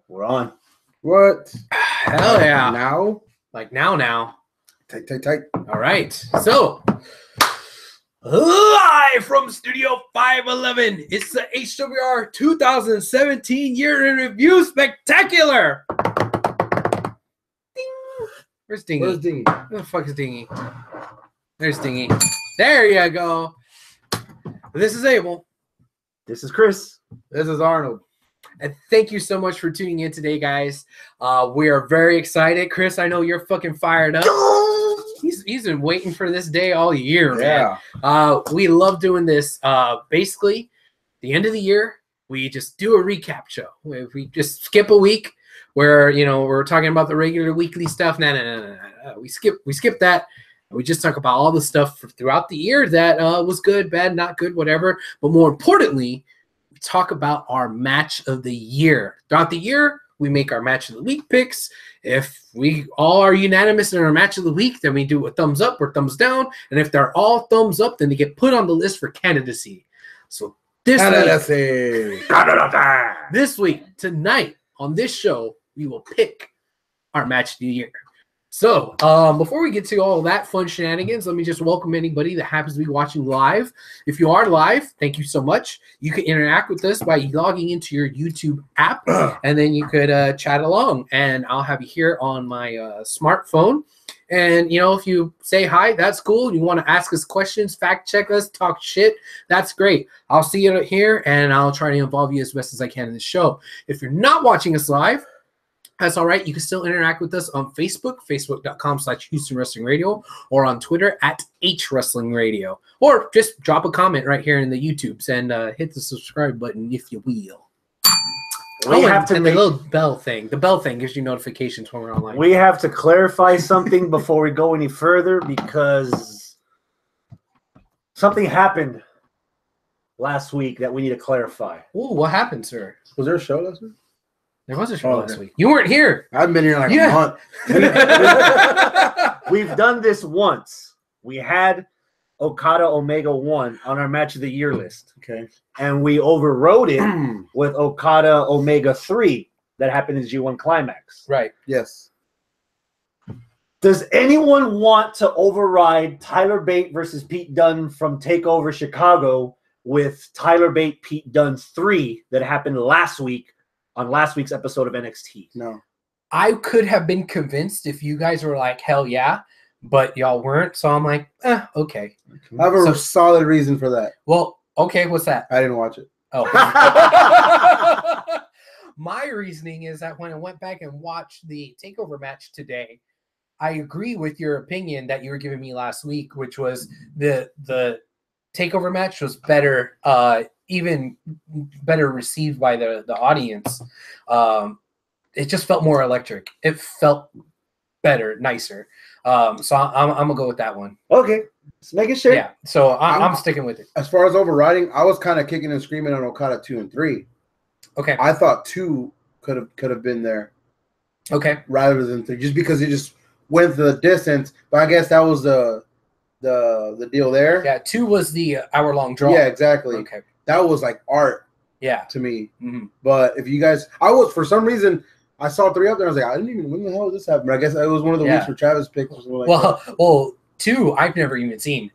We're on. What? Hell yeah. Now? Like now. Tight. All right. So, live from Studio 511, it's the HWR 2017 Year in Review Spectacular. Ding. Where's Dingy? Where's Dingy? Where the fuck is Dingy? There's Dingy. There you go. This is Abel. This is Chris. This is Arnold. And thank you so much for tuning in today, guys. We are very excited. Chris, I know you're fucking fired up. He's been waiting for this day all year, man. We love doing this. Basically, the end of the year, we just do a recap show. We just skip a week where, we're talking about the regular weekly stuff. No. We skip that. We just talk about all the stuff throughout the year that was good, bad, not good, whatever. But more importantly, we talk about our match of the year. Throughout the year, we make our match of the week picks. If we all are unanimous in our match of the week, then we do a thumbs up or thumbs down. And if they're all thumbs up, then they get put on the list for candidacy. So this week, tonight, on this show, we will pick our match of the year. So, before we get to all that fun shenanigans, let me just welcome anybody that happens to be watching live. If you are live, thank you so much. You can interact with us by logging into your YouTube app, and then you could chat along. And I'll have you here on my smartphone. And, if you say hi, that's cool. You want to ask us questions, fact check us, talk shit, that's great. I'll see you here, and I'll try to involve you as best as I can in the show. If you're not watching us live, that's all right. You can still interact with us on Facebook, facebook.com/Houston Wrestling Radio, or on Twitter @H Wrestling Radio, or just drop a comment right here in the YouTubes and hit the subscribe button if you will. We have to the little bell thing. The bell thing gives you notifications when we're online. We have to clarify something before we go any further because something happened last week that we need to clarify. Ooh, what happened, sir? Was there a show last week? There was a show last week. You weren't here. I've been here like a month. We've done this once. We had Okada Omega 1 on our match of the year list. Okay. And we overrode it with Okada Omega 3 that happened in G1 Climax. Right. Yes. Does anyone want to override Tyler Bate versus Pete Dunne from TakeOver Chicago with Tyler Bate Pete Dunne 3 that happened last week on last week's episode of NXT? No. I could have been convinced if you guys were like, hell yeah, but y'all weren't. So I'm like, okay. I have a solid reason for that. Well, okay, what's that? I didn't watch it. Oh. My reasoning is that when I went back and watched the TakeOver match today, I agree with your opinion that you were giving me last week, which was the TakeOver match was better, even better received by the audience. It just felt more electric. It felt better, nicer. So I'm gonna go with that one. Okay, just making sure. Yeah. So I'm sticking with it. As far as overriding, I was kind of kicking and screaming on Okada 2 and 3. Okay. I thought 2 could have been there. Okay. Rather than 3, just because it just went the distance. But I guess that was the deal there. Yeah. 2 was the hour-long draw. Yeah, exactly. Okay. That was like art. Yeah. To me. Mm-hmm. But if you guys, for some reason, I saw 3 up there. I was like, I didn't even. When the hell did this happen? But I guess it was one of the weeks where Travis picked. Well, 2 I've never even seen.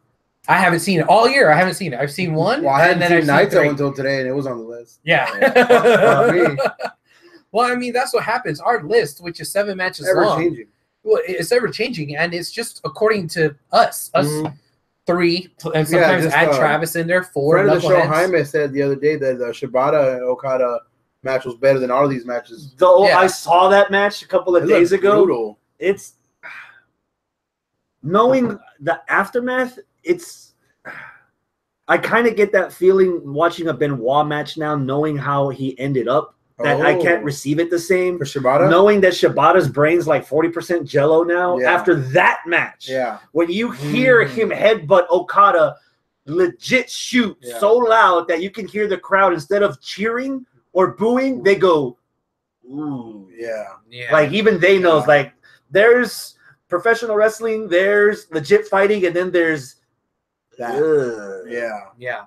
I haven't seen it all year. I haven't seen it. I've seen 1. Well, I hadn't seen Naito until today, and it was on the list. Yeah. Well, I mean, that's what happens. Our list, which is 7 matches long, changing. Well, it's ever changing, and it's just according to us. 3, and sometimes add Travis in there. 4. Friend of the show, Jaime, said the other day that the Shibata and Okada match was better than all of these matches. I saw that match a couple of days ago. Brutal. It's knowing the aftermath. I kind of get that feeling watching a Benoit match now, knowing how he ended up. That I can't receive it the same. For Shibata? Knowing that Shibata's brain's like 40% jello now after that match. Yeah. When you hear him headbutt Okada, legit shoot so loud that you can hear the crowd, instead of cheering or booing, they go, ooh. Yeah. Like even they knows, like there's professional wrestling, there's legit fighting, and then there's that. yeah.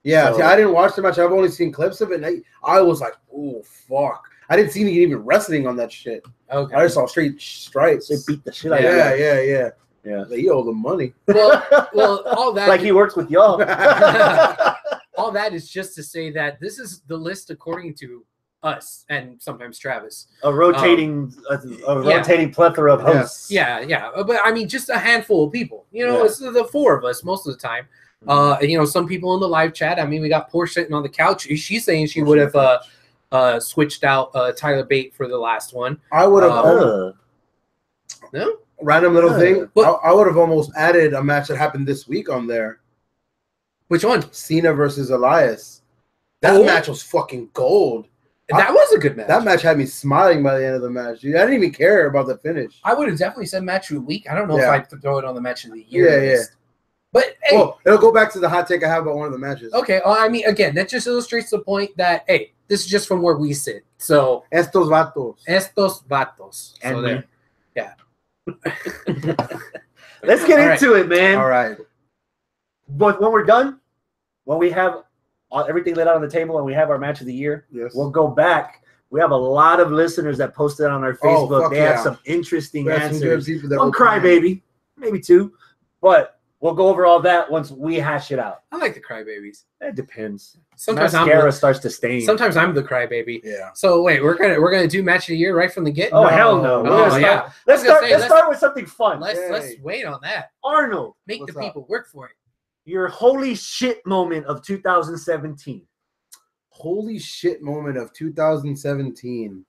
Yeah, So- see, I didn't watch the match. I've only seen clips of it. And I was like, oh, fuck. I didn't see any even wrestling on that shit. Okay. I just saw straight stripes. They beat the shit out Yeah, of yeah. Yeah. They owe them money. Well, all that like he works with y'all. all that is just to say that this is the list according to us and sometimes Travis. A rotating plethora of hosts. Yeah. But I mean, just a handful of people. You know, Yeah. it's the four of us most of the time. And, you know, some people in the live chat. I mean, we got Porsche sitting on the couch. She's saying she would have switched out Tyler Bate for the last one. I would have. No? Random little thing. But- I would have almost added a match that happened this week on there. Which one? Cena versus Elias. That match was fucking gold. That was a good match. That match had me smiling by the end of the match. Dude, I didn't even care about the finish. I would have definitely said match of the week. I don't know if Yeah. I'd throw it on the match of the year list. Yeah. But hey, Well, it'll go back to the hot take I have about one of the matches. okay. Well, I mean, again, that just illustrates the point that hey, this is just from where we sit. So Estos vatos. estos vatos. And so me. there. Yeah. Let's get All into it, man. All right. But when we're done, when we have everything laid out on the table and we have our match of the year, Yes. we'll go back. We have a lot of listeners that posted on our Facebook. fuck They have yeah. some interesting We have some good answers. people that One will crybaby, maybe two, but we'll go over all that once we hash it out. I like the crybabies. It depends. Sometimes Mascara starts to stain. Sometimes I'm the crybaby. Yeah. So wait, we're gonna do match of the year right from the get. Oh, hell no. We're Oh, gonna yeah. start- Let's I was gonna say, start with something fun. Let's Yay. wait on that. Arnold, Make What's the up? people work for it. your holy shit moment of 2017. Holy shit moment of 2017.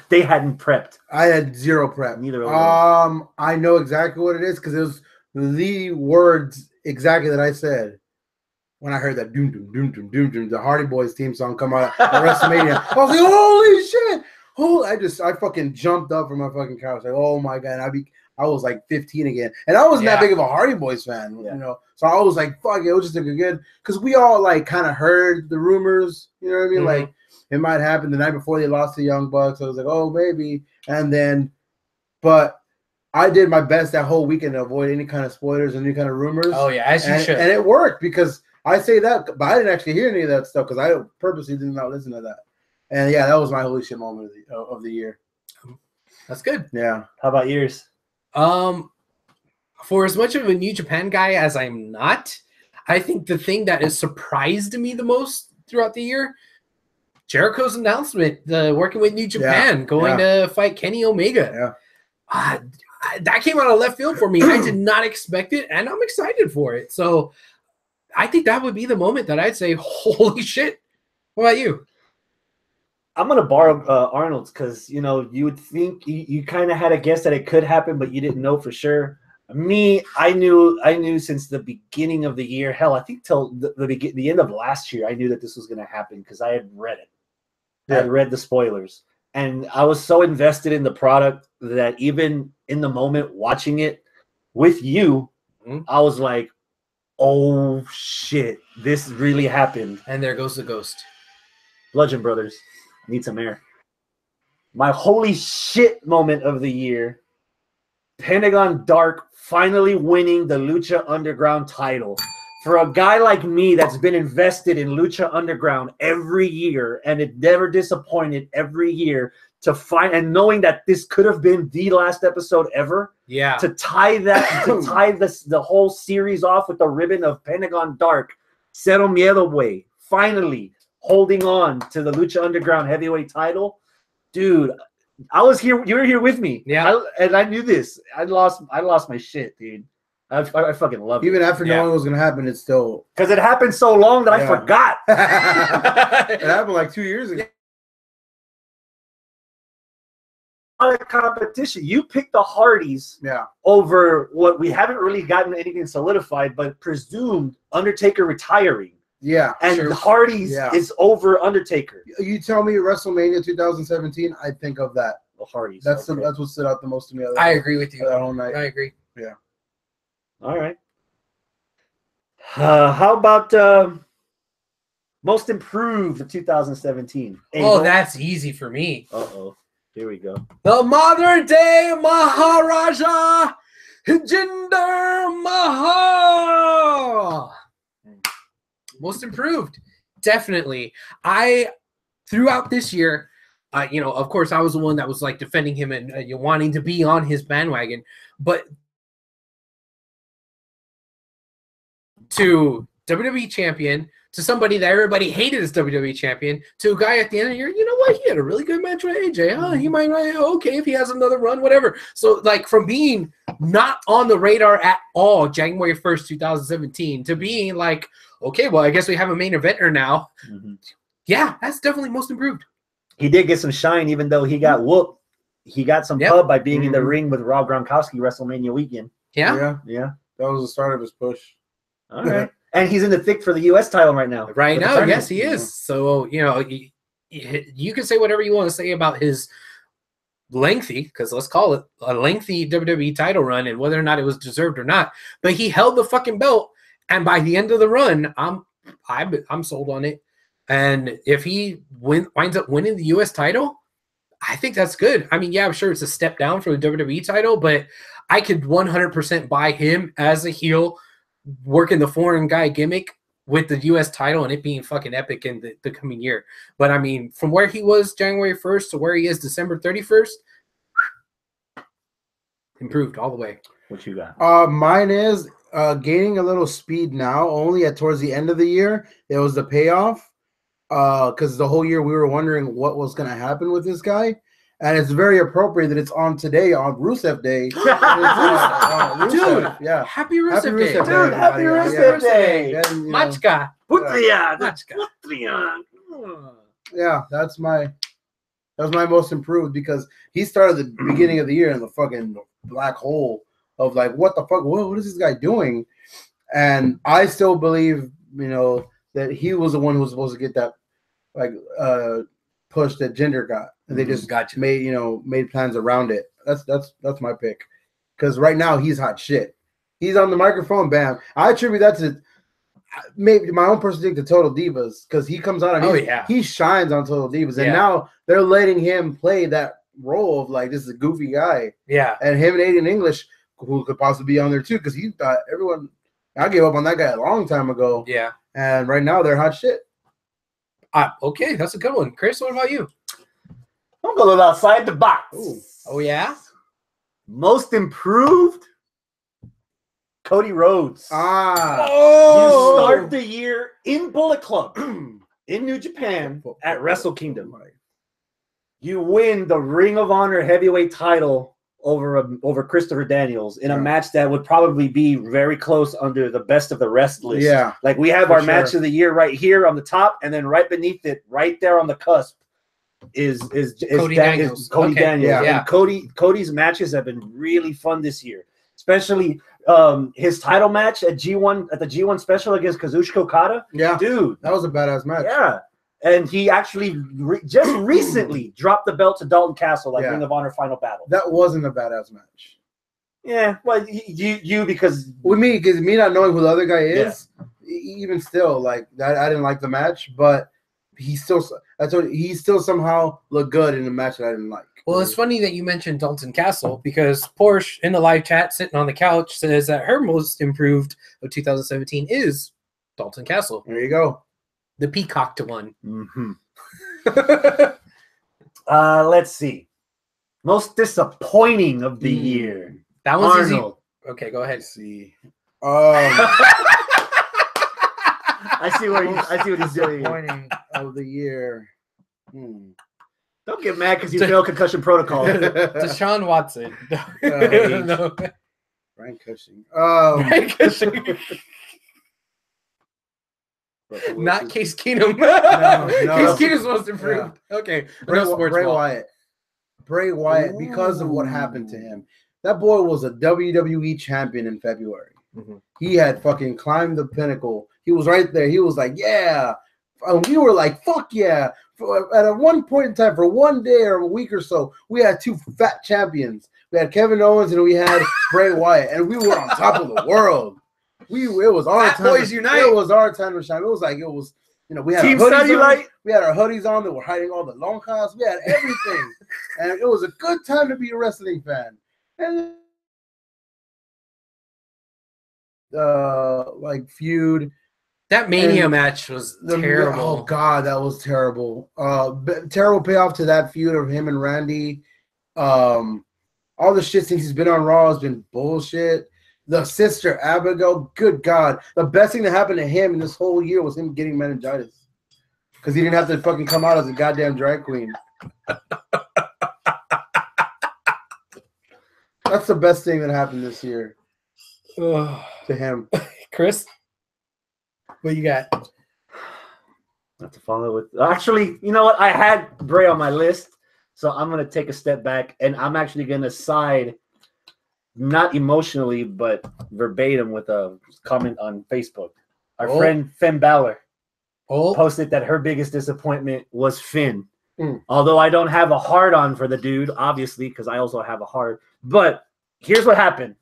They hadn't prepped. I had zero prep. Neither of us. I know exactly what it is because it was the words exactly that I said when I heard that doom doom doom doom doom doom the Hardy Boys theme song come out at WrestleMania. I was like, holy shit! I fucking jumped up from my fucking couch like, oh my god! And I was like 15 again, and I wasn't that Yeah. big of a Hardy Boys fan, Yeah. you know. So I was like, fuck, it was just a good because we all like kind of heard the rumors, you know what I mean, Mhm. like. It might happen the night before they lost to Young Bucks. I was like, oh, maybe. And then, but I did my best that whole weekend to avoid any kind of spoilers and any kind of rumors. Oh yeah, as you and, should. and it worked because I say that, but I didn't actually hear any of that stuff because I purposely did not listen to that. And yeah, that was my holy shit moment of the year. That's good. Yeah. How about yours? For as much of a New Japan guy as I'm not, I think the thing that has surprised me the most throughout the year, Jericho's announcement, the working with New Japan, going to fight Kenny Omega. Yeah. That came out of left field for me. I did not expect it, and I'm excited for it. So I think that would be the moment that I'd say, holy shit. What about you? I'm gonna borrow Arnold's because you would think you kind of had a guess that it could happen, but you didn't know for sure. Me, I knew since the beginning of the year. Hell, I think till the end of last year, I knew that this was gonna happen because I had read it. I had read the spoilers, and I was so invested in the product that even in the moment watching it with you, I was like, "Oh shit, this really happened!" And there goes the ghost. Bludgeon Brothers, need some air. My holy shit moment of the year, Pentagon Dark finally winning the Lucha Underground title. For a guy like me that's been invested in Lucha Underground every year and it never disappointed every year to find and knowing that this could have been the last episode ever, Yeah. to tie the whole series off with the ribbon of Pentagon Dark, Cero Miedo way, finally holding on to the Lucha Underground heavyweight title. Dude, I was here. You were here with me. Yeah. And I knew this. I lost my shit, dude. I fucking love it. Even after knowing what was going to happen, it's still. Because it happened so long that I forgot. It happened like 2 years ago. Competition. You picked the Hardys over what we haven't really gotten anything solidified, but presumed Undertaker retiring. Yeah. And the Hardys is over Undertaker. You tell me WrestleMania 2017, I think of that. The Hardys. That's what stood out the most to me. I agree with you. That whole night. I agree. Yeah. All right. How about most improved of 2017? Oh, that's easy for me. Uh-oh. Here we go. The modern day Maharaja, Jinder Mahal. Most improved. Definitely. Throughout this year, of course, I was the one that was like defending him and wanting to be on his bandwagon. But to WWE champion, to somebody that everybody hated as WWE champion, to a guy at the end of the year, you know what? He had a really good match with AJ. Huh? He might, okay, if he has another run, whatever. So, like, from being not on the radar at all January 1st, 2017, to being like, okay, well, I guess we have a main eventer now. Mm-hmm. Yeah, that's definitely most improved. He did get some shine, even though he got whooped. He got some pub by being in the ring with Rob Gronkowski WrestleMania weekend. Yeah. That was the start of his push. All right. And he's in the thick for the U.S. title right now. Right now, yes, he is. So, you can say whatever you want to say about his lengthy, because let's call it a lengthy WWE title run and whether or not it was deserved or not. But he held the fucking belt, and by the end of the run, I'm sold on it. And if he winds up winning the U.S. title, I think that's good. I mean, yeah, I'm sure it's a step down for the WWE title, but I could 100% buy him as a heel working the foreign guy gimmick with the U.S. title and it being fucking epic in the coming year. But, I mean, from where he was January 1st to where he is December 31st, improved all the way. What you got? Mine is gaining a little speed now, only towards the end of the year. It was the payoff. Because the whole year we were wondering what was going to happen with this guy, and it's very appropriate that it's on today on Rusev Day. Rusev, dude, yeah, happy Rusev Day, dude, happy Rusev Day. Machka, yeah, that's my most improved because he started the beginning of the year in the fucking black hole of like what the fuck, what is this guy doing? And I still believe, that he was the one who was supposed to get that push that Jinder got, and they just made plans around it. That's my pick, because right now he's hot shit. He's on the microphone, bam. I attribute that to maybe my own personal thing to Total Divas, because he comes out and he shines on Total Divas, and now they're letting him play that role of like this is a goofy guy. Yeah, and him and Aiden English, who could possibly be on there too, because he thought everyone. I gave up on that guy a long time ago. Yeah, and right now they're hot shit. Okay, that's a good one. Chris, what about you? I'm going outside the box. Ooh. Oh, yeah? Most improved? Cody Rhodes. Oh! You start the year in Bullet Club in New Japan at Wrestle Kingdom. You win the Ring of Honor heavyweight title over Christopher Daniels in a match that would probably be very close under the best of the rest list. Yeah. Like we have our match of the year right here on the top, and then right beneath it, right there on the cusp, is Cody Daniels. Yeah. And Cody's matches have been really fun this year. Especially his title match at G1 at the G1 special against Kazuchika Okada. Yeah. Dude. That was a badass match. Yeah. And he actually just recently dropped the belt to Dalton Castle at Ring of Honor Final Battle. That wasn't a badass match. Yeah, well, you because with me not knowing who the other guy is, even still like that, I didn't like the match, but he still somehow looked good in the match that I didn't like. Well, it's funny that you mentioned Dalton Castle because Porsche in the live chat sitting on the couch says that her most improved of 2017 is Dalton Castle. There you go. The peacocked one. Mm-hmm. Let's see. Most disappointing of the year. That one's Arnold. Easy. Okay, go ahead. Let's see. I see what he's doing. Disappointing of the year. Don't get mad because you failed concussion protocol. Deshaun Watson. No. Brian Cushing. Brian Cushing. Not Case Keenum. No. Case Keenum's most improved. Yeah. Okay. Bray Wyatt, because of what happened to him. That boy was a WWE champion in February. Mm-hmm. He had fucking climbed the pinnacle. He was right there. He was like, yeah. And we were like, fuck yeah. At one point in time, for one day or a week or so, we had two fat champions. We had Kevin Owens and we had Bray Wyatt. And we were on top of the world. It was our time. Boys Unite. It was our time to shine. It was like we had Team our hoodies on. We had our hoodies on that were hiding all the long cars. We had everything, and it was a good time to be a wrestling fan. And like feud. That Mania And match was Oh terrible. God, that was terrible. Terrible payoff to that feud of him and Randy. All the shit since he's been on Raw has been bullshit. The sister Abigail, good God, the best thing that happened to him in this whole year was him getting meningitis because he didn't have to fucking come out as a goddamn drag queen. That's the best thing that happened this year to him. Chris, what you got? Not to follow with. Actually, you know what? I had Bray on my list, so I'm gonna take a step back, and I'm actually gonna side, not emotionally, but verbatim, with a comment on Facebook. Our friend Finn Balor posted that her biggest disappointment was Finn. Although I don't have a hard on for the dude, obviously, because I also have a hard. But here's what happened.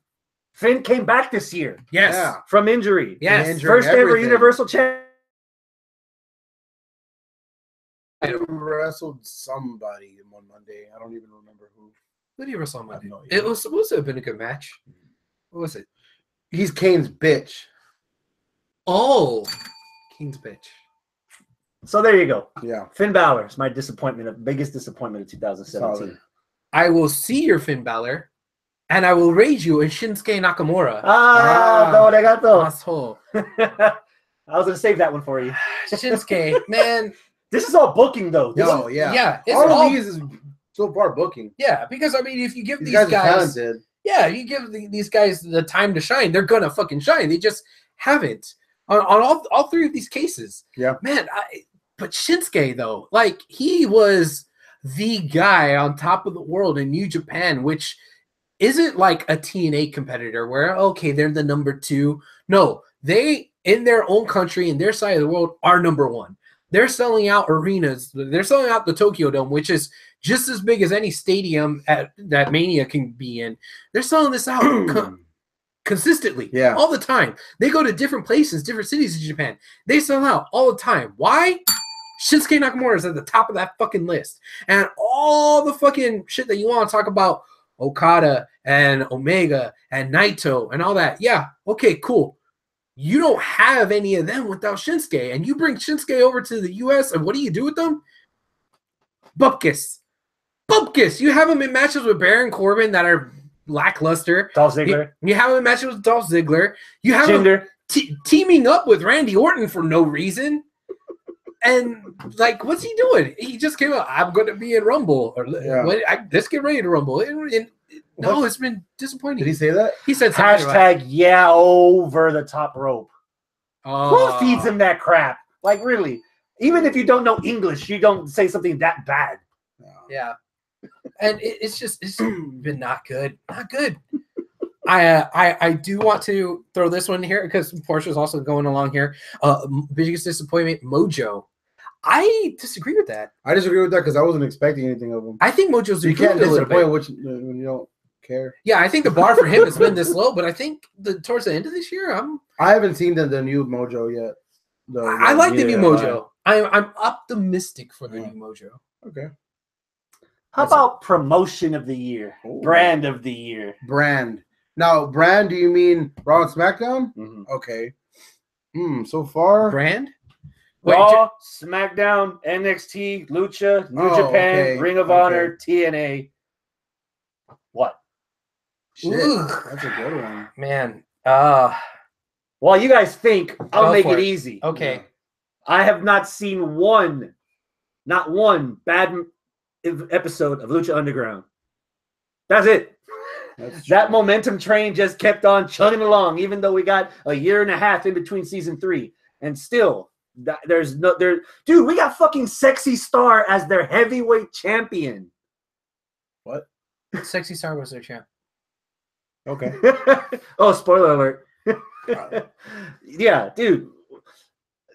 Finn came back this year. Yes. Yeah. From injury. Yes. Injury, First ever everything. Universal Champion. He wrestled somebody on Monday. I don't even remember who. Who did you wrestle on Monday? No idea. It was supposed to have been a good match. What was it? He's Kane's bitch. Oh, King's bitch. So there you go. Yeah. Finn Balor is my disappointment, biggest disappointment of 2017. Solid. I will see your Finn Balor, and I will raise you in Shinsuke Nakamura. No, they got those. Asshole. I was gonna save that one for you. Shinsuke, man. This is all booking though. No, yeah. Yeah, it's all all of these is so far booking. yeah, because I mean, if you give These these guys are guys, talented. yeah, you give these guys the time to shine, they're gonna fucking shine. They just haven't on all three of these cases. Yeah, man. But Shinsuke though, like he was the guy on top of the world in New Japan, which isn't like a TNA competitor where okay, they're the number 2. No, they in their own country in their side of the world are number 1. They're selling out arenas. They're selling out the Tokyo Dome, which is just as big as any stadium that Mania can be in. They're selling this out consistently, all the time. They go to different places, different cities in Japan. They sell out all the time. Why? Shinsuke Nakamura is at the top of that fucking list. And all the fucking shit that you want to talk about, Okada and Omega and Naito and all that. Yeah, okay, cool. You don't have any of them without Shinsuke. And you bring Shinsuke over to the U.S. and what do you do with them? Bupkis. Bupkis. You have him in matches with Baron Corbin that are lackluster. Dolph Ziggler. You have him in matches with Dolph Ziggler. You have Jinder. him teaming up with Randy Orton for no reason. And like, what's he doing? He just came out. I'm going to be in Rumble. Or let's get ready to Rumble. No, it's been disappointing. Did he say that? He said hashtag yeah over the top rope. Who feeds him that crap? Like really? Even if you don't know English, you don't say something that bad. Yeah, and it's been not good. Not good. I do want to throw this one here because Portia's also going along here. Biggest disappointment, Mojo. I disagree with that. I disagree with that because I wasn't expecting anything of him. I think Mojo's you can't disappoint when you don't care. Yeah, I think the bar for him has been this low, but I think towards the end of this year, I haven't seen the new Mojo yet. I like the new Mojo. I'm optimistic for the new Mojo. Okay. How about promotion of the year? Ooh. Brand of the year. Brand. Now, brand, do you mean Raw and SmackDown? Mm-hmm. Okay. So far. Brand? Raw, SmackDown, NXT, Lucha, New Japan, Ring of Honor, TNA. What? Shit, that's a good one. Man. While you guys think, I'll make it easy. Okay. Yeah. I have not seen not one bad episode of Lucha Underground. That's it. That momentum train just kept on chugging along, even though we got a year and a half in between season 3. And still, dude, we got fucking Sexy Star as their heavyweight champion. What? Sexy Star was their champ. Okay. Oh, spoiler alert. Yeah, dude.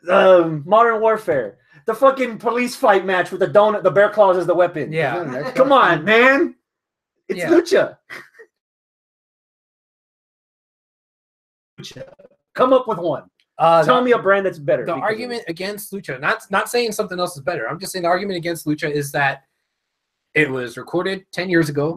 Modern Warfare. The fucking police fight match with the donut, the bear claws as the weapon. Yeah. Come on, man. It's Lucha. Come up with one. Tell me a brand that's better. The argument against Lucha, not saying something else is better. I'm just saying the argument against Lucha is that it was recorded 10 years ago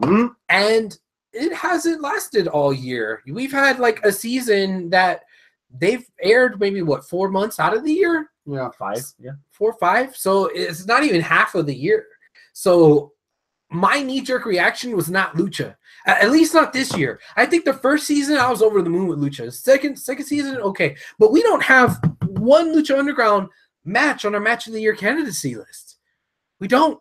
and it hasn't lasted all year. We've had like a season that they've aired maybe what 4 months out of the year, Yeah. 5. Yeah. 4 or 5. So it's not even half of the year. So my knee-jerk reaction was not Lucha, at least not this year. I think the first season I was over the moon with Lucha. Second season, okay, but we don't have one Lucha Underground match on our match of the year candidacy list. We don't.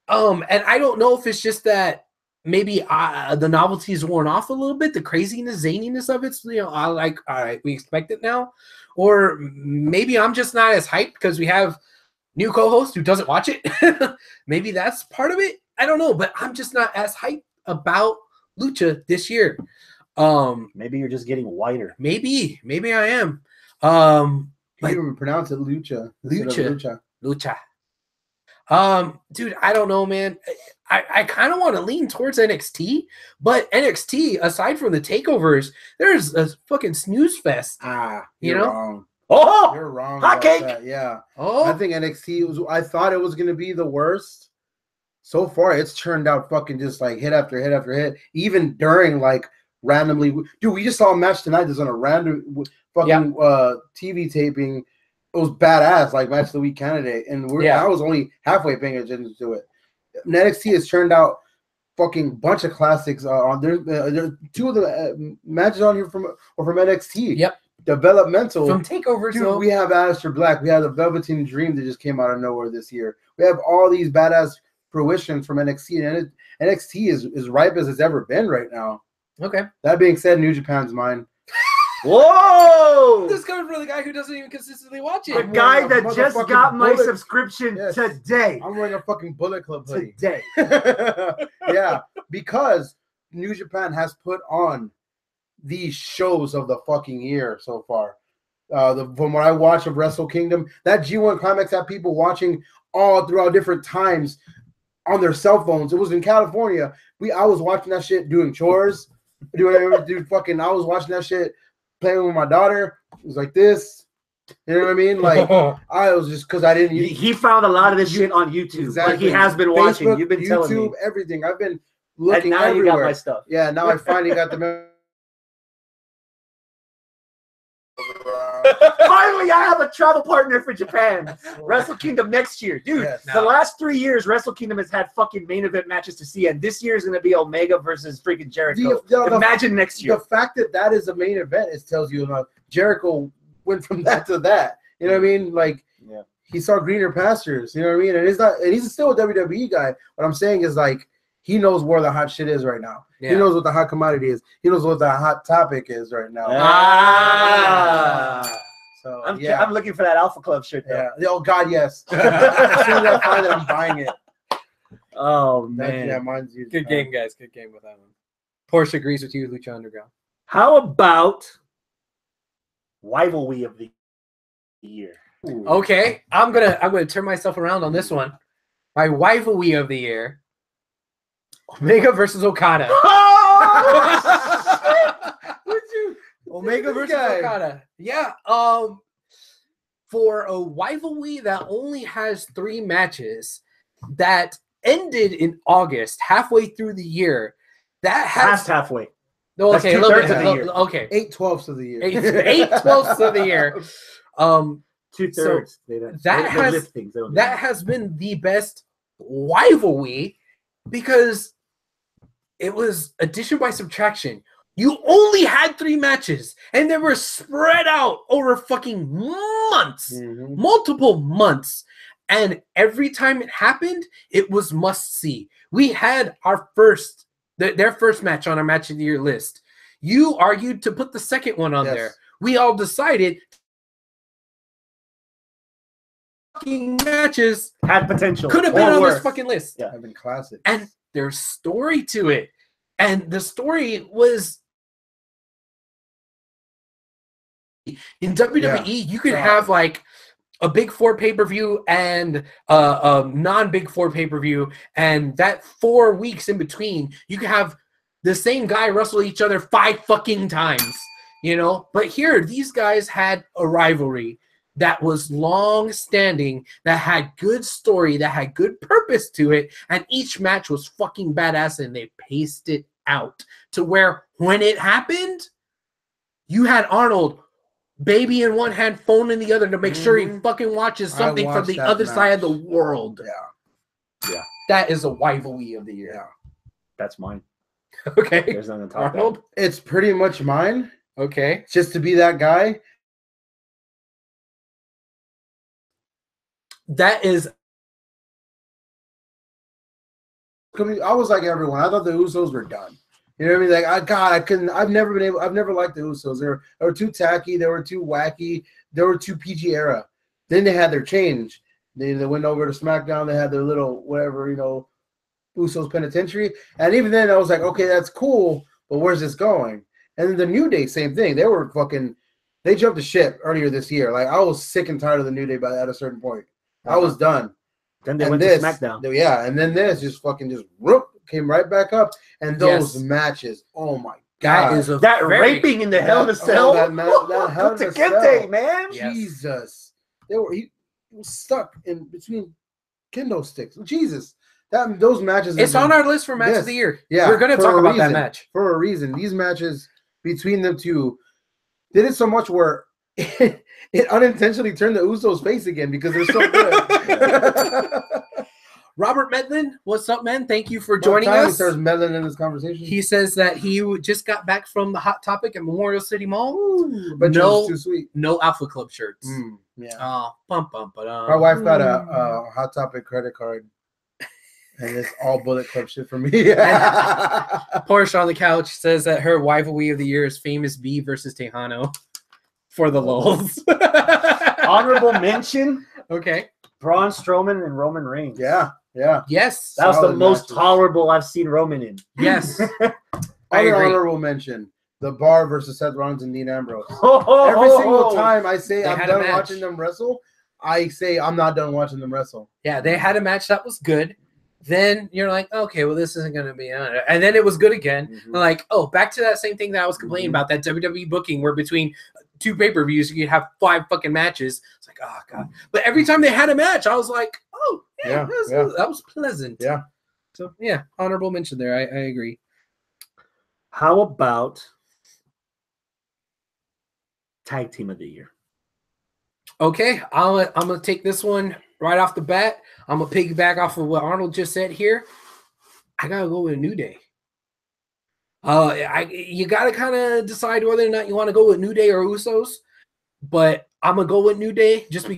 And I don't know if it's just that maybe the novelty is worn off a little bit, the craziness, zaniness of it's, I like, all right, we expect it now, or maybe I'm just not as hyped because we have new co-host who doesn't watch it. Maybe that's part of it. I don't know, but I'm just not as hyped about Lucha this year. Maybe you're just getting whiter. Maybe I am. You even pronounce it Lucha. Lucha. Dude, I don't know, man. I kind of want to lean towards NXT, but NXT, aside from the takeovers, there's a fucking snooze fest. You're wrong. Oh, You're wrong. hot cake. That. Yeah. Oh, I think NXT was. I thought it was gonna be the worst. So far, it's turned out fucking just like hit after hit after hit. Even during like randomly, dude, we just saw a match tonight. That's on a random fucking TV taping. It was badass, like match of the week candidate, and I was only halfway paying attention to it. And NXT has turned out fucking bunch of classics. On there's 2 of the matches on here from NXT. Yep. Developmental from takeovers. Dude, though. we have Aleister Black. We have the Velveteen Dream that just came out of nowhere this year. We have all these badass fruitions from NXT, and NXT is ripe as it's ever been right now. Okay. That being said, New Japan's mine. Whoa! This coming from the guy who doesn't even consistently watch The it. guy that just got my bullet. subscription Yes. today. I'm wearing a fucking Bullet Club hoodie. Today. Yeah, because New Japan has put on these shows of the fucking year so far. From what I watch of Wrestle Kingdom, that G1 Climax had people watching all throughout different times on their cell phones. It was in California. I was watching that shit doing chores. I was watching that shit playing with my daughter. It was like this. You know what I mean? Like I was just because I didn't. He found a lot of this shit on YouTube. Exactly. Like he has been watching. Facebook, You've been YouTube, telling me. everything. I've been looking And now everywhere. you got my stuff. Yeah, now I finally got the. Finally, I have a travel partner for Japan. Wrestle Kingdom next year. Dude, Yes. the last 3 years, Wrestle Kingdom has had fucking main event matches to see, and this year is going to be Omega versus freaking Jericho. Imagine next year. The fact that is a main event, it tells you Jericho went from that to that. You know what I mean? Like, Yeah. he saw greener pastures. You know what I mean? And he's still a WWE guy. What I'm saying is, like, he knows where the hot shit is right now. Yeah. He knows what the hot commodity is. He knows what the hot topic is right now. So I'm looking for that Alpha Club shirt, though. Yeah. Oh God, yes. As soon as I find it, I'm buying it. Oh man. Yeah, mine's used. Good game, guys. Good game with that one. Porsche agrees with you, Lucha Underground. How about rivalry of the year? Ooh. Okay, I'm gonna turn myself around on this one. My rivalry of the year: Omega versus Okada. Omega versus Okada. Yeah. For a rivalry that only has 3 matches that ended in August, halfway through the year, that has Past halfway. no. That's Okay, a little 2/3 bit. of the year. Okay, 8/12 of the year. 8/12 of the year. 2/3. That has been the best rivalry because it was addition by subtraction. You only had 3 matches, and they were spread out over fucking months, multiple months. And every time it happened, it was must see. We had their first match on our match of the year list. You argued to put the second one on there. We all decided fucking matches had potential. could have been on this fucking list. Yeah, have been classic. And there's story to it. And the story was in WWE, you could have like a Big 4 pay-per-view and a non-Big 4 pay-per-view, and that 4 weeks in between, you could have the same guy wrestle each other 5 fucking times, you know? But here, these guys had a rivalry that was long-standing, that had good story, that had good purpose to it, and each match was fucking badass, and they paced it out to where when it happened, you had Arnold baby in one hand, phone in the other to make sure he Mhm. fucking watches something from watched the that other side of the match. world. Yeah. That is a rivalry of the year. Yeah. That's mine. Okay. There's nothing to talk Arnold? about. It's pretty much mine. Okay. Just to be that guy. That is. I was like everyone. I thought the Usos were done. You know what I mean? Like, I couldn't. I've never liked the Usos. They were too tacky. They were too wacky. They were too PG era. Then they had their change. They went over to SmackDown. They had their little whatever, Usos Penitentiary. And even then, I was like, okay, that's cool, but where's this going? And then the New Day, same thing. They jumped the ship earlier this year. Like, I was sick and tired of the New Day at a certain point. I was done. Then they And went this, to SmackDown. Yeah, and then this just came right back up. And those matches, oh my God. That is that raping in the Hell in a Cell. that Hell in a Cell. Man. Yes. Jesus. He was stuck in between kendo sticks. Jesus. Those matches. It's on our list for match of the year. Yeah, we're going to talk about that reason. match. For a reason. These matches between them two did it so much where it unintentionally turned the Usos face again because they're so good. Robert Medlin, what's up, man? Thank you for joining us. He starts meddling in this conversation. He says that he just got back from the Hot Topic at Memorial City Mall. Ooh, but no, too sweet. No Alpha Club shirts. Yeah. Oh, but my wife got a Hot Topic credit card, and it's all Bullet Club shit for me. Porsche on the couch says that her rivalry of the year is Famous B versus Tejano for the lulz. Honorable mention. Okay. Braun Strowman and Roman Reigns. Yeah. Yes. That was the most tolerable I've seen Roman in. Yes. Other honorable mention. The Bar versus Seth Rollins and Dean Ambrose. Every single time I say I'm done watching them wrestle, I say I'm not done watching them wrestle. Yeah, they had a match that was good. Then you're like, okay, well, this isn't going to be on it. And then it was good again. Mm-hmm. Like, oh, back to that same thing that I was complaining about, that WWE booking where between two pay-per-views, you could have 5 fucking matches. It's like, oh, God. But every time they had a match, I was like, oh, yeah. That was pleasant. Yeah. So, yeah, honorable mention there. I agree. How about Tag Team of the Year? Okay, I'm gonna take this one right off the bat. I'm gonna piggyback off of what Arnold just said here. I gotta go with New Day. You gotta kind of decide whether or not you want to go with New Day or Usos, but I'm gonna go with New Day just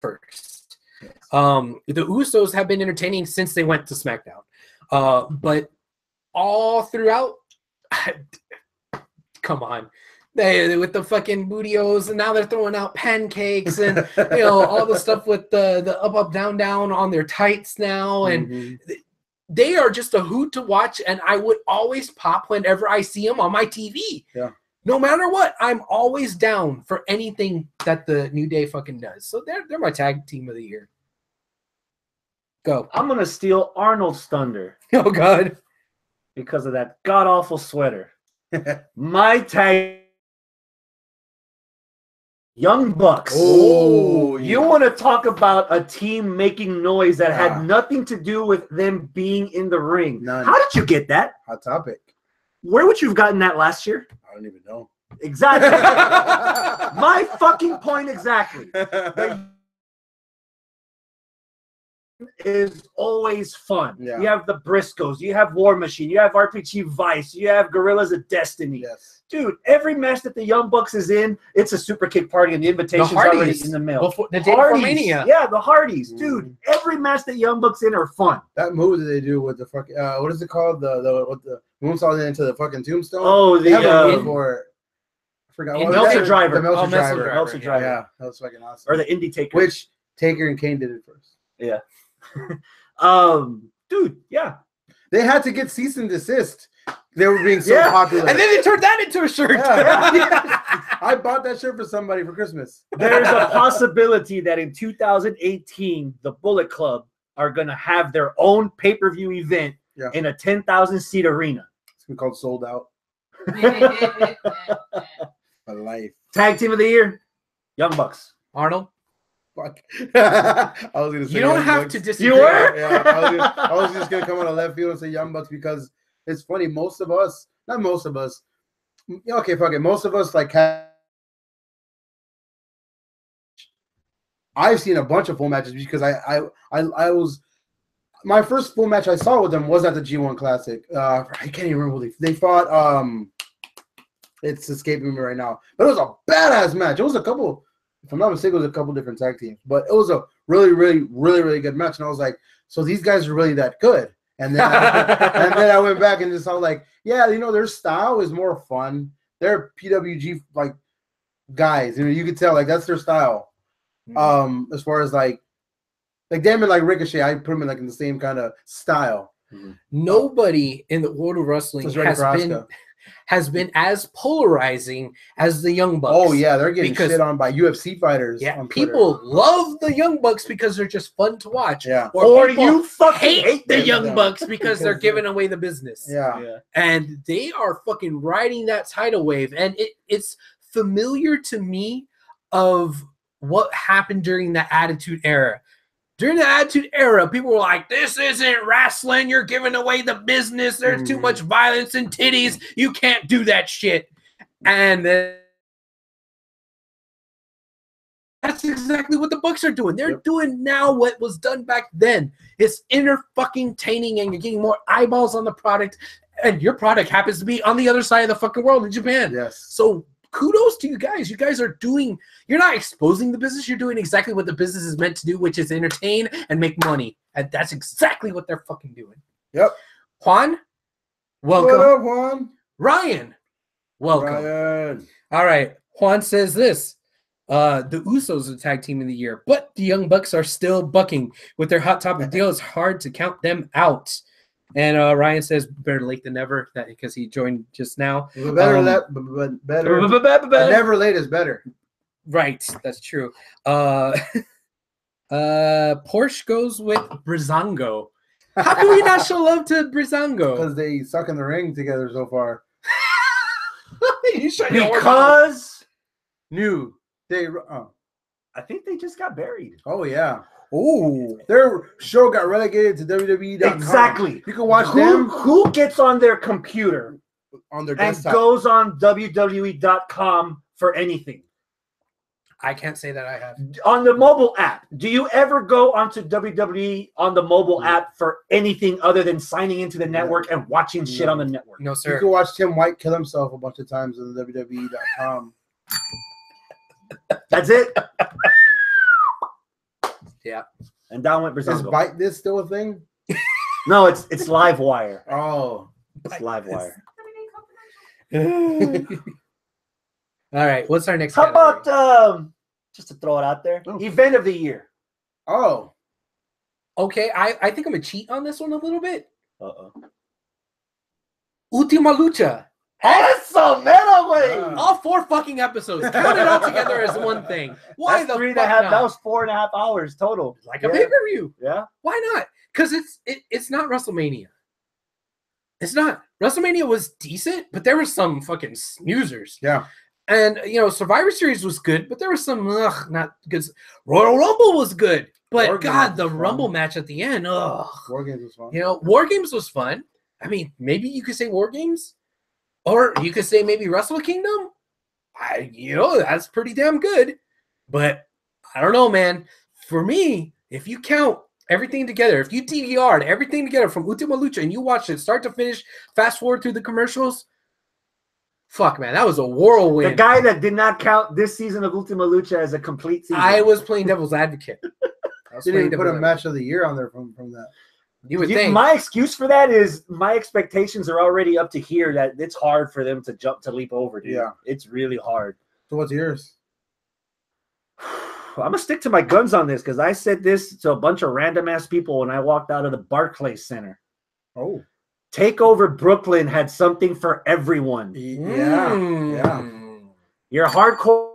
first. The Usos have been entertaining since they went to SmackDown, but all throughout, come on. They with the fucking bootios, and now they're throwing out pancakes and all the stuff with the up down on their tights now, and they are just a hoot to watch. And I would always pop whenever I see them on my TV. Yeah, no matter what, I'm always down for anything that the New Day fucking does. So they're my tag team of the year. Go. I'm gonna steal Arnold's thunder. Oh God, because of that god awful sweater. My tag. Young Bucks. Oh, you want to talk about a team making noise that had nothing to do with them being in the ring? None. How did you get that? Hot Topic. Where would you have gotten that last year? I don't even know. Exactly. My fucking point exactly. Is always fun. Yeah. You have the Briscoes, you have War Machine, you have RPG Vice, you have Gorillas of Destiny. Yes. Dude, every match that the Young Bucks is in, it's a super kick party and the invitation's already in the mail. The day before Mania. Yeah, the Hardys. Dude, every match that Young Bucks in are fun. That move that they do with the fucking what is it called? The moonsault into the fucking tombstone. Oh, the I forgot what Meltzer Driver. The Meltzer Driver. Meltzer Driver. Yeah, that was fucking awesome. Or the Indie Taker. Which Taker and Kane did it first. Yeah. Dude, yeah. They had to get cease and desist. They were being so popular. And then they turned that into a shirt. Yeah. I bought that shirt for somebody for Christmas. There's a possibility that in 2018, the Bullet Club are going to have their own pay-per-view event in a 10,000-seat arena. It's going to be called Sold Out. My life. Tag Team of the Year, Young Bucks. Arnold? Fuck. I was gonna say you don't Young have Bucks. to disagree. You were? Yeah, I was just gonna come on a left field and say Young Bucks because it's funny. Not most of us, Okay, fuck it. Most of us like I've seen a bunch of full matches because I was my first full match I saw with them was at the G1 Classic. I can't even remember who they fought. It's escaping me right now, but it was a badass match. It was a couple, if I'm not mistaken, it was a couple different tag teams, but it was a really good match. And I was like, so these guys are really that good. And then I went back and just I was like, yeah, their style is more fun. They're PWG like guys, you could tell like that's their style. As far as like them and like Ricochet, I put them in like in the same kind of style. Nobody in the world of wrestling has been as polarizing as the Young Bucks. Oh yeah, they're getting shit on by UFC fighters. Yeah, people love the Young Bucks because they're just fun to watch. Yeah, or you fucking hate the Young Bucks because they're giving away the business. Yeah, and they are fucking riding that tidal wave, and it's familiar to me of what happened during the Attitude Era. During the Attitude Era, people were like, this isn't wrestling. You're giving away the business. There's too much violence and titties. You can't do that shit. And that's exactly what the Bucks are doing. They're doing now what was done back then. It's inter-fucking-taining, and you're getting more eyeballs on the product. And your product happens to be on the other side of the fucking world in Japan. Yes. So kudos to you guys. You guys are doing, you're not exposing the business. You're doing exactly what the business is meant to do, which is entertain and make money. And that's exactly what they're fucking doing. Yep. Juan, welcome. What up, Juan? Ryan, welcome. Ryan. All right. Juan says this. The Usos are the tag team of the year, but the Young Bucks are still bucking with their Hot Topic deal. It's hard to count them out. And Ryan says better late than never, because he joined just now. Better. Never late is better. Right, that's true. Porsche goes with Breezango. How can we not show love to Breezango? Because they suck in the ring together so far. Because I think they just got buried. Oh yeah. Oh, their show got relegated to WWE.com. Exactly. You can watch them. Who gets on their computer on their and desktop goes on WWE.com for anything? I can't say that I have. On the mobile app, do you ever go onto WWE on the mobile app for anything other than signing into the network and watching shit on the network? No, sir. You can watch Tim White kill himself a bunch of times on WWE.com. That's it. Yeah. And down went Brazil. Is Bite This still a thing? No, it's Livewire. Oh. It's Livewire. All right. What's our next How category? about just to throw it out there? Event of the year. Oh. Okay, I think I'm gonna cheat on this one a little bit. Ultima Lucha. Eso, mero, güey. All 4 fucking episodes. Count it all together as one thing. Why That's the 3.5? fuck That was 4.5 hours total. Like a pay-per-view. Yeah. Why not? Because it's not WrestleMania. It's not. WrestleMania was decent, but there were some fucking snoozers. Yeah. And Survivor Series was good, but there was some not good. Royal Rumble was good, but God, the Rumble match at the end, War Games was fun. War Games was fun. I mean, maybe you could say War Games. Or you could say maybe Wrestle Kingdom. That's pretty damn good. But I don't know, man. For me, if you count everything together, if you DVR'd everything together from Ultima Lucha and you watched it start to finish, fast forward through the commercials, fuck, man, that was a whirlwind. The guy that did not count this season of Ultima Lucha as a complete season. I was playing devil's advocate. You didn't put a match of the year on there from that. You would think. My excuse for that is my expectations are already up to here that it's hard for them to leap over, dude. Yeah. It's really hard. So what's yours? I'm going to stick to my guns on this because I said this to a bunch of random ass people when I walked out of the Barclays Center. Oh. TakeOver Brooklyn had something for everyone. Yeah. Yeah. Your hardcore,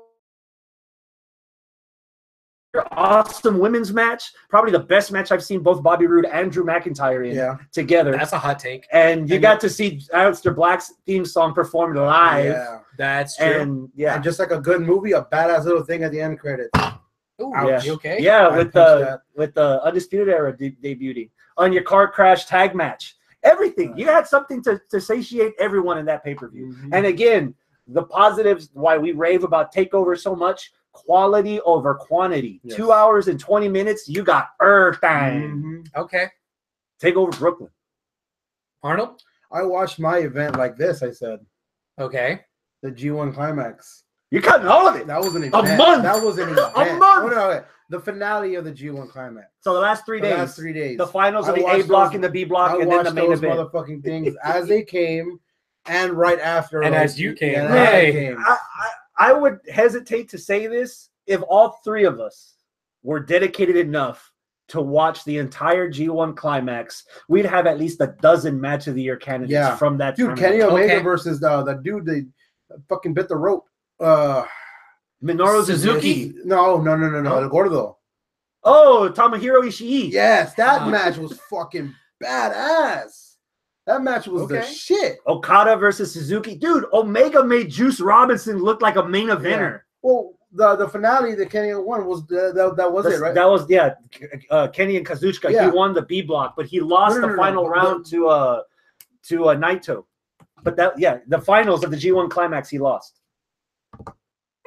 your awesome women's match, probably the best match I've seen both Bobby Roode and Drew McIntyre in together. That's a hot take. And you got to see Aleister Black's theme song performed live. Yeah. That's true. And and just like a good movie, a badass little thing at the end credits. Ooh, yeah. You okay? Yeah, with the Undisputed Era debuting on your car crash tag match. everything. You had something to satiate everyone in that pay-per-view. And again, the positives, why we rave about TakeOver so much, quality over quantity. 2 hours and 20 minutes, you got time. Okay. TakeOver Brooklyn. Arnold? I watched my event like this, I said. Okay. The G1 Climax. You're cutting all of it. That was an A event. month. That was an event. A month. Oh, no, the finale of the G1 Climax. So the last 3 days. The last 3 days. The finals of I the A watched block those- and the B block, I and then the watched main those event. motherfucking things as they came and right after. And like, as you came. yeah, and Hey. as I came. I would hesitate to say this if all three of us were dedicated enough to watch the entire G1 Climax. We'd have at least a dozen match of the year candidates from that. Dude, tournament. Kenny Omega versus the dude they fucking bit the rope. Minoru Suzuki. No. El Gordo. Oh, Tomohiro Ishii. Yes, that match was fucking badass. That match was the shit. Okada versus Suzuki. Dude, Omega made Juice Robinson look like a main eventer. Well, the finale that Kenny won was that was it, right? That was Kenny and Kazuchika. He won the B block, but he lost the final round to Naito. But the finals of the G1 Climax he lost.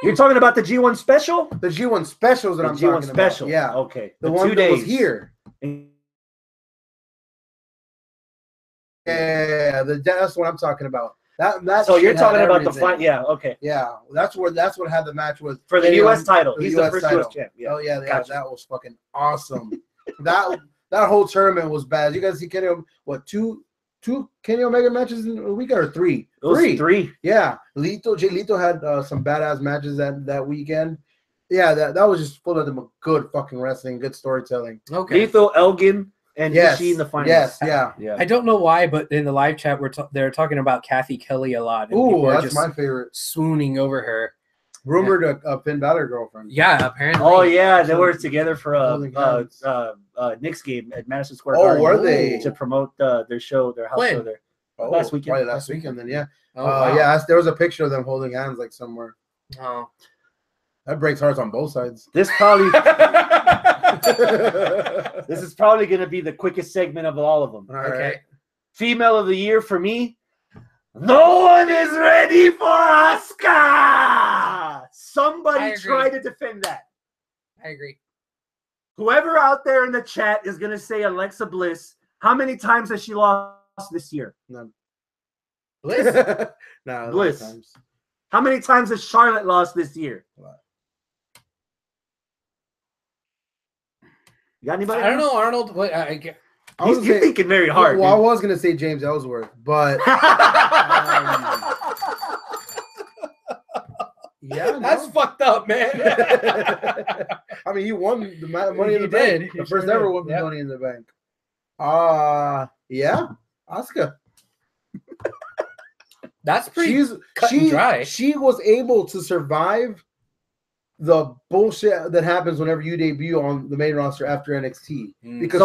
You're talking about the G1 special? The G1 specials that I'm G1 talking special. about. Yeah. Okay. The one 2 that days was here. Yeah, that's what I'm talking about. That so you're talking about the everything. fight? Yeah. Okay. Yeah, that's what had the match with for the U.S. title. The He's US the first title. U.S. champ. Yeah. Oh yeah, Gotcha. that was fucking awesome. that whole tournament was bad. You guys see Kenny? What two Kenny Omega matches in a weekend or three? It was three. Yeah, Jay Lito had some badass matches that weekend. Yeah, that was just full of them good fucking wrestling, good storytelling. Okay. Lethal, Elgin, and Ishii in the finals. Yes, yeah. I don't know why, but in the live chat, they're talking about Kathy Kelly a lot. And ooh, that's just my favorite. Swooning over her. Rumored a Finn Balor girlfriend. Yeah, apparently. Oh yeah, they were together for Knicks game at Madison Square Garden. Oh, were they to promote their house show there? Last weekend. Probably last weekend. Then yeah. Oh, wow. Yeah. There was a picture of them holding hands like somewhere. Oh, that breaks hearts on both sides. This probably. This is probably going to be the quickest segment of all of them. All okay. right. Female of the year for me. No one is ready for Asuka. Somebody try to defend that. I agree. Whoever out there in the chat is going to say Alexa Bliss. How many times has she lost this year? None. Bliss? No, Bliss. Times. How many times has Charlotte lost this year? You got anybody? I don't know, Arnold. What You're thinking very hard. Well, I was gonna say James Ellsworth, but yeah, that's fucked up, man. I mean, he won the Money in the Bank. The first ever won the Money in the Bank. Yeah, Asuka. That's pretty cut and dry. She was able to survive the bullshit that happens whenever you debut on the main roster after NXT. Because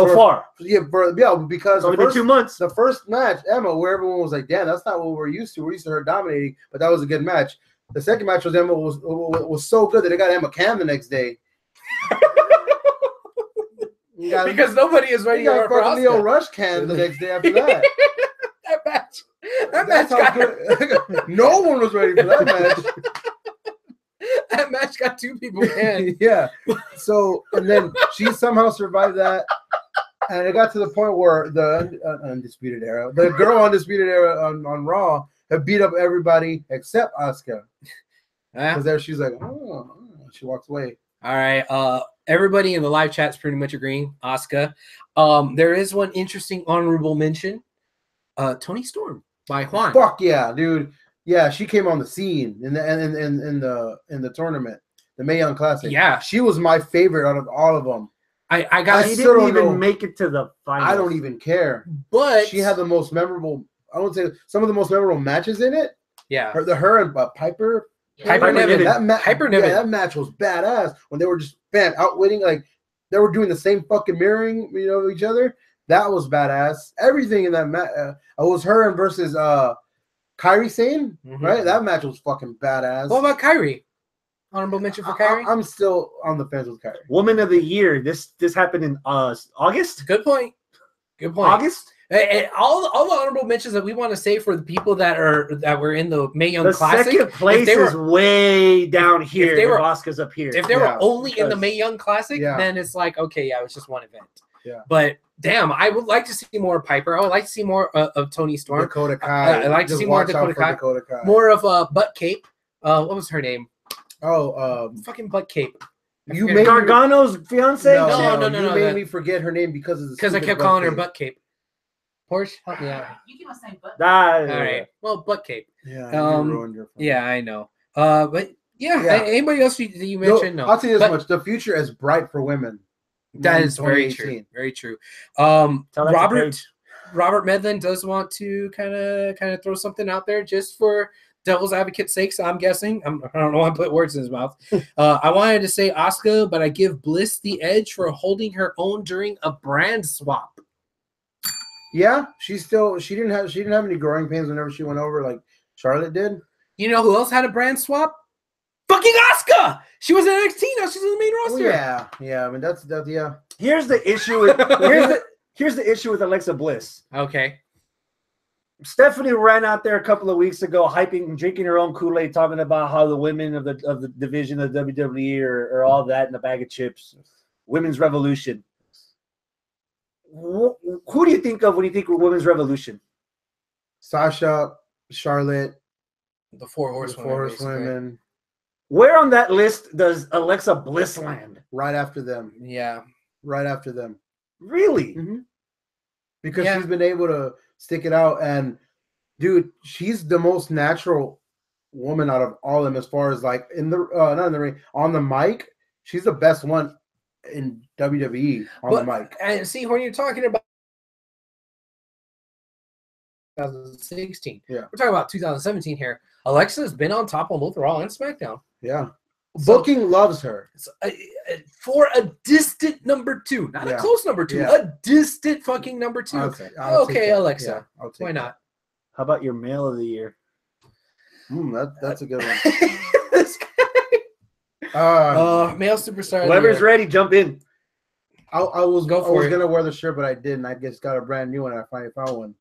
because it's only been 2 months. The first match, Emma, where everyone was like, "Damn, that's not what we're used to. We're used to her dominating," but that was a good match. The second match was Emma was so good that they got Emma Cam the next day. Because nobody is ready for Asuka. Leo Rush Cam the next day after that. That match got good. No one was ready for that match. That match got 2 people in. Yeah. So, and then she somehow survived that. And it got to the point where the Undisputed Era, the girl Undisputed Era on Raw, had beat up everybody except Asuka. Because there she's like, oh, she walks away. All right. Everybody in the live chat's pretty much agreeing. Asuka. There is one interesting honorable mention. Toni Storm by Juan. Fuck yeah, dude. Yeah, she came on the scene in the tournament, the Mae Young Classic. Yeah, she was my favorite out of all of them. She didn't even make it to the finals. I don't even care. But she had the most memorable. I would say some of the most memorable matches in it. Yeah, her and Piper. Piper Niven. Piper Niven. Yeah, that match was badass when they were just outwitting, like they were doing the same fucking mirroring, each other. That was badass. Everything in that match. It was her and versus Kairi Sane, right? That match was fucking badass. What about Kairi? Honorable mention for Kairi? I'm still on the fence with Kairi. Woman of the Year. This happened in August. Good point. August. And all the honorable mentions that we want to say for the people that were in the Mae Young The Classic. second place is way down here. they were Asuka's up here. If they were only in the because- Mae Young Classic, yeah. then it's like, okay, yeah, it was just one event. Yeah. But damn, I would like to see more of Piper. I would like to see more of Tony Storm. Dakota Kai. I'd like to Just see more watch out Dakota for Kai. Dakota Kai. More of Butt Cape. What was her name? Oh, Fucking Butt Cape. you made Gargano's fiance? No, You made me forget her name because I kept calling her Butt Cape. Porsche, help me out. You keep on saying butt. All right. Well, Butt Cape. Yeah, Um, you ruined her. Yeah, I know. But yeah, Yeah. anybody else that you mentioned? No. I'll tell you this But much: the future is bright for women. that in is very 2018. true. Very true. Tell that to Robert Paige. Medlin does want to kind of throw something out there just for devil's advocate's sake. So I'm guessing. I don't know why I put words in his mouth. I wanted to say Asuka, but I give Bliss the edge for holding her own during a brand swap. Yeah, she didn't have any growing pains whenever she went over like Charlotte did. You know who else had a brand swap? Fucking Asuka. She was in NXT. Now she's in the main Oh, roster. yeah. I mean that's yeah. Here's the issue with here's the issue with Alexa Bliss. Okay. Stephanie ran out there a couple of weeks ago, hyping, drinking her own Kool-Aid, talking about how the women of the division of WWE are all that in a bag of chips. Women's revolution. Who do you think of when you think of women's revolution? Sasha, Charlotte, The Four the Horsewomen. Four basically. Horsewomen, Where on that list does Alexa Bliss land? right after them. Yeah. Right after them. Really? Mm-hmm. Because Yeah. she's been able to stick it out, and dude, she's the most natural woman out of all of them as far as like in the not in the ring, on the mic. She's the best one in WWE on the mic. And see, when you're talking about 2016, Yeah. we're talking about 2017 here. Alexa has been on top on both Raw and SmackDown. Yeah. So- Booking loves her. It's for a distant number two, not a Yeah. close number two, Yeah. a distant fucking number two. I'll take Okay, that. Alexa. Yeah, I'll take Why that. not? How about your male of the year? That's a good one. This guy. Uh, Male superstar. of the Whoever's year. ready, jump in. I was Go for it. gonna wear the shirt, but I didn't. I just got a brand new one. And I finally found one.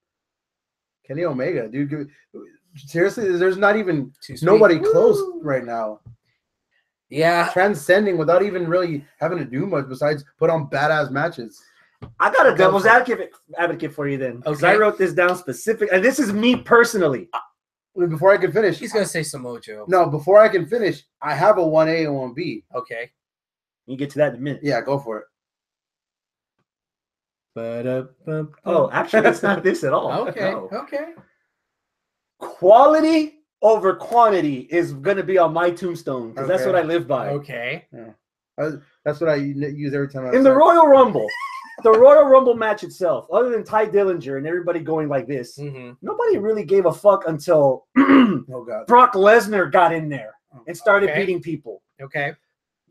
Kenny Omega, dude. Seriously, there's not even Too sweet. nobody Woo! close right now. Yeah. Transcending without even really having to do much besides put on badass matches. I got a Go devil's for it. advocate for you then. Because Okay. I wrote this down specific, and this is me personally. Before I can finish, He's gonna say Samoa Joe. no. Before I can finish, I have a 1A and 1B. Okay. You get to that in a minute. Yeah, go for it. Oh, actually, it's not this at all. Okay. No. Okay. Quality over quantity is going to be on my tombstone because that's Okay. what I live by. Okay. That's what I use every time. In the Royal Rumble, the Royal Rumble match itself, other than Ty Dillinger and everybody going like this, Mm-hmm. nobody really gave a fuck until Oh god. Brock Lesnar got in there and started Okay. beating people. Okay.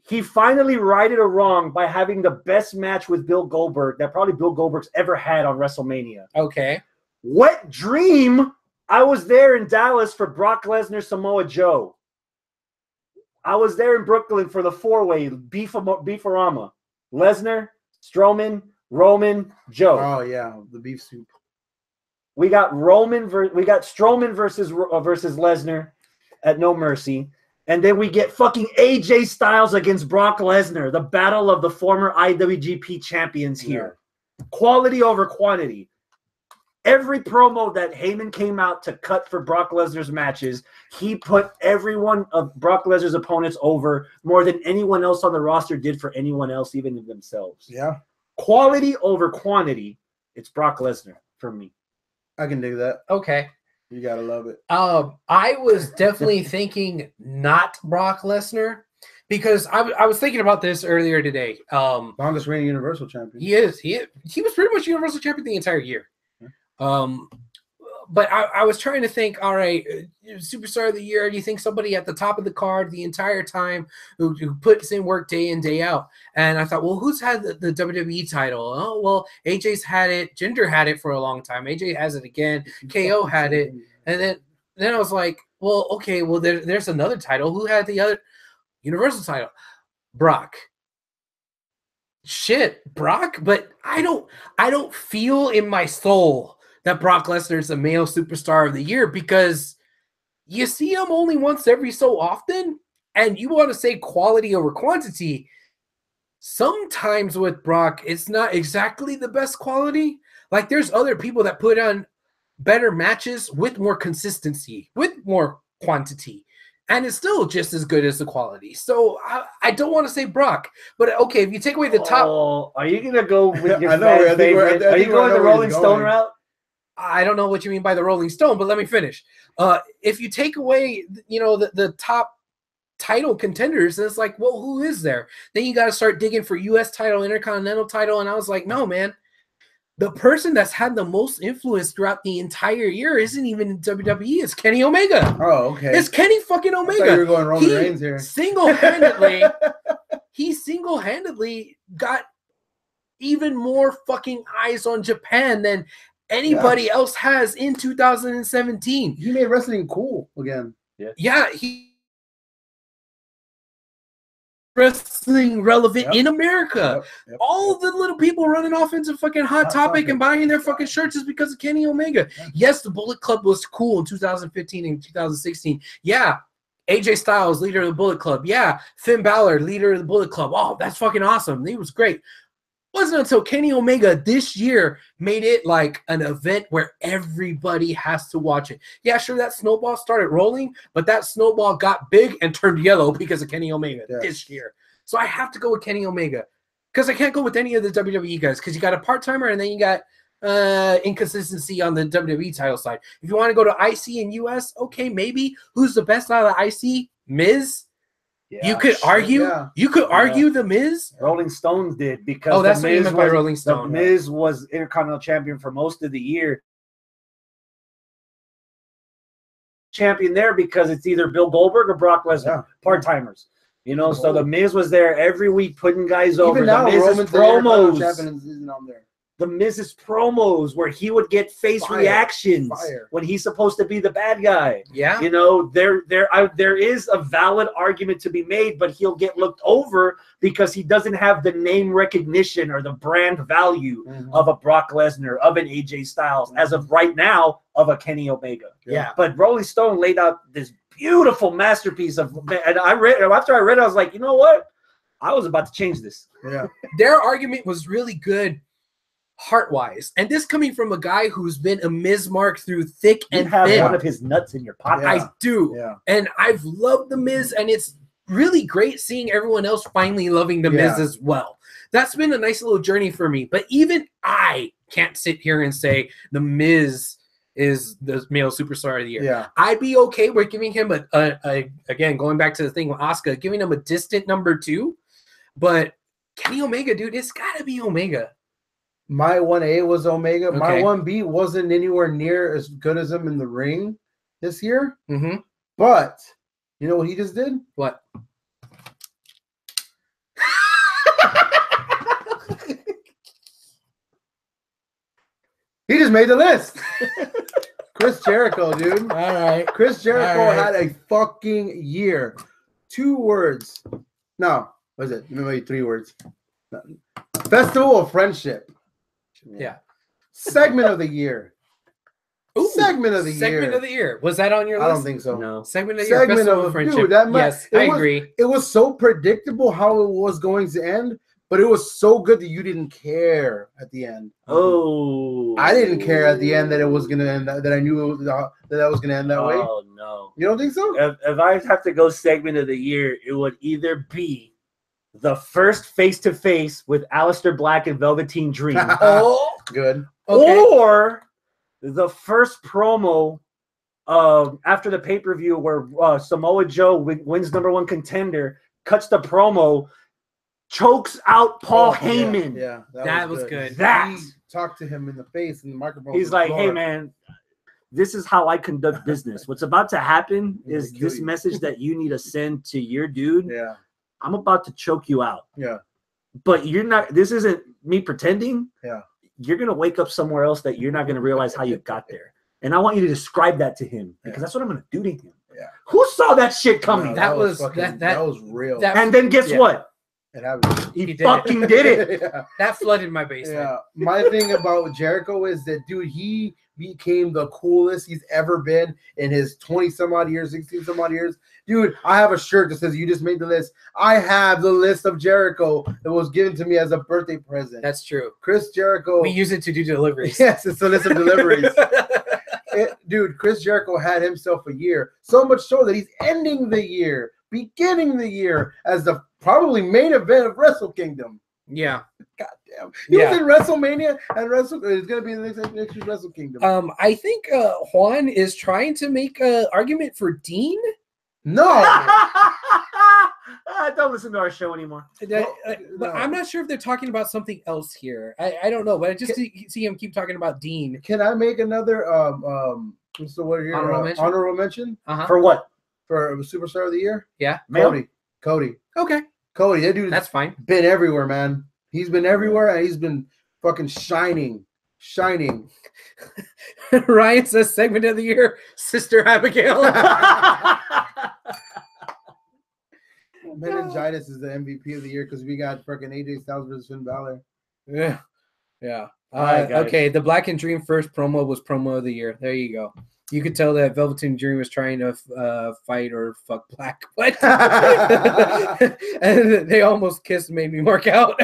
He finally righted a wrong by having the best match with Bill Goldberg that probably Bill Goldberg's ever had on WrestleMania. Okay. Wet dream. I was there in Dallas for Brock Lesnar, Samoa Joe. I was there in Brooklyn for the four-way Beefarama. Lesnar, Strowman, Roman, Joe. Oh yeah, the beef soup. We got Strowman versus Lesnar at No Mercy. And then we get fucking AJ Styles against Brock Lesnar, the battle of the former IWGP champions here. Quality over quantity. Every promo that Heyman came out to cut for Brock Lesnar's matches, he put every one of Brock Lesnar's opponents over more than anyone else on the roster did for anyone else, even themselves. Yeah, Quality over quantity, it's Brock Lesnar for me. I can do that. Okay. You gotta love it. I was definitely thinking not Brock Lesnar because I was thinking about this earlier today. Longest reigning Universal Champion. He was pretty much Universal Champion the entire year. But I was trying to think, all right, Superstar of the Year, do you think somebody at the top of the card the entire time who puts in work day in, day out? And I thought, well, who's had the WWE title? Oh, well, AJ's had it. Jinder had it for a long time. AJ has it again. KO had it. And then I was like, well, okay, well, there's another title. Who had the other Universal title? Brock. shit, Brock, but I don't feel in my soul that Brock Lesnar is the male superstar of the year because you see him only once every so often, and you want to say quality over quantity. Sometimes with Brock, it's not exactly the best quality. Like there's other people that put on better matches with more consistency, with more quantity, and it's still just as good as the quality. So I don't want to say Brock, but okay, if you take away the top, are you gonna go with your I know, I think favorite? Are you going the Rolling Stone route? I don't know what you mean by the Rolling Stone, but let me finish. If you take away, the top title contenders, it's like, well, who is there? Then you got to start digging for U.S. title, Intercontinental title, and I was like, no, man. The person that's had the most influence throughout the entire year isn't even in WWE. It's Kenny Omega. Oh, okay. It's Kenny fucking Omega. I thought you were going Roman Reigns here. He single-handedly got even more fucking eyes on Japan than anybody else has in 2017. He made wrestling cool again. Yeah, he wrestling relevant in America. All the little people running off into fucking Hot Topic and buying their fucking shirts is because of Kenny Omega. Yes, the Bullet Club was cool in 2015 and 2016. Yeah, AJ Styles, leader of the Bullet Club. Yeah, Finn Balor, leader of the Bullet Club. Oh, that's fucking awesome. He was great. Wasn't until Kenny Omega this year made it like an event where everybody has to watch it. Yeah, sure, that snowball started rolling, but that snowball got big and turned yellow because of Kenny Omega this year. So I have to go with Kenny Omega because I can't go with any of the WWE guys because you got a part-timer and then you got inconsistency on the WWE title side. If you want to go to IC and US, okay, maybe. Who's the best out of the IC? Miz? Yeah, you could argue. Yeah. You could argue the Miz. Rolling Stones did because that's what you meant by Rolling Stone. The Miz was Intercontinental Champion for most of the year. Champion there because it's either Bill Goldberg or Brock Lesnar, part-timers. So the Miz was there every week putting guys over. Even now, the Miz's promos. Isn't on there. The Miz's promos where he would get face reactions when he's supposed to be the bad guy. Yeah. There is a valid argument to be made, but he'll get looked over because he doesn't have the name recognition or the brand value of a Brock Lesnar, of an AJ Styles, as of right now, of a Kenny Omega. Yeah. But Rolling Stone laid out this beautiful masterpiece of, and after I read it, I was like, you know what? I was about to change this. Yeah. Their argument was really good. Heart-wise, and this coming from a guy who's been a Miz mark through thick and thin. You have one of his nuts in your pocket. I do, and I've loved the Miz, and it's really great seeing everyone else finally loving the Miz as well. That's been a nice little journey for me. But even I can't sit here and say the Miz is the male superstar of the year. Yeah, I'd be okay with giving him a again going back to the thing with Asuka, giving him a distant number 2. But Kenny Omega, dude, it's got to be Omega. My 1A was Omega. Okay. My 1B wasn't anywhere near as good as him in the ring this year. Mm-hmm. But you know what he just did? What? He just made the list. Chris Jericho, dude. All right. Chris Jericho had a fucking year. 2 words. No, what is it? Maybe 3 words. Festival of Friendship. Yeah. Segment of the year. Ooh, segment of the year. Was that on your list? I don't think so. No. Segment of the year. Festival of Friendship. Dude, yes, I agree. It was so predictable how it was going to end, but it was so good that you didn't care at the end. Oh. I didn't care at the end that it was going to end, that I knew that was going to end that way. Oh, no. You don't think so? If I have to go segment of the year, it would either be the first face-to-face with Aleister Black and Velveteen Dream. Oh, good. Okay. Or the first promo after the pay-per-view where Samoa Joe wins #1 contender, cuts the promo, chokes out Paul Heyman. Yeah, that was good. He talked to him in the face in the microphone. He's like, hey, man, this is how I conduct business. What's about to happen is this message that you need to send to your dude. Yeah. I'm about to choke you out. Yeah. But you're not, this isn't me pretending. Yeah. You're going to wake up somewhere else that you're not going to realize how you got there. And I want you to describe that to him because that's what I'm going to do to him. Yeah. Who saw that shit coming? No, that was real. And then guess what? It happened. He did fucking did it. Yeah. That flooded my basement. Yeah. My thing about Jericho is that, dude, he became the coolest he's ever been in his 20 some odd years, 16 some odd years. Dude, I have a shirt that says "You just made the list." I have the list of Jericho that was given to me as a birthday present. That's true. Chris Jericho. We use it to do deliveries. Yes, it's a list of deliveries. Dude, Chris Jericho had himself a year, so much so that he's ending the year, beginning the year as the probably main event of Wrestle Kingdom. Yeah. God damn. He was in WrestleMania and it's gonna be the next year's Wrestle Kingdom. I think Juan is trying to make an argument for Dean. No. Don't listen to our show anymore. But No. I'm not sure if they're talking about something else here. I don't know, but I just see him keep talking about Dean. Can I make another what's the word here? Honorable mention? mention Uh-huh. For what? for Superstar of the Year? Yeah. Male? Cody. Okay. Cody, that dude's That's fine. been everywhere, man. He's been everywhere and he's been fucking shining. Ryan says segment of the year, Sister Abigail. Meningitis is the MVP of the year because we got fucking AJ Styles versus Finn Balor. Yeah. All right, guys. Okay, the Black and Dream first promo was promo of the year. There you go. You could tell that Velveteen Dream was trying to fight or fuck Black. What? And they almost kissed, made me mark out.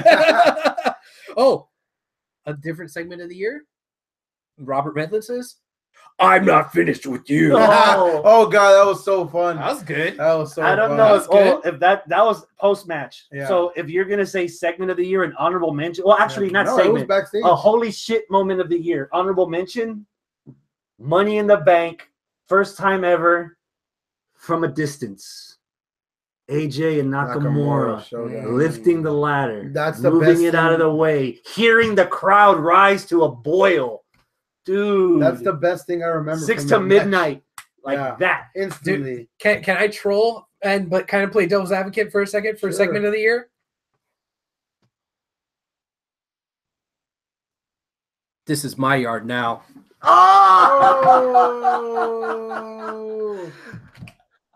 Oh, a different segment of the year? Robert Medlin says, "I'm not finished with you." Oh god, that was so fun. That was good. That was so I don't fun. know if that was post match. Yeah. So if you're gonna say segment of the year and honorable mention, well, actually not No, it was segment. backstage. A holy shit moment of the year. Honorable mention: Money in the Bank, first time ever, from a distance. AJ and Nakamura showdown. lifting the ladder. That's the moving best it out of the way, hearing the crowd rise to a boil. Dude, That's the best thing I remember. 6 from to that match. midnight, like Yeah. that. Instantly. Can I troll but kind of play devil's advocate for a second for Sure. segment of the year? This is my yard now. Oh!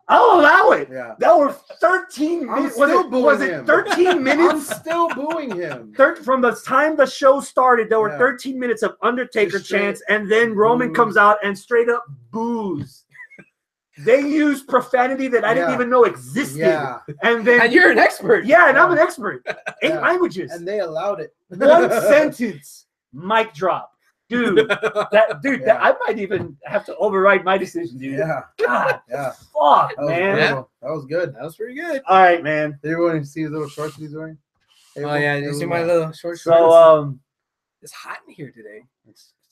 I'll allow it. Yeah. That were 13 I'm minutes. still booing Was it him. 13 I'm minutes? still booing him. From the time the show started, there were Yeah. 13 minutes of Undertaker Just straight chants, and then Roman boos. comes out and straight up boos. They use profanity that I didn't Yeah. even know existed. Yeah. And then And you're an expert. yeah, and I'm an expert. 8 Yeah. languages. And they allowed it. One sentence. Mic drop. Dude, that Yeah. I might even have to override my decision, dude. Yeah. God, Yeah. fuck, That was man. brutal. That was good. That was pretty good. All right, man. Did everyone see his little shorts he's wearing? Oh yeah, did you see my little short shorts? So It's hot in here today.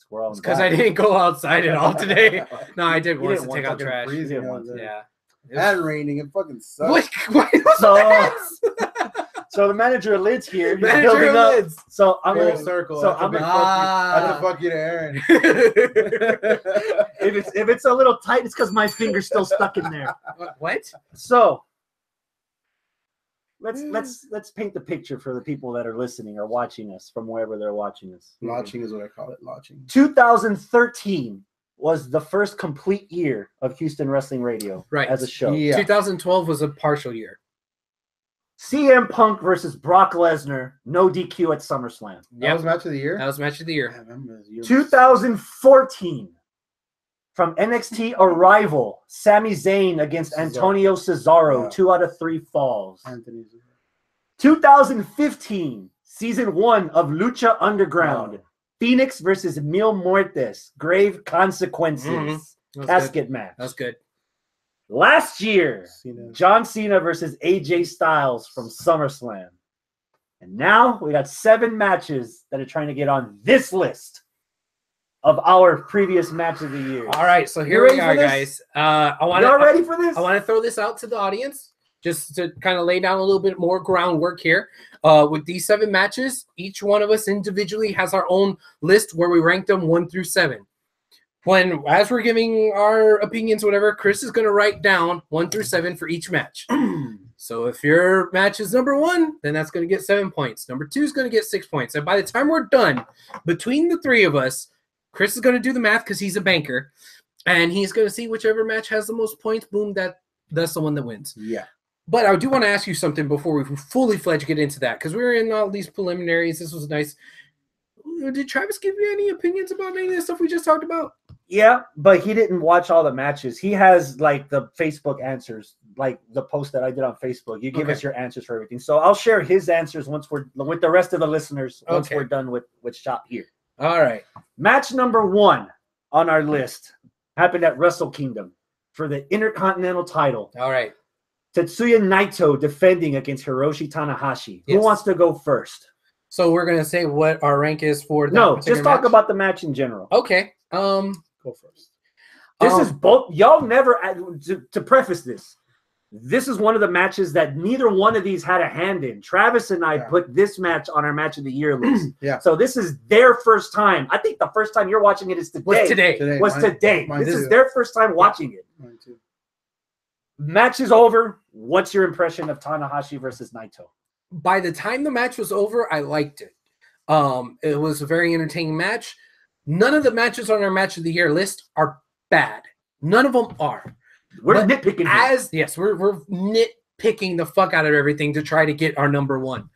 we're all Because I didn't go outside at all today. No, I did You once didn't to want take out fucking trash. freezing Yeah, out there. Yeah. And raining. It fucking sucks. What was So, that? so the manager of Lids here. He's Manager building of up. Lids. So I'm Full gonna circle. so That's a I'm big gonna- fuck you. That's a fuck you to Aaron. if it's a little tight, it's because my finger's still stuck in there. What? So let's paint the picture for the people that are listening or watching us from wherever they're watching us. Lodging is what I call it. Lodging. 2013 was the first complete year of Houston Wrestling Radio Right. as a show. Yeah. 2012 was a partial year. CM Punk versus Brock Lesnar, no DQ at SummerSlam. That was match of the year. That was match of the year. Damn, I remember this year. 2014, from NXT Arrival, Sami Zayn against Antonio Cesaro, Yeah. 2 out of 3 falls. Anthony's. 2015, season 1 of Lucha Underground, Wow. Phoenix versus Mil Muertes, Grave Consequences, That was casket good. match. That was good. Last year, Cena. John Cena versus AJ Styles from SummerSlam. And now we got 7 matches that are trying to get on this list of our previous match of the year. All right, so You here ready we for are, this? guys. I want Y'all ready for this? I want to throw this out to the audience just to kind of lay down a little bit more groundwork here. With these 7 matches, each one of us individually has our own list where we rank them 1 through 7. As we're giving our opinions, whatever, Chris is going to write down 1 through 7 for each match. So if your match is number 1, then that's going to get 7 points. Number 2 is going to get 6 points. And by the time we're done, between the 3 of us, Chris is going to do the math because he's a banker, and he's going to see whichever match has the most points. Boom, that's the one that wins. Yeah. But I do want to ask you something before we fully fledged get into that, because we were in all these preliminaries. This was nice. Did Travis give you any opinions about any of the stuff we just talked about? Yeah, but he didn't watch all the matches. He has like the Facebook answers, like the post that I did on Facebook. You give us your answers for everything. So I'll share his answers once we're with the rest of the listeners once we're done with Shop here. All right. Match number 1 on our list happened at Wrestle Kingdom for the Intercontinental title. All right. Tetsuya Naito defending against Hiroshi Tanahashi. Who wants to go first? So we're gonna say what our rank is for that. No, just talk about the match in general. Okay. Go first. This is both y'all never to preface this. This is one of the matches that neither one of these had a hand in. Travis and I put this match on our match of the year list. So this is their first time. I think the first time you're watching it is today. Today. This is their first time watching it. Mine too. Match is over. What's your impression of Tanahashi versus Naito? By the time the match was over, I liked it. It was a very entertaining match. None of the matches on our match of the year list are bad. None of them are. We're nitpicking. We're nitpicking the fuck out of everything to try to get our number 1.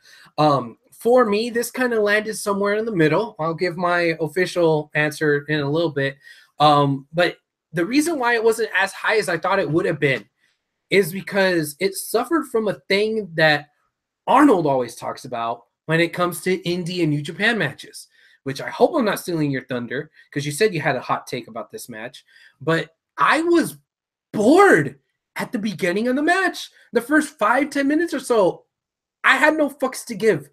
For me, this kind of landed somewhere in the middle. I'll give my official answer in a little bit. But the reason why it wasn't as high as I thought it would have been is because it suffered from a thing that Arnold always talks about when it comes to Indie and New Japan matches, which I hope I'm not stealing your thunder because you said you had a hot take about this match. But I was bored at the beginning of the match. The first 5-10 minutes or so, I had no fucks to give.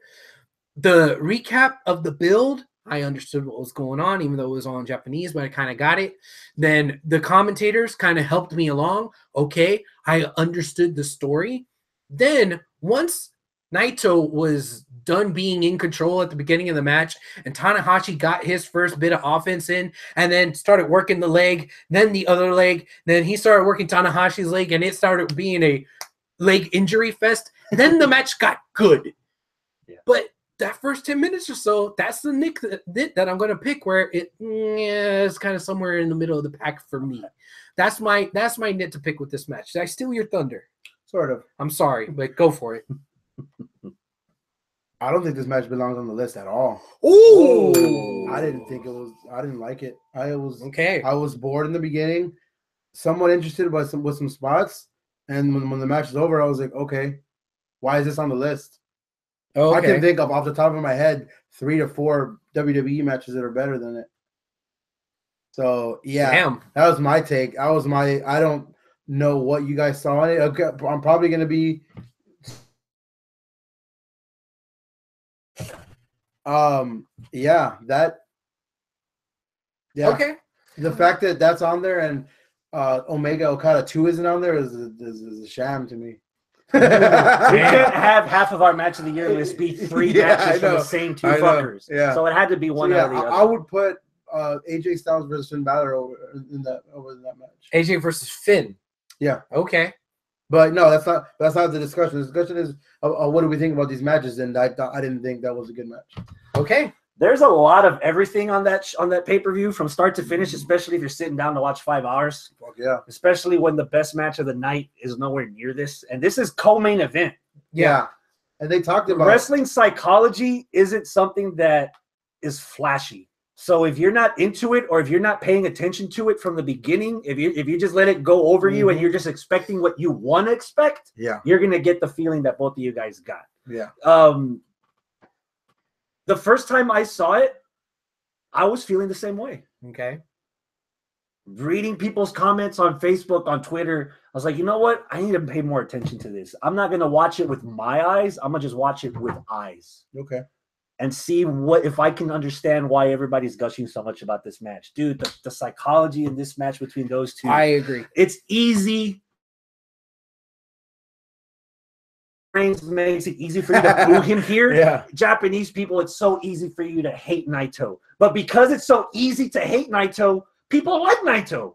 The recap of the build, I understood what was going on, even though it was all in Japanese, but I kind of got it. Then the commentators kind of helped me along. Okay, I understood the story. Then once Naito was done being in control at the beginning of the match, and Tanahashi got his first bit of offense in, and then started working the leg, then the other leg, then he started working Tanahashi's leg, and it started being a leg injury fest. Then the match got good. But that first 10 minutes or so, that's the nick that I'm going to pick, where it's kind of somewhere in the middle of the pack for me. That's my nit to pick with this match. Did I steal your thunder? Sort of. I'm sorry, but go for it. I don't think this match belongs on the list at all. Ooh. I didn't think it was. I didn't like it. I was bored in the beginning, somewhat interested with some spots, and when the match is over, I was like, okay, why is this on the list? I can think of off the top of my head 3 to 4 WWE matches that are better than it. So that was my take. I don't know what you guys saw in it. Okay, I'm probably gonna be the fact that that's on there and Omega Okada 2 isn't on there is a sham to me. We can't have half of our match of the year list be 3 matches from the same 2 fuckers. Yeah. So it had to be one out of the other. I would put AJ Styles versus Finn Balor over that match. AJ versus Finn. Yeah. Okay. But no, that's not the discussion. The discussion is what do we think about these matches? And I didn't think that was a good match. Okay. There's a lot of everything on that pay-per-view from start to finish, especially if you're sitting down to watch 5 hours. Fuck yeah. Especially when the best match of the night is nowhere near this. And this is co-main event. Yeah. And they talked about wrestling psychology isn't something that is flashy. So if you're not into it or if you're not paying attention to it from the beginning, if you just let it go over you and you're just expecting what you want to expect, you're going to get the feeling that both of you guys got. Yeah. The first time I saw it, I was feeling the same way. Okay. Reading people's comments on Facebook, on Twitter, I was like, you know what? I need to pay more attention to this. I'm not going to watch it with my eyes. I'm going to just watch it with eyes. Okay. And see if I can understand why everybody's gushing so much about this match. Dude, the psychology in this match between those two. I agree. It's easy. Makes it easy for you to boo him here. Yeah. Japanese people, it's so easy for you to hate Naito. But because it's so easy to hate Naito, people like Naito.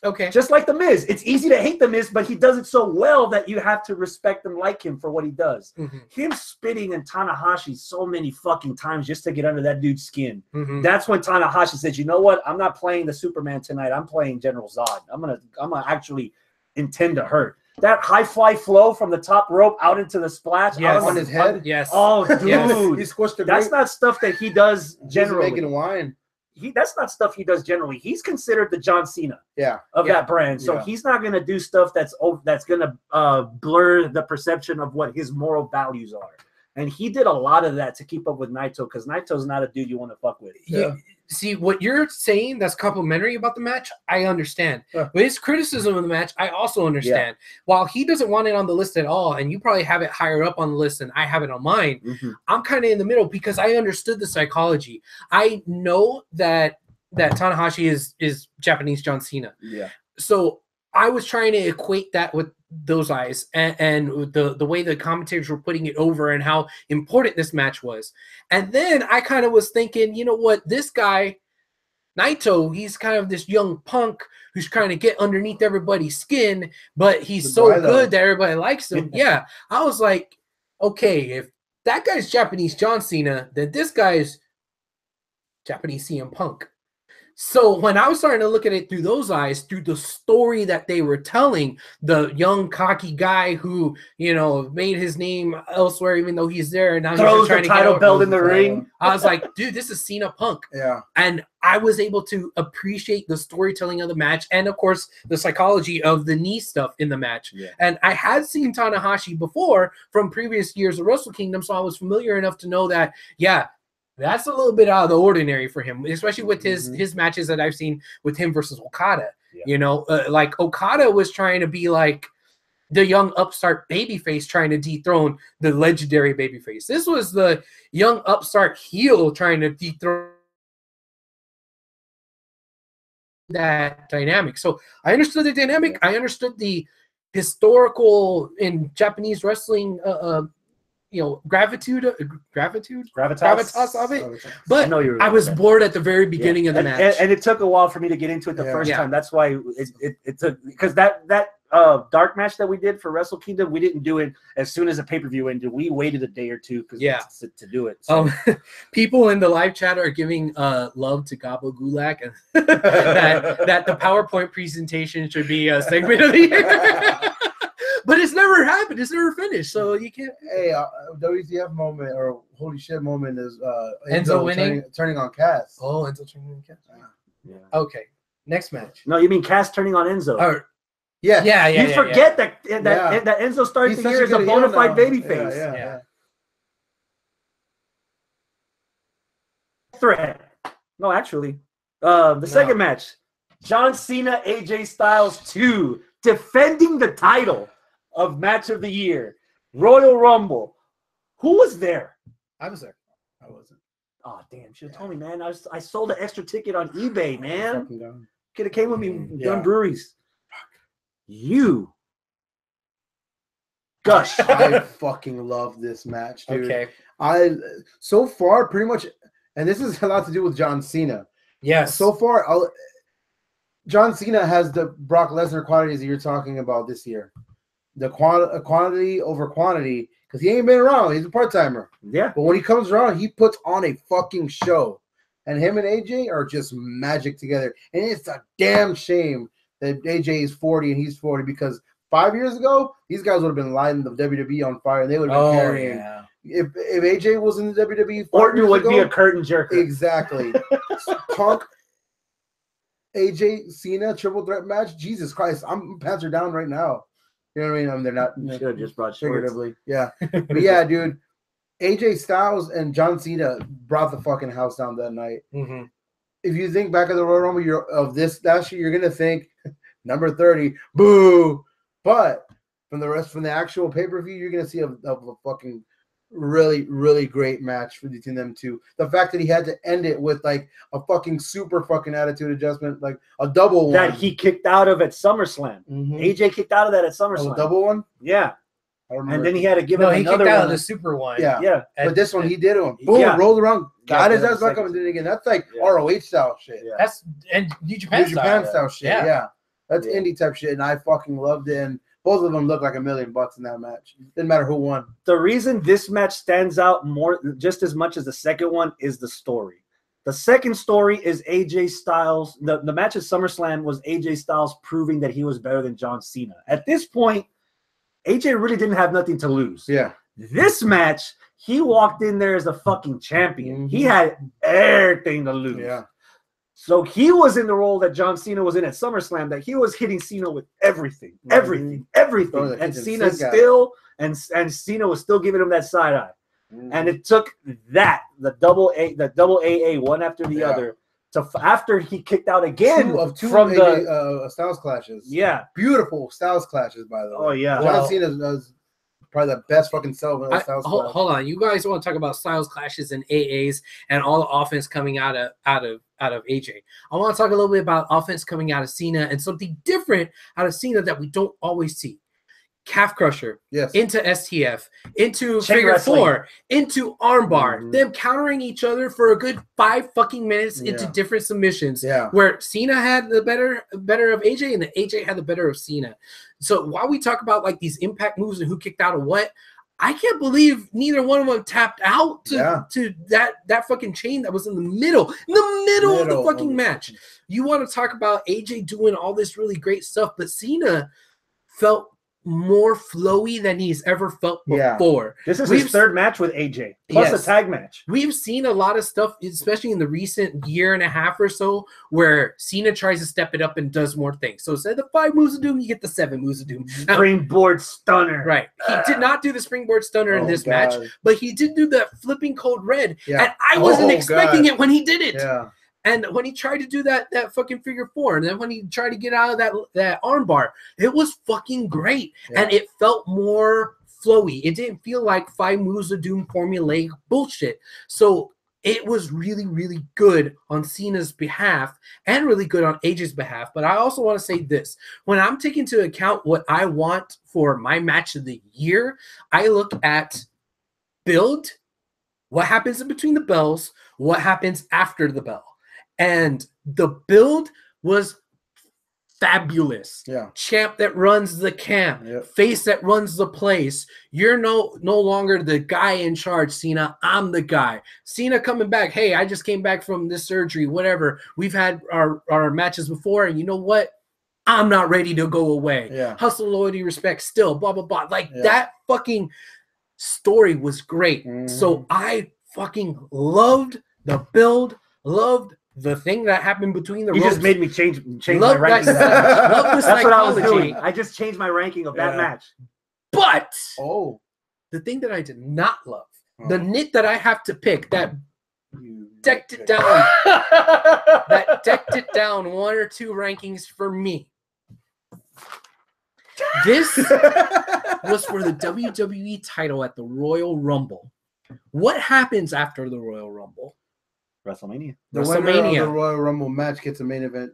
Okay. Just like The Miz. It's easy to hate The Miz, but he does it so well that you have to respect and like him for what he does. Him spitting in Tanahashi so many fucking times just to get under that dude's skin. That's when Tanahashi says, you know what? I'm not playing the Superman tonight. I'm playing General Zod. I'm gonna actually intend to hurt. That high fly flow from the top rope out into the splash Yes. On his head. Yes. Oh, dude, Yes. He squished the that's not stuff that he does generally. making wine. That's not stuff he does generally. He's considered the John Cena Yeah. of that brand, so Yeah. he's not going to do stuff that's going to blur the perception of what his moral values are. And he did a lot of that to keep up with Naito, because Naito's not a dude you want to fuck with. Yeah. See, what you're saying that's complimentary about the match, I understand. Yeah. But his criticism of the match, I also understand. While he doesn't want it on the list at all, and you probably have it higher up on the list and I have it on mine, I'm kind of in the middle because I understood the psychology. I know that Tanahashi is Japanese John Cena. Yeah. So I was trying to equate that with those eyes and the way the commentators were putting it over and how important this match was. And then I kind of was thinking, you know what, this guy, Naito, he's kind of this young punk who's trying to get underneath everybody's skin, but he's so good that everybody likes him. Yeah. I was like, okay, if that guy's Japanese John Cena, then this guy's Japanese CM Punk. So when I was starting to look at it through those eyes, through the story that they were telling, the young cocky guy who, you know, made his name elsewhere, even though he's there, and now Throws he's trying the to title get belt in the ring. I was like, dude, this is Cena Punk. Yeah. And I was able to appreciate the storytelling of the match and, of course, the psychology of the knee stuff in the match. Yeah. And I had seen Tanahashi before from previous years of Wrestle Kingdom, so I was familiar enough to know that, yeah, that's a little bit out of the ordinary for him, especially with his matches that I've seen with him versus Okada. Yeah. You know, like Okada was trying to be like the young upstart babyface trying to dethrone the legendary babyface. This was the young upstart heel trying to dethrone that dynamic. So I understood the dynamic. I understood the historical in Japanese wrestling you know, gravitas of it. But I was bored at the very beginning of the match. And it took a while for me to get into it the first time. That's why it took, because that dark match that we did for Wrestle Kingdom, we didn't do it as soon as the pay-per-view ended. We waited a day or two to do it. So. People in the live chat are giving love to Gabo Gulak and that the PowerPoint presentation should be a segment of the year. But it's never happened. It's never finished. So you can't. Hey, WTF moment or holy shit moment is Enzo winning, turning on Cass. Oh, Enzo turning on Cass. Yeah. Okay. Next match. No, you mean Cass turning on Enzo? Yeah. You forget that Enzo started the year as a bona fide babyface. Yeah. Threat. No, actually, the second match, John Cena, AJ Styles 2, defending the title of match of the year, Royal Rumble. Who was there? I was there. I wasn't. Oh, damn. Should have told me, man. I sold an extra ticket on eBay, man. Could have came with me, Gun Breweries. You. Gush. I fucking love this match, dude. Okay. So far, pretty much, and this has a lot to do with John Cena. Yes. So far, John Cena has the Brock Lesnar qualities that you're talking about this year. The quantity over quantity, because he ain't been around. He's a part-timer. Yeah. But when he comes around, he puts on a fucking show. And him and AJ are just magic together. And it's a damn shame that AJ is 40 and he's 40, because 5 years ago, these guys would have been lighting the WWE on fire. And they would have been carrying. Yeah. If AJ was in the WWE, Orton would be a curtain jerker. Exactly. Punk, AJ, Cena, triple threat match. Jesus Christ, I'm pants are down right now. You know what I mean? They're not. Should have just brought figuratively. Yeah. But yeah, dude. AJ Styles and John Cena brought the fucking house down that night. Mm-hmm. If you think back of the Royal Rumble of this last year, you're gonna think number 30, boo. But from the actual pay-per-view, you're gonna see a fucking really, really great match between them two. The fact that he had to end it with like a fucking super fucking attitude adjustment, like a double one that he kicked out of at SummerSlam. Mm-hmm. AJ kicked out of that at SummerSlam. A double one? Yeah. And then he had to give him another one. No, he kicked out of the super one. Yeah. But this one, he did it. Boom, rolled around, got his ass back up and did it again. That's like ROH style shit. Yeah. That's and New Japan style shit. Yeah. That's indie type shit, and I fucking loved it. And both of them looked like $1 million in that match. Didn't matter who won. The reason this match stands out more, just as much as the second one, is the story. The second story is AJ Styles. The match at SummerSlam was AJ Styles proving that he was better than John Cena. At this point, AJ really didn't have nothing to lose. Yeah. This match, he walked in there as a fucking champion. He had everything to lose. Yeah. So he was in the role that John Cena was in at SummerSlam, that he was hitting Cena with everything. And Cena still, and Cena was still giving him that side eye. And it took that, the double AA, one after the other, to after he kicked out again two from the Styles clashes. Yeah. Beautiful Styles clashes, by the way. Oh, yeah. John Cena does probably the best fucking Styles clash. Hold on. You guys want to talk about Styles clashes and AAs and all the offense coming out of AJ. I want to talk a little bit about offense coming out of Cena and something different out of Cena that we don't always see. Calf crusher, into STF, into figure four, into armbar, them countering each other for a good 5 fucking minutes into different submissions. Where Cena had the better of AJ and the AJ had the better of Cena. So while we talk about like these impact moves and who kicked out of what, I can't believe neither one of them tapped out to that fucking chain that was in the middle of the fucking match. You want to talk about AJ doing all this really great stuff, but Cena felt more flowy than he's ever felt before. This is his third match with AJ, plus a tag match. We've seen a lot of stuff, especially in the recent year and a half or so, where Cena tries to step it up and does more things. So instead of the 5 moves of doom, you get the 7 moves of doom. Springboard stunner. Right. He did not do the springboard stunner in this match, but he did do the flipping code red. And I wasn't expecting it when he did it. And when he tried to do that fucking figure four, and then when he tried to get out of that armbar, it was fucking great. And it felt more flowy. It didn't feel like 5 moves of doom formulaic bullshit. So it was really, really good on Cena's behalf and really good on AJ's behalf. But I also want to say this. When I'm taking into account what I want for my match of the year, I look at build, what happens in between the bells, what happens after the bell. And the build was fabulous. Champ that runs the camp, face that runs the place. You're no longer the guy in charge, Cena. I'm the guy. Cena coming back. Hey, I just came back from this surgery, whatever. We've had our matches before, and you know what? I'm not ready to go away. Hustle, loyalty, respect, still, blah, blah, blah. Like that fucking story was great. So I fucking loved the build, loved the thing that happened between the ropes. You just made me change my ranking. That's what I was doing. I just changed my ranking of that match. But the thing that I did not love, the nit that I have to pick, that decked it down, that decked it down 1 or 2 rankings for me. This was for the WWE title at the Royal Rumble. What happens after the Royal Rumble? WrestleMania. The winner of the Royal Rumble match gets a main event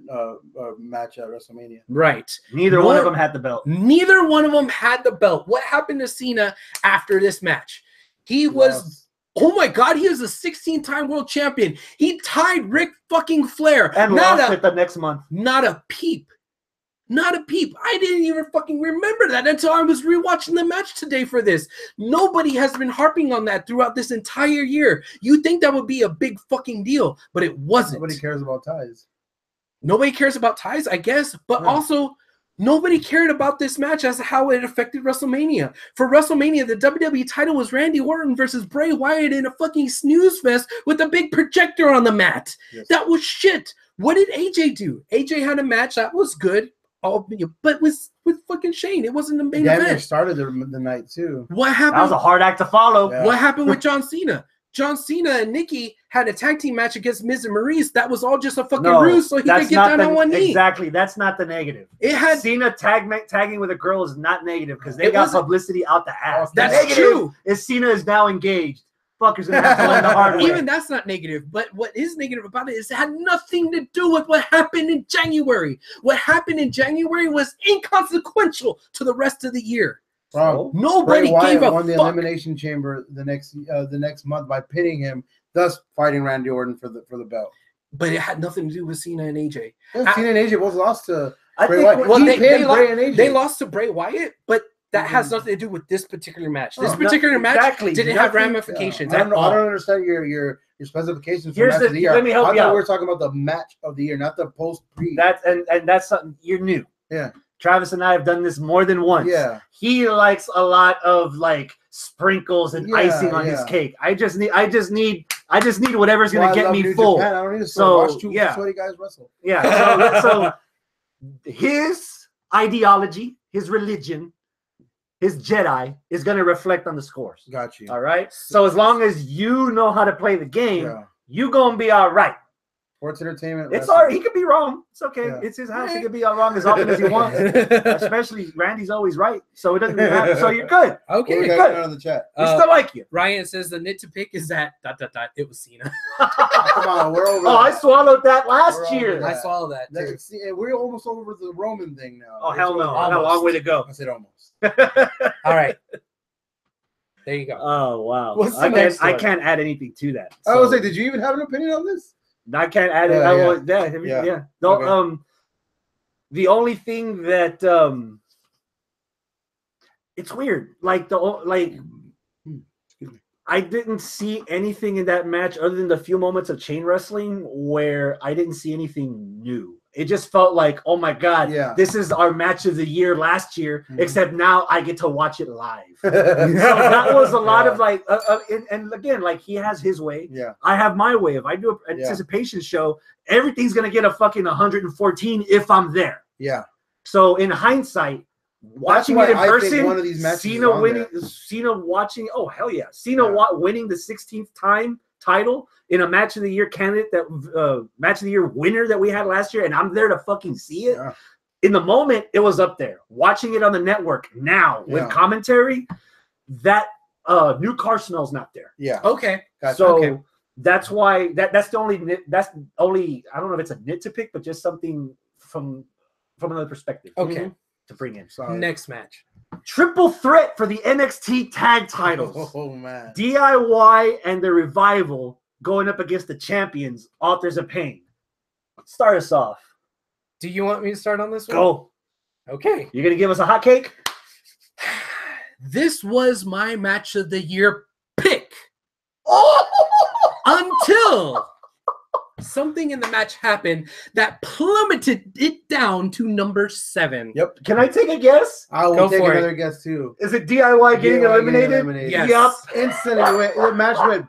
match at WrestleMania. Right. Neither one of them had the belt. Neither one of them had the belt. What happened to Cena after this match? He was, oh my God, he was a 16-time world champion. He tied Ric fucking Flair. And lost it the next month. Not a peep. Not a peep. I didn't even fucking remember that until I was rewatching the match today for this. Nobody has been harping on that throughout this entire year. You think that would be a big fucking deal, but it wasn't. Nobody cares about ties. Nobody cares about ties, I guess, but also nobody cared about this match as to how it affected WrestleMania. For WrestleMania, the WWE title was Randy Orton versus Bray Wyatt in a fucking snooze fest with a big projector on the mat. That was shit. What did AJ do? AJ had a match that was good. But with fucking Shane, it wasn't the main event. Started the night too. What happened? That was a hard act to follow. What happened with John Cena? John Cena and Nikki had a tag team match against Miz and Maurice. That was all just a fucking ruse so he could get down on one knee. Exactly. That's not the negative. It had Cena tagging with a girl is not negative because they got publicity out the ass. That's true. Is Cena is now engaged. Fuckers gonna have to learn the hard way. Even that's not negative, but what is negative about it is it had nothing to do with what happened in January. What happened in January was inconsequential to the rest of the year. Nobody gave a won the Elimination Chamber the next month by pinning him, thus fighting Randy Orton for the belt. But it had nothing to do with Cena and AJ. Cena and AJ both lost to Bray Wyatt. Well, they lost to Bray Wyatt, but that has nothing to do with this particular match. This particular match didn't have ramifications. I don't understand your specifications for match of the year. Let me help you out. We're talking about the match of the year, not the post-pre. That's something you're new. Yeah. Travis and I have done this more than once. Yeah. He likes a lot of like sprinkles and icing on his cake. I just need whatever's gonna get me full. Japan. I don't need to So watch two sweaty guys wrestle. Yeah. So his ideology, his religion, his Jedi is going to reflect on the scores. Got you. All right. So as long as you know how to play the game, you gonna be all right. Sports entertainment. It's all right. He could be wrong. It's okay. Yeah. It's his house. He could be all wrong as often as he wants. Especially Randy's always right, so it doesn't matter. So you're good. Okay, we good. got in the chat. We still like you. Ryan says the nit to pick is that ... It was Cena. Come on, we're over. Oh, I swallowed that last year. I swallowed that. We're almost over the Roman thing now. Oh hell no! I got a long way to go. I said almost. All right. There you go. Oh wow! What's the next I one? can't add anything to that. I was like, did you even have an opinion on this? I can't add it. Yeah. No, Okay. The only thing that it's weird. Like I didn't see anything in that match other than the few moments of chain wrestling where I didn't see anything new. It just felt like, oh my God, this is our match of the year last year, except now I get to watch it live. So that was a lot of like, and again, like he has his way. Yeah. I have my way. If I do an anticipation show, everything's going to get a fucking 114 if I'm there. Yeah. So in hindsight, watching it in person, one of these matches Cena winning, Cena watching, oh hell yeah, Cena winning the 16th time title in a match of the year candidate, that match of the year winner that we had last year, and I'm there to fucking see it. In the moment, it was up there. Watching it on the network now with commentary, that new car smell's not there. Yeah. Okay. Gotcha. So that's why that's the only I don't know if it's a nit to pick, but just something from another perspective. Okay. To bring in. Sorry. Next match. Triple threat for the NXT tag titles. Oh man. DIY and the Revival going up against the champions, Authors of Pain. Start us off. Do you want me to start on this one? Go. Okay. You're gonna give us a hot cake? This was my match of the year pick. Oh! Until something in the match happened that plummeted it down to number 7. Yep. Can I take a guess? I will Go take for it. another guess too. Is it DIY getting eliminated? Yes. Yep. Instantly, the match went.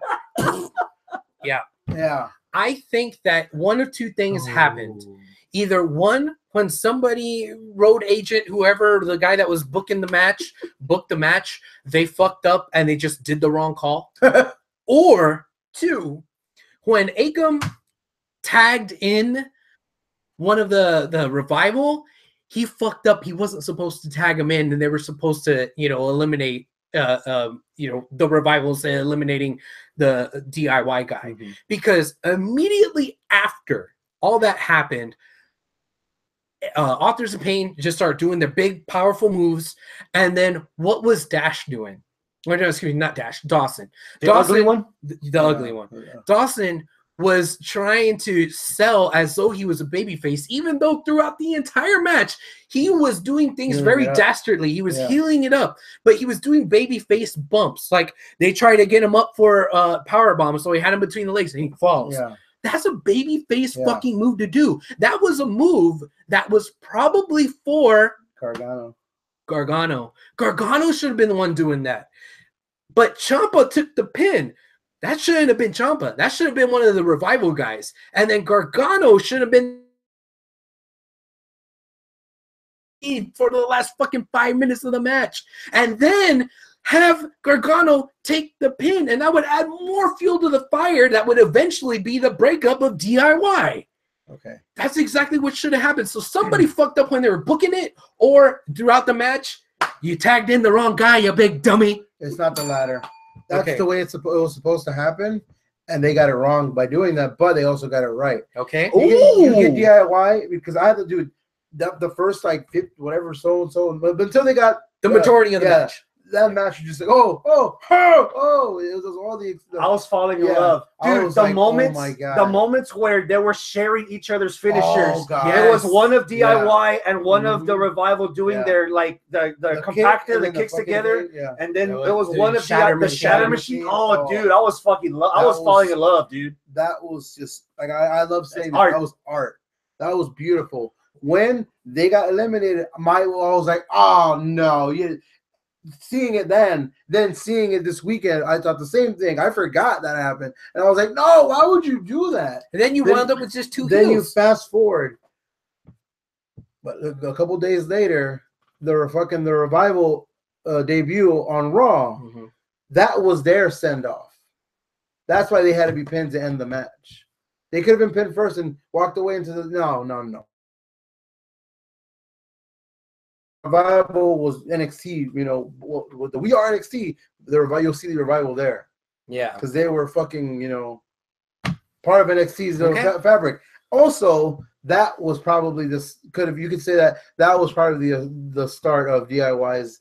Yeah. Yeah. I think that one of two things happened. Either one, when somebody, road agent, whoever, the guy that was booking the match, booked the match, they fucked up and they just did the wrong call. Or two, when Akam tagged in one of the Revival, he fucked up. He wasn't supposed to tag him in, and they were supposed to, eliminate the Revivals and eliminating the DIY guy. Because immediately after all that happened, Authors of Pain just started doing their big, powerful moves. And then what was Dash doing? Or no, excuse me, not Dash, Dawson. The ugly one? The ugly one. Yeah. Dawson was trying to sell as though he was a babyface, even though throughout the entire match, he was doing things very dastardly. He was healing it up, but he was doing babyface bumps. Like they tried to get him up for power bomb, so he had him between the legs and he falls. Yeah. That's a babyface fucking move to do. That was a move that was probably for Gargano. Gargano should have been the one doing that. But Ciampa took the pin. That shouldn't have been Ciampa. That should have been one of the Revival guys. And then Gargano should have been for the last fucking 5 minutes of the match. And then have Gargano take the pin. And that would add more fuel to the fire that would eventually be the breakup of DIY. Okay. That's exactly what should have happened. So somebody fucked up when they were booking it, or throughout the match, you tagged in the wrong guy, you big dummy. It's not the latter. That's the way it was supposed to happen, and they got it wrong by doing that, but they also got it right. Okay. You get DIY because I had to do the first like 50, whatever so and so, but until they got the majority of the match. That match was just like, oh, it was all the I was falling in love. Dude, the moments, oh my God. The moments where they were sharing each other's finishers. Oh, God. It was one of DIY and one of the Revival doing their like the compactor, the kicks together, and then it was one of the Shatter Machine. Oh, dude, I was fucking I was falling in love, dude. That was just like I love saying that was art. That was beautiful. when they got eliminated, I was like, oh no, seeing it then seeing it this weekend, I thought the same thing. I forgot that happened, and I was like, no, why would you do that? And then you wound up with just 2 Then heels. you fast forward, but a couple days later, the revival debut on Raw. Mm-hmm. That was their send off. That's why they had to be pinned to end the match. They could have been pinned first and walked away into the no. Revival was NXT, with the We Are NXT, you'll see the revival there. Yeah. Because they were fucking, part of NXT's fabric. Also, that was probably you could say that was probably the start of DIY's,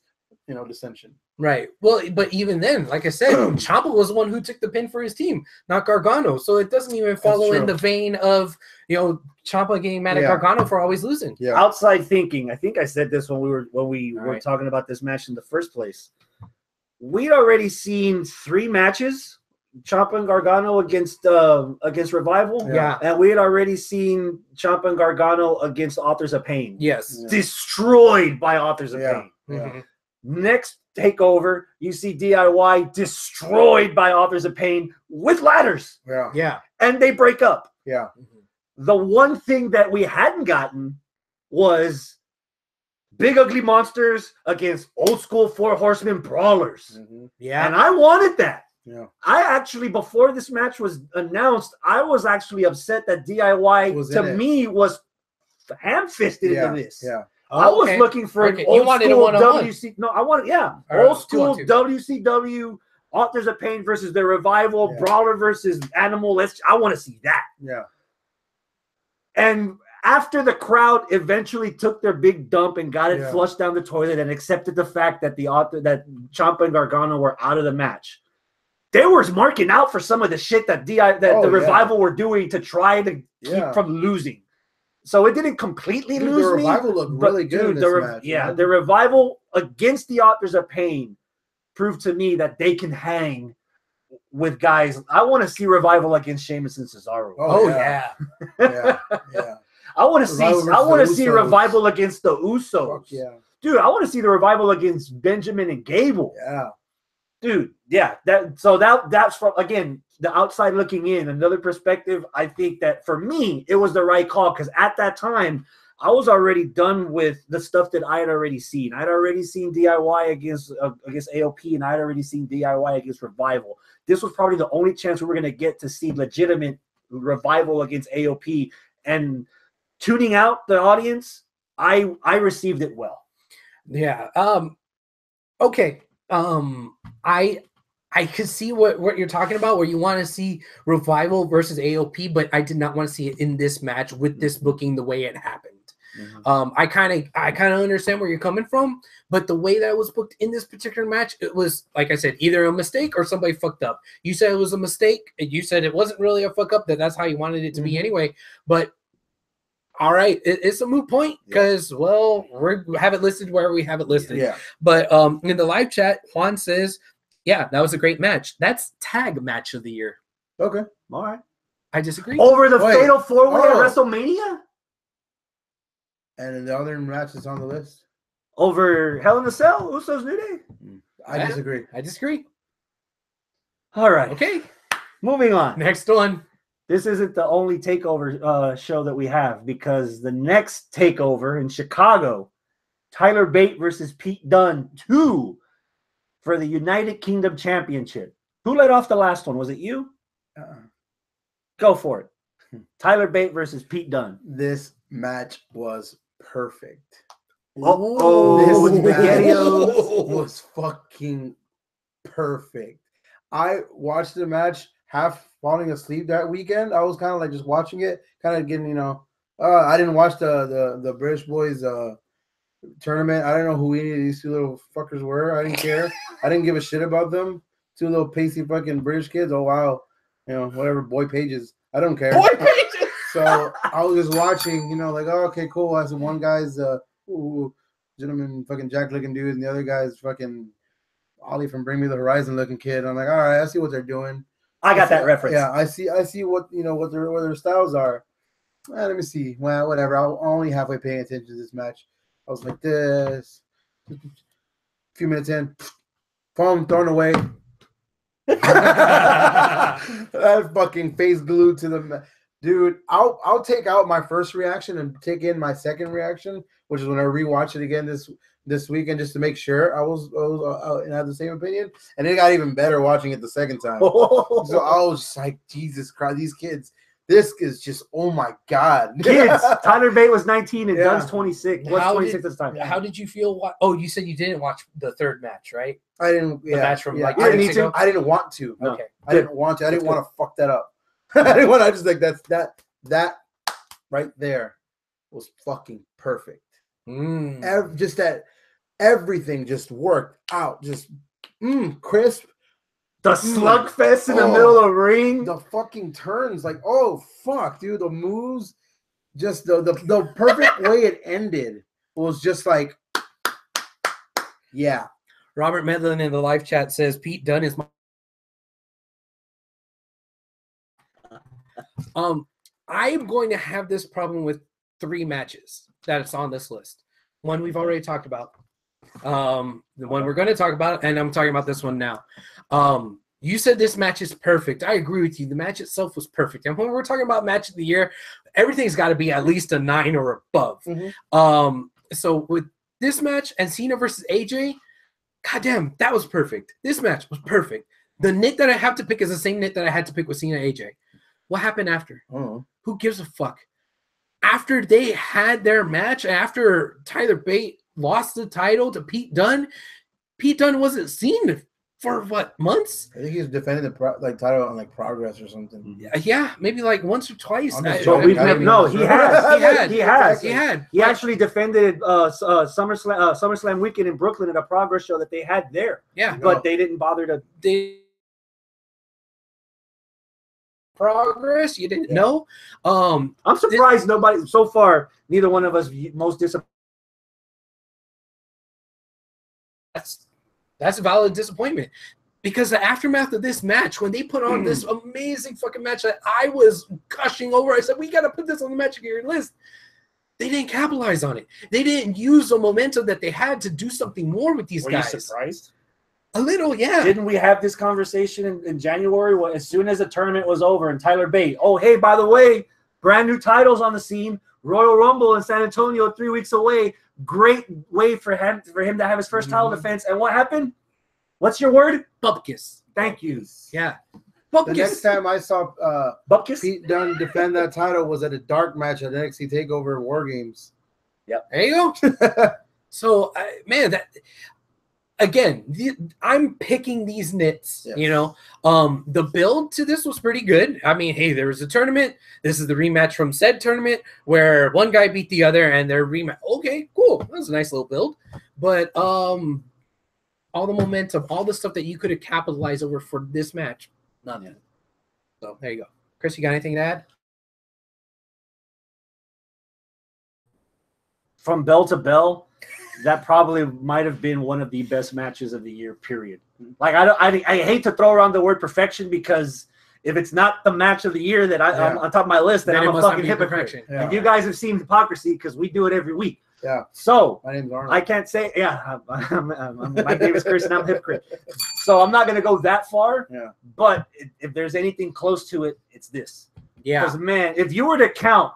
dissension. Right. Well, but even then, like I said, Ciampa was the one who took the pin for his team, not Gargano. So it doesn't even follow in the vein of, Ciampa getting mad at Gargano for always losing. Yeah. Outside thinking. I think I said this when we were talking about this match in the first place. We'd already seen 3 matches, Ciampa and Gargano against Revival. Yeah. And we had already seen Ciampa and Gargano against Authors of Pain. Yes. Yeah. Destroyed by Authors of Pain. Yeah. Mm-hmm. Next takeover, you see DIY destroyed by Authors of Pain with ladders. Yeah. Yeah. And they break up. Yeah. The one thing that we hadn't gotten was Big Ugly Monsters against Old School 4 Horsemen Brawlers. Mm-hmm. Yeah. And I wanted that. Yeah. I actually, before this match was announced, I was actually upset that DIY, was ham-fisted into this. Yeah. I was looking for an old school WC. No, I wanted, old school WCW Authors of Pain versus the Revival, Brawler versus Animal. I want to see that. Yeah. And after the crowd eventually took their big dump and got it flushed down the toilet and accepted the fact that that Ciampa and Gargano were out of the match, they were marking out for some of the shit that the Revival were doing to try to keep from losing. So it didn't completely lose me. The Revival looked really good in this match. Yeah, the Revival against the Authors of Pain proved to me that they can hang with guys. I want to see Revival against Sheamus and Cesaro. Oh yeah. I want to see Revival against the Usos. Fuck yeah. Dude, I want to see the Revival against Benjamin and Gable. Yeah. Dude, that's from, again, the outside looking in, another perspective. I think that for me, it was the right call because at that time, I was already done with the stuff that I had already seen. I'd already seen DIY against AOP, and I'd already seen DIY against Revival. This was probably the only chance we were going to get to see legitimate Revival against AOP. And tuning out the audience, I received it well. Yeah. Okay. I could see what you're talking about, where you want to see Revival versus AOP, but I did not want to see it in this match with this booking the way it happened. Mm-hmm. I kind of understand where you're coming from, but the way that it was booked in this particular match, it was, like I said, either a mistake or somebody fucked up. You said it was a mistake, and you said it wasn't really a fuck up, that's how you wanted it to be anyway. But all right, it's a moot point because, well, we have it listed where we have it listed. Yeah. But in the live chat, Juan says, yeah, that was a great match. That's tag match of the year. Okay. All right. I disagree. Over the Fatal 4-Way at WrestleMania? And the other matches on the list? Over Hell in a Cell, Usos New Day? I disagree. All right. Okay. Moving on. Next one. This isn't the only takeover show that we have, because the next takeover in Chicago, Tyler Bate versus Pete Dunne 2 for the United Kingdom Championship. Who led off the last one? Was it you? Go for it. Tyler Bate versus Pete Dunne. This match was perfect. This match was fucking perfect. I watched the match half falling asleep that weekend. I was kind of like just watching it, kind of getting, I didn't watch the British Boys tournament. I don't know who any of these 2 little fuckers were. I didn't care. I didn't give a shit about them. 2 little pasty fucking British kids. Oh wow, whatever. Boy Pages. I don't care. Boy Pages. So I was just watching. Like, oh, okay, cool. I said one guy's gentleman, fucking Jack looking dude, and the other guy's fucking Ollie from Bring Me the Horizon looking kid. I'm like, all right, I see what they're doing. I got that reference. Yeah, I see what what their styles are. let me see. Well, whatever. I'm only halfway paying attention to this match. I was like this. A few minutes in, phone thrown away. That fucking face glued to the dude. I'll take out my first reaction and take in my second reaction, which is when I rewatch it again this weekend just to make sure I had the same opinion. And it got even better watching it the second time. So I was just like, Jesus Christ, these kids. This is just, oh my God. Kids, Tyler Bate was 19 and Dunn's 26. Was How 26 did- this time. How did you feel? Oh, you said you didn't watch the third match, right? I didn't. The match from like You didn't 2 need weeks to? ago? I didn't want to. No. Okay. I didn't want to. I didn't want to fuck that up. I didn't want. I just like that right there was fucking perfect. Just that everything just worked out. Just crisp. The slugfest in the middle of the ring. The fucking turns, like, oh fuck, dude. The moves, just the perfect way it ended was just like, yeah. Robert Medlin in the live chat says Pete Dunne is my. I'm going to have this problem with 3 matches that's on this list. One we've already talked about. The one we're going to talk about, and I'm talking about this one now. You said this match is perfect. I agree with you. The match itself was perfect. And when we're talking about match of the year, everything's got to be at least a 9 or above. So with this match and Cena versus AJ, goddamn, that was perfect. This match was perfect. The nit that I have to pick is the same nit that I had to pick with Cena AJ. What happened after? Who gives a fuck? After they had their match, after Tyler Bate lost the title to Pete Dunne wasn't seen for what, months? I think he's defending the title on like Progress or something. Yeah, maybe like once or twice. But we've never. No, he has. He has. He actually defended SummerSlam weekend in Brooklyn at a Progress show that they had there. Yeah, but they didn't bother to. Progress, you didn't know. I'm surprised nobody so far. Neither one of us most disappointed. That's a valid disappointment, because the aftermath of this match, when they put on this amazing fucking match that I was gushing over, I said we got to put this on the match of the year list. They didn't capitalize on it. They didn't use the momentum that they had to do something more with these guys. Were you surprised? A little, yeah. Didn't we have this conversation in January? As soon as the tournament was over and Tyler Bate, oh, hey, by the way, brand new titles on the scene. Royal Rumble in San Antonio 3 weeks away. Great way for him to have his first title defense. And what happened? What's your word? Bupkis. Thank you. Yeah. Bupkis. The next time I saw Bupkis? Pete Dunne defend that title was at a dark match at NXT TakeOver War Games. Yep. There you go. So, man, that... Again, I'm picking these nits, you know. The build to this was pretty good. I mean, hey, there was a tournament. This is the rematch from said tournament where one guy beat the other and their rematch. Okay, cool. That was a nice little build. But all the momentum, all the stuff that you could have capitalized over for this match, nothing. So there you go. Chris, you got anything to add? From bell to bell, that probably might have been one of the best matches of the year, period. Like, I hate to throw around the word perfection, because if it's not the match of the year that I'm on top of my list, then I'm a fucking hypocrite. Yeah. And you guys have seen hypocrisy because we do it every week. Yeah. So my name's Arnold. I can't say, my name is Chris and I'm a hypocrite. So I'm not going to go that far. Yeah. But if there's anything close to it, it's this. Yeah. Because, man, if you were to count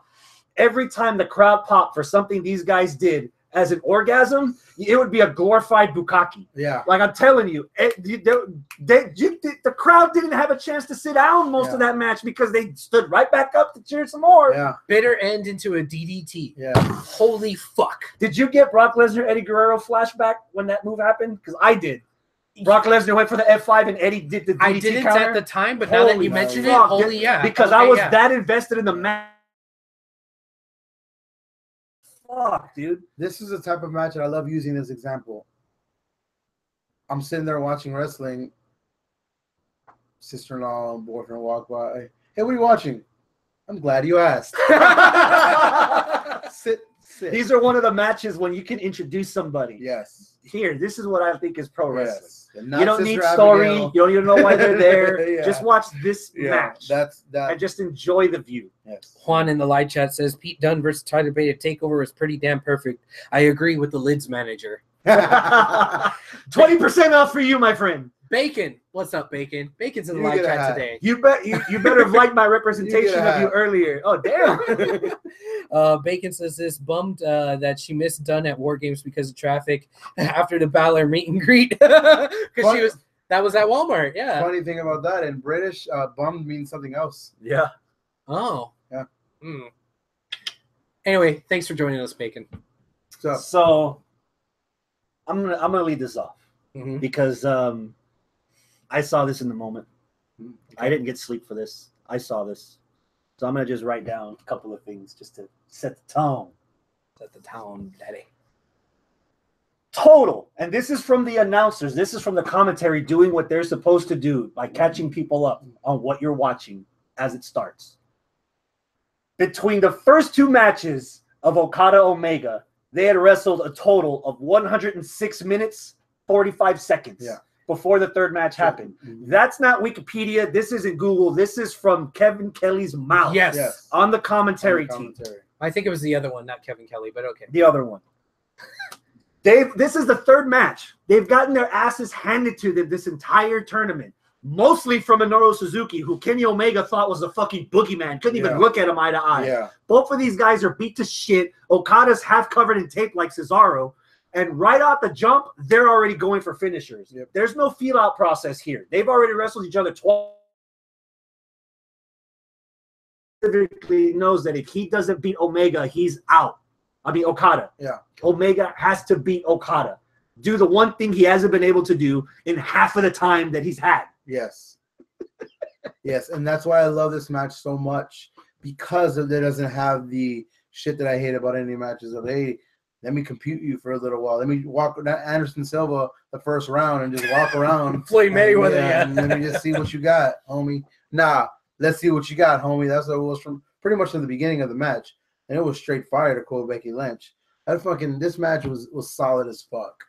every time the crowd popped for something these guys did as an orgasm, it would be a glorified bukkake. Yeah. Like, I'm telling you, the crowd didn't have a chance to sit down most of that match because they stood right back up to cheer some more. Yeah. Bitter end into a DDT. Yeah. Holy fuck. Did you get Brock Lesnar, Eddie Guerrero flashback when that move happened? Because I did. Brock Lesnar went for the F5 and Eddie did the DDT I didn't counter. at the time, but now that you mention it, holy yeah. Because I was that invested in the match. Fuck, dude. This is the type of match that I love using as example. I'm sitting there watching wrestling. Sister-in-law and boyfriend walk by. Hey, what are you watching? I'm glad you asked. Sit. These are one of the matches when you can introduce somebody. Yes. here. This is what I think is pro wrestling. Yes. You don't need story. Abigail. You don't even know why they're there. Yeah. Just watch this Yeah, match that's that. and just enjoy the view. Yes. Juan in the live chat says Pete Dunne versus Tyler Bate at TakeOver was pretty damn perfect. I agree with the Lids manager. 20% off for you, my friend. Bacon, what's up, Bacon? Bacon's in the You live get a chat hat. today. You better have liked my representation You get a of you hat. earlier. Oh damn. Bacon says this bummed that she missed Dunn at War Games because of traffic after the Balor meet and greet because that was at Walmart. Yeah. Funny thing about that in British, bummed means something else. Yeah. Oh. Yeah. Anyway, thanks for joining us, Bacon. So I'm gonna lead this off because I saw this in the moment. Okay. I didn't get sleep for this. I saw this. So I'm going to just write down a couple of things just to set the tone. Set the tone, daddy. Total. And this is from the announcers. This is from the commentary doing what they're supposed to do by catching people up on what you're watching as it starts. Between the first two matches of Okada Omega, they had wrestled a total of 106 minutes, 45 seconds. Yeah. Before the third match happened. That's not Wikipedia. This isn't Google. This is from Kevin Kelly's mouth. Yes. On the commentary team. I think it was the other one, not Kevin Kelly, but okay. The other one. This is the third match. They've gotten their asses handed to them this entire tournament. Mostly from Minoru Suzuki, who Kenny Omega thought was a fucking boogeyman. Couldn't even look at him eye to eye. Yeah. Both of these guys are beat to shit. Okada's half covered in tape like Cesaro. And right off the jump, they're already going for finishers. Yep. There's no feel-out process here. They've already wrestled each other twice. Specifically knows that if he doesn't beat Omega, he's out. I mean, Okada. Yeah. Omega has to beat Okada. Do the one thing he hasn't been able to do in half of the time that he's had. Yes. Yes, and that's why I love this match so much, because it doesn't have the shit that I hate about any matches of, hey, let me compute you for a little while. Let me walk Anderson Silva the first round and just walk around. Floyd Mayweather, and let me just see what you got, homie. Nah, let's see what you got, homie. That's what it was from pretty much from the beginning of the match. And it was straight fire to quote Becky Lynch. This match was solid as fuck.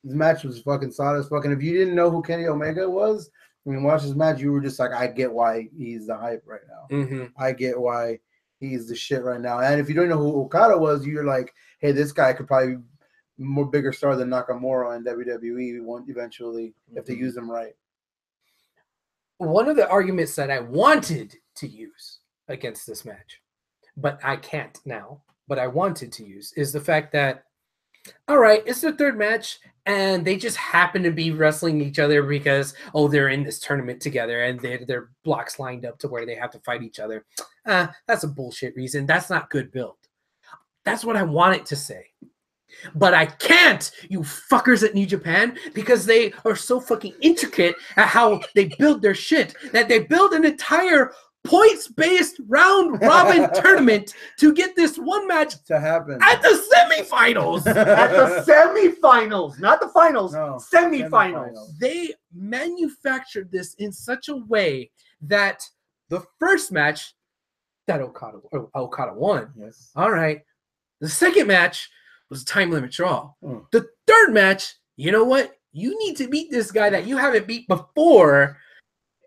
This match was fucking solid as fuck. And if you didn't know who Kenny Omega was, when you watched this match, you were just like, I get why he's the hype right now. I get why he's the shit right now. And if you don't know who Okada was, you're like, hey, this guy could probably be more bigger star than Nakamura in WWE eventually if they use him right. One of the arguments that I wanted to use against this match, but I can't now, but I wanted to use, is the fact that, all right, it's their third match, and they just happen to be wrestling each other because, oh, they're in this tournament together, and their blocks lined up to where they have to fight each other. That's a bullshit reason. That's not good build. That's what I wanted to say. But I can't, you fuckers at New Japan, because they are so fucking intricate at how they build their shit that they build an entire points-based round-robin tournament to get this one match to happen at the semifinals. At the semifinals, not the finals, No, semifinals. They manufactured this in such a way that the first match that Okada won. Yes. All right. The second match was a time limit draw. The third match, you know what? You need to beat this guy that you haven't beat before.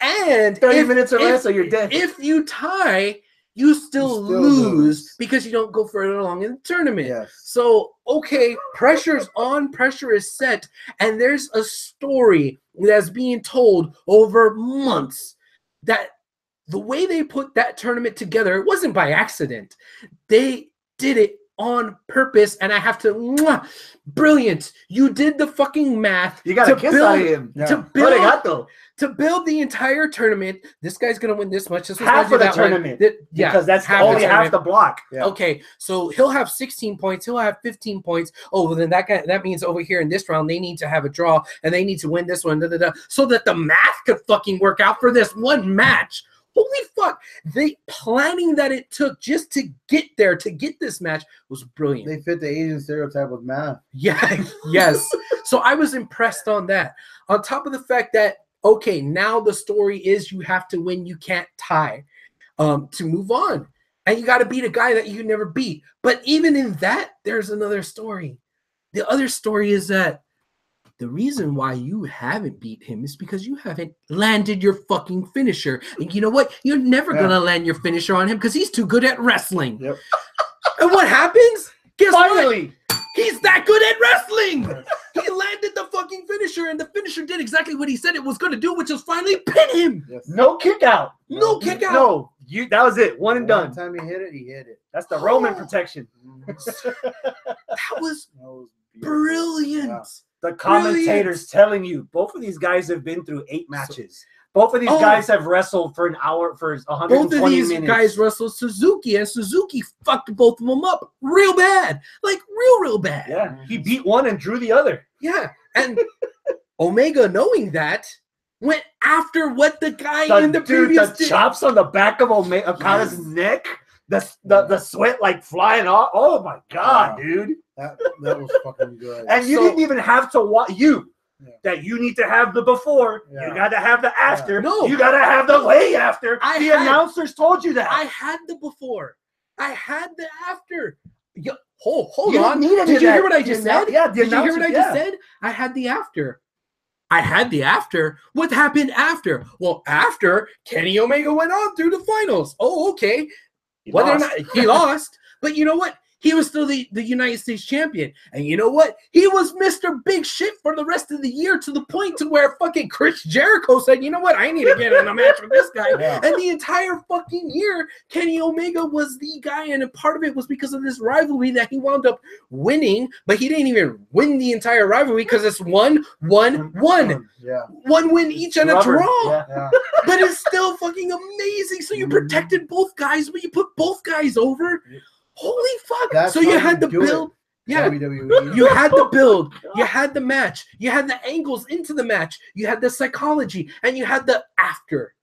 And 30 minutes or less, or you're dead. If you tie, you still lose because you don't go further along in the tournament. Yes. So, okay, pressure's on, pressure is set, and there's a story that's being told over months that the way they put that tournament together, it wasn't by accident. They did it on purpose, and I have to, brilliant. You did the fucking math. You got a kiss out of him. To build the entire tournament. This guy's gonna win this much. This half of the tournament. Because that's only half the block. Yeah. Okay, so he'll have 16 points. He'll have 15 points. Oh, well, then that means over here in this round they need to have a draw and they need to win this one. So that the math could fucking work out for this one match. Holy fuck. The planning that it took just to get there, to get this match, was brilliant. They fit the Asian stereotype with math. Yeah, yes. So I was impressed on that. On top of the fact that, okay, now the story is you have to win, you can't tie to move on. And you got to beat a guy that you never beat. But even in that, there's another story. the other story is that the reason why you haven't beat him is because you haven't landed your fucking finisher. And you know what? You're never gonna land your finisher on him because he's too good at wrestling. Yep. And what happens? Guess Finally, what? He's that good at wrestling. He landed the fucking finisher, and the finisher did exactly what he said it was gonna do, which was finally pin him. Yes. no kick out. No kick out. No, that was it. One and done. One time he hit it, he hit it. That's the Roman protection. That was Beautiful. brilliant. Yeah. The commentators telling you both of these guys have been through 8 matches. Both of these guys have wrestled for an hour for 120 both of these minutes. guys wrestled Suzuki, and Suzuki fucked both of them up real bad, like real bad. Yeah, he beat one and drew the other. Yeah, and Omega, knowing that, went after what the guy in the previous the chops on the back of Okada's neck, the sweat like flying off. Oh my god, dude. That was fucking good. And you didn't even have to watch that you need to have the before. Yeah. You got to have the after. Yeah. No. You got to have the way after. The announcers told you that. I had the before. I had the after. Hold You on. didn't need any Did of you that. hear what I just said? Yeah, Did you hear what I just said? I had the after. I had the after. What happened after? Well, after Kenny Omega went on through the finals. Oh, okay. Whether or not he lost, but you know what? He was still the United States champion. And you know what? He was Mr. Big Shit for the rest of the year, to the point to where fucking Chris Jericho said, you know what? I need to get in a match with this guy. Yeah. And the entire fucking year, Kenny Omega was the guy. And a part of it was because of this rivalry that he wound up winning. But he didn't even win the entire rivalry because it's 1-1-1. Yeah. One win each and a draw. Yeah. But it's still fucking amazing. So you protected both guys, but you put both guys over. Holy fuck! That's so you how had the do build. it. Yeah, WWE. you had the build. You had the match. You had the angles into the match. You had the psychology, and you had the after.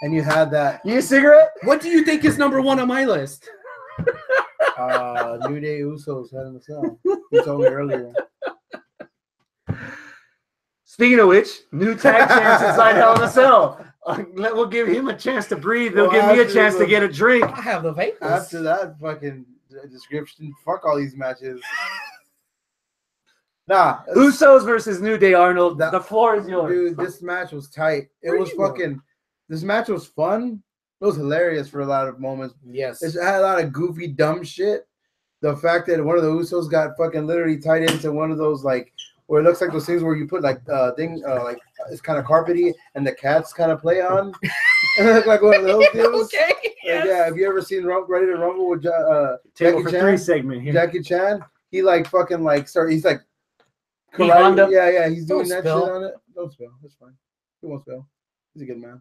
And you had that You a cigarette? What do you think is number 1 on my list? New Day Usos Hell in a Cell. You told me earlier. Speaking of which, new tag champs inside Hell in a Cell. We'll give him a chance to breathe. They'll give me a chance to get a drink. I have the vapors. After that fucking description, fuck all these matches. Nah, Usos versus New Day, Arnold. The floor is yours. dude, this match was tight. It was fucking. This match was fun. It was hilarious for a lot of moments. Yes. It had a lot of goofy, dumb shit. The fact that one of the Usos got fucking literally tied into one of those like where it looks like those things where you put like like it's kind of carpety and the cats kind of play on. It looked like one of those deals. Okay. Like, yeah. Have you ever seen Ready to Rumble with Table Jackie for Chan? 3 segment here. Jackie Chan? He like fucking like start. He's like He wound up- yeah. He's doing Don't that spill. shit on it. Don't spill. That's fine. He won't spill. He's a good man.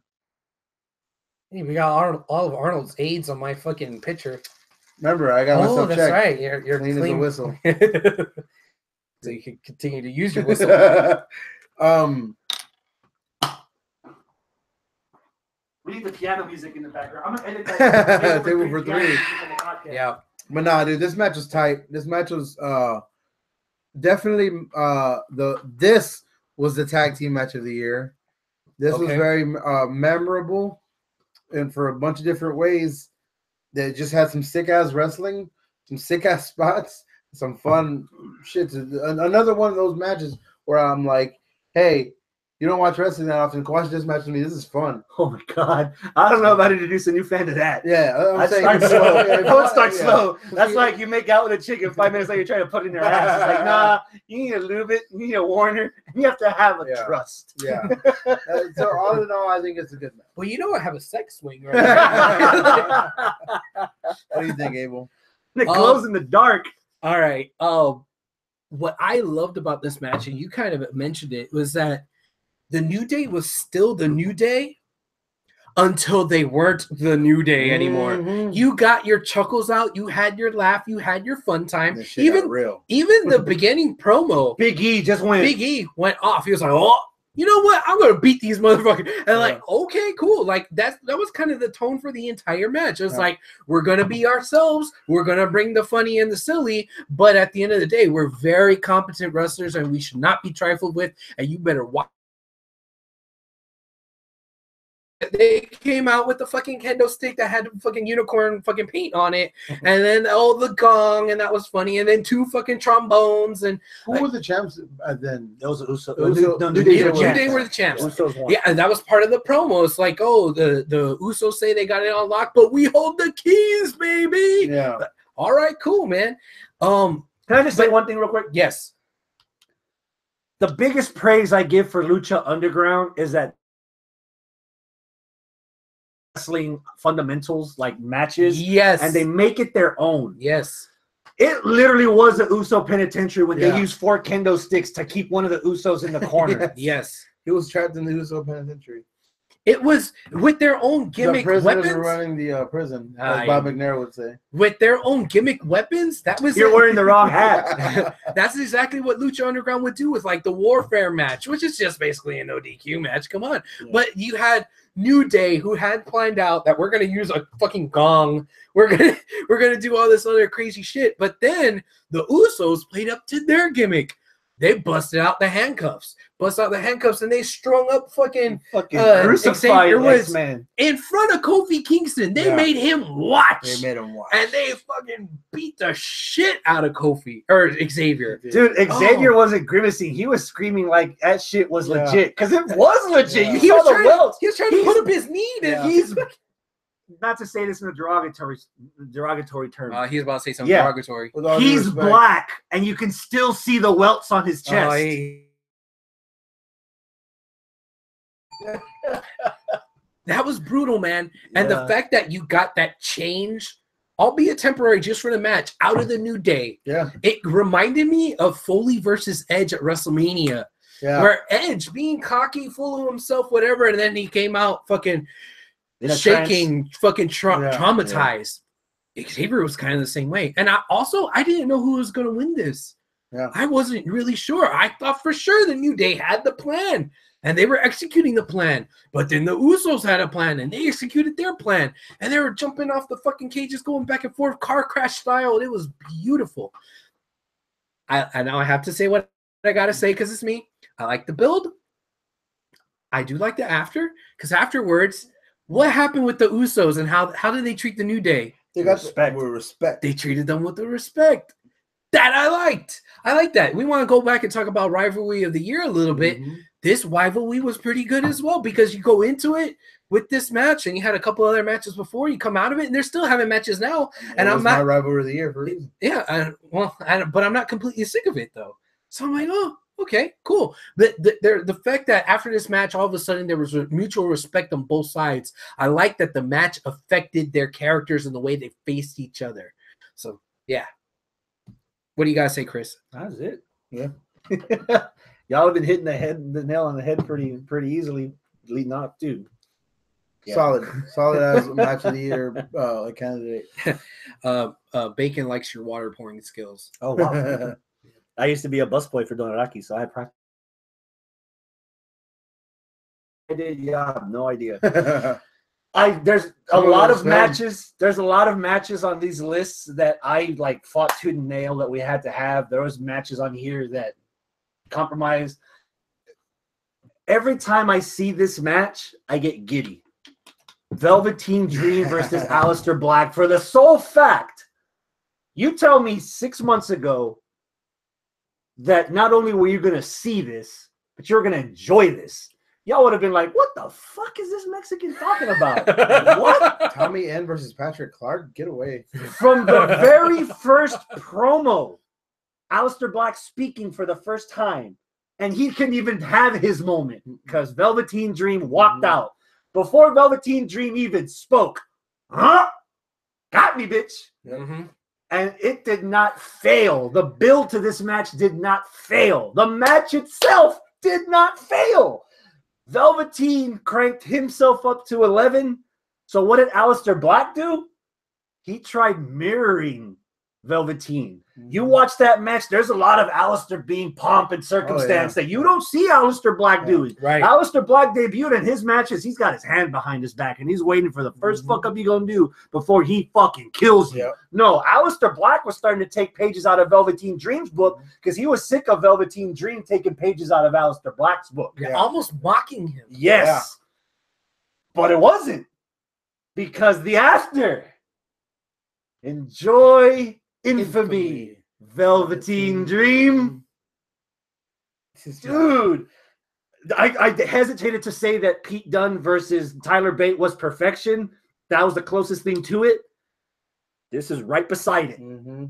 Hey, we got all of Arnold's aids on my fucking picture. Remember, I got myself that's checked. right. You're Clean as a whistle. So you can continue to use your whistle. We need the piano music in the background. I'm gonna edit that. Table for 3. Yeah. But nah, dude, this match was tight. This match was definitely this was the tag team match of the year. This was very memorable, and for a bunch of different ways. They just had some sick ass wrestling, some sick ass spots, some fun shit. Another one of those matches where I'm like, hey, you don't watch wrestling that often. Watch this match with me. This is fun. Oh my god. I don't know about introduce a new fan to that. Yeah, I start slow. Don't start slow. That's like you make out with a chick and 5 minutes later you're trying to put it in her ass. It's like, nah, you need to lube it, you need to warn her, and you have to have a trust. Yeah. So all in all, I think it's a good match. Well, you know I have a sex swing right now. What do you think, Abel? It glows in the dark. All right. What I loved about this match, and you kind of mentioned it, was that the New Day was still the New Day until they weren't the New Day anymore. Mm-hmm. You got your chuckles out, you had your laugh, you had your fun time. This shit got real. Even the beginning promo, Big E just went. Big E went off. He was like, "Oh, you know what? I'm gonna beat these motherfuckers." And like, okay, cool. Like that was kind of the tone for the entire match. It was like, we're gonna be ourselves. We're gonna bring the funny and the silly, but at the end of the day, we're very competent wrestlers, and we should not be trifled with. And you better watch they came out with the fucking kendo stick that had fucking unicorn fucking paint on it, and then the gong, and that was funny, and then 2 fucking trombones, and who were the champs then? Those Usos. New Day were the champs. Usos won. Yeah, and that was part of the promo. It's like, oh, the Usos say they got it unlocked, but we hold the keys, baby. Yeah. All right, cool, man. Can I just say one thing real quick? Yes. The biggest praise I give for Lucha Underground is that wrestling fundamentals, like matches, Yes. and they make it their own. Yes. It literally was an Uso penitentiary when Yeah. they used 4 kendo sticks to keep one of the Usos in the corner. Yes. He was trapped in the Uso penitentiary. It was with their own gimmick the prisoners weapons. were running the prison, Ah, as Bob McNair would say. With their own gimmick weapons. That was You're wearing the wrong hat. That's exactly what Lucha Underground would do with like the Warfare match, which is just basically an ODQ match. Come on. Yeah. But you had New Day who had planned out that we're gonna use a fucking gong. We're gonna do all this other crazy shit. But then the Usos played up to their gimmick. They busted out the handcuffs. And they strung up fucking crucified Xavier Woods X-Man. in front of Kofi Kingston. They made him watch. They made him watch. And they fucking beat the shit out of Kofi or Xavier. Dude, Xavier wasn't grimacing. He was screaming like that shit was legit. Because it was legit. Yeah. You He saw was, the trying, welts. he was trying to put up his knee. And He's not to say this in a derogatory term. he was about to say something Yeah. derogatory. With all due He's respect. black, and you can still see the welts on his chest. That was brutal, man. And the Yeah. fact that you got that change, albeit temporary, just for the match, out of the New Day, Yeah. it reminded me of Foley versus Edge at WrestleMania, Yeah. where Edge being cocky, full of himself, whatever, and then he came out fucking In a shaking, fucking Yeah. traumatized. Xavier was kind of the same way. And I didn't know who was going to win this. Yeah. I wasn't really sure. I thought for sure the New Day had the plan and they were executing the plan. But then the Usos had a plan and they executed their plan. And they were jumping off the fucking cages, going back and forth, car crash style. And it was beautiful. I now I have to say what I got to say because it's me. I like the build. I do like the after because afterwards, what happened with the Usos and how did they treat the New Day? They got Respect. with respect. They treated them with the respect that I liked. I like that. We want to go back and talk about rivalry of the year a little bit. Mhm. This rivalry was pretty good as well because you go into it with this match and you had a couple other matches before. You come out of it and they're still having matches now. And It I'm was my not, rivalry of the year for a reason. yeah, but I'm not completely sick of it though. So I'm like, oh, okay, cool. But the fact that after this match, all of a sudden there was a mutual respect on both sides. I like that the match affected their characters and the way they faced each other. So yeah. What do you guys say, Chris? That's it. Yeah. Y'all have been hitting the nail on the head pretty easily leading up, dude. Yeah. Solid as match of the year candidate. Bacon likes your water pouring skills. Oh wow. I used to be a busboy for Donoraki, so I practiced. I did, yeah, I have no idea. There's a lot of matches. There's a lot of matches on these lists that I like fought tooth and nail that we had to have. There was matches on here that compromised. Every time I see this match, I get giddy. Velveteen Dream versus Aleister Black for the sole fact. You tell me 6 months ago that not only were you going to see this, but you're going to enjoy this. Y'all would have been like, what the fuck is this Mexican talking about? What? Tommy N versus Patrick Clark? Get away. From the very first promo, Aleister Black speaking for the first time, and he couldn't even have his moment because Velveteen Dream walked out. Before Velveteen Dream even spoke, huh? Got me, bitch. Mm-hmm. And it did not fail. The build to this match did not fail. The match itself did not fail. Velveteen cranked himself up to 11. So what did Aleister Black do? He tried mirroring Velveteen. You watch that match, there's a lot of Aleister being pomp and circumstance that you don't see Aleister Black doing. Right. Aleister Black debuted in his matches. He's got his hand behind his back, and he's waiting for the first fuck up he gonna do before he fucking kills you. Yep. No, Aleister Black was starting to take pages out of Velveteen Dream's book because he was sick of Velveteen Dream taking pages out of Aleister Black's book. Almost mocking him. Yes. But it wasn't. Because the after. Enjoy infamy. Velveteen Dream. Dude. I hesitated to say that Pete Dunne versus Tyler Bate was perfection. That was the closest thing to it. This is right beside it.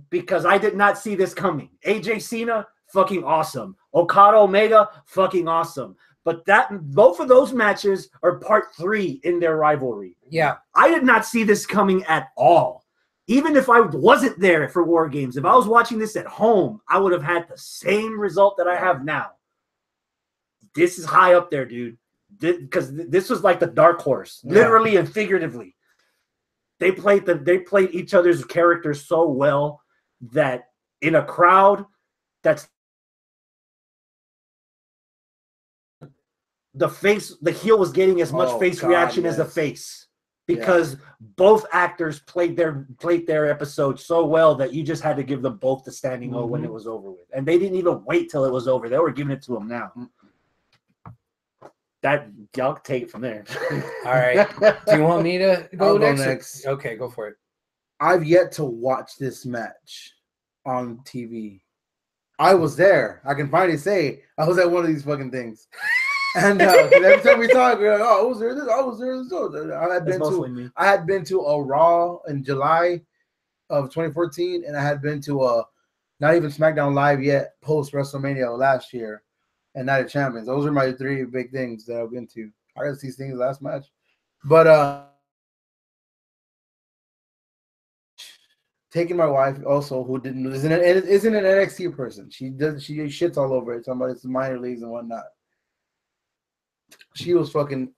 Because I did not see this coming. AJ Cena, fucking awesome. Okada Omega, fucking awesome. But both of those matches are part 3 in their rivalry. Yeah. I did not see this coming at all. Even if I wasn't there for War Games, if I was watching this at home, I would have had the same result that I have now. This is high up there, dude. Because this was like the dark horse, literally and figuratively. They played each other's characters so well that in a crowd that's the heel was getting as much face reaction as the face. Because both actors played their episode so well that you just had to give them both the standing O when it was over with. And they didn't even wait till it was over. They were giving it to them now. That y'all take it from there. All right. Do you want me to go next? Go next. Okay, go for it. I've yet to watch this match on TV. I was there. I can finally say I was at one of these fucking things. And every time we talk, we're like, "Oh, I was there. This. I was there. This." I had been to a Raw in July of 2014, and I had been to a not even SmackDown Live yet post WrestleMania last year. And Night of Champions. Those are my 3 big things that I've been to. I got to see things last match. But taking my wife also, who isn't an NXT person. She shits all over it, talking about it's minor leagues and whatnot. She was fucking.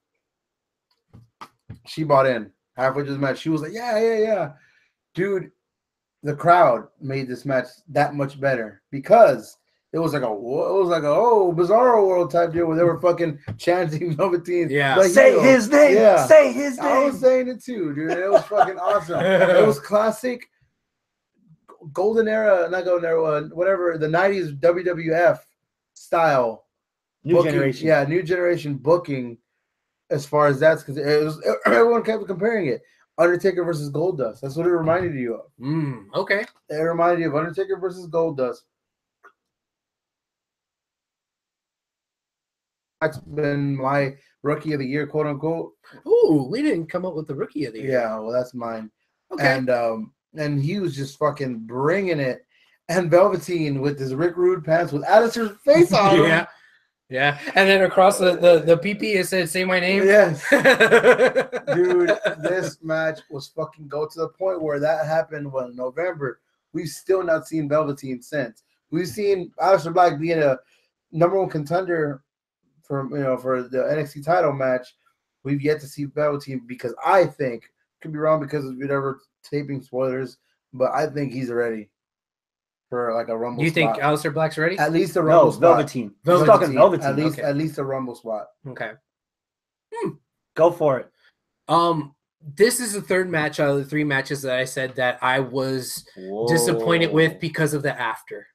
She bought in halfway through the match. She was like, yeah, dude. The crowd made this match that much better because it was like a Bizarro World type deal where they were fucking chanting Velveteen. Yeah, like, say his name. Yeah. Say his name. I was saying it too, dude. It was fucking awesome. It was classic golden era, not golden era, whatever, the 90s WWF style. New generation. Yeah, new generation booking as far as that's because everyone kept comparing it. Undertaker versus Goldust. That's what it reminded you of. Okay. It reminded you of Undertaker versus Goldust. That's been my rookie of the year, quote unquote. Ooh, we didn't come up with the rookie of the year. Yeah, well, that's mine. Okay. And he was just fucking bringing it. And Velveteen with his Rick Rude pants with Alistair's face on him. Yeah. And then across the PP it said, "Say my name." Yes. Dude, this match was fucking go to the point where that happened in November. We've still not seen Velveteen since. We've seen Aleister Black being a #1 contender for the NXT title match. We've yet to see Velveteen because I think, could be wrong because of whatever taping spoilers, but I think he's ready for like a Rumble. You spot. think Aleister Black's ready? At least a Rumble spot. Velveteen. Velveteen. Velveteen. At least a Rumble spot. Okay. Go for it. This is the third match out of the 3 matches that I said that I was disappointed with because of the after.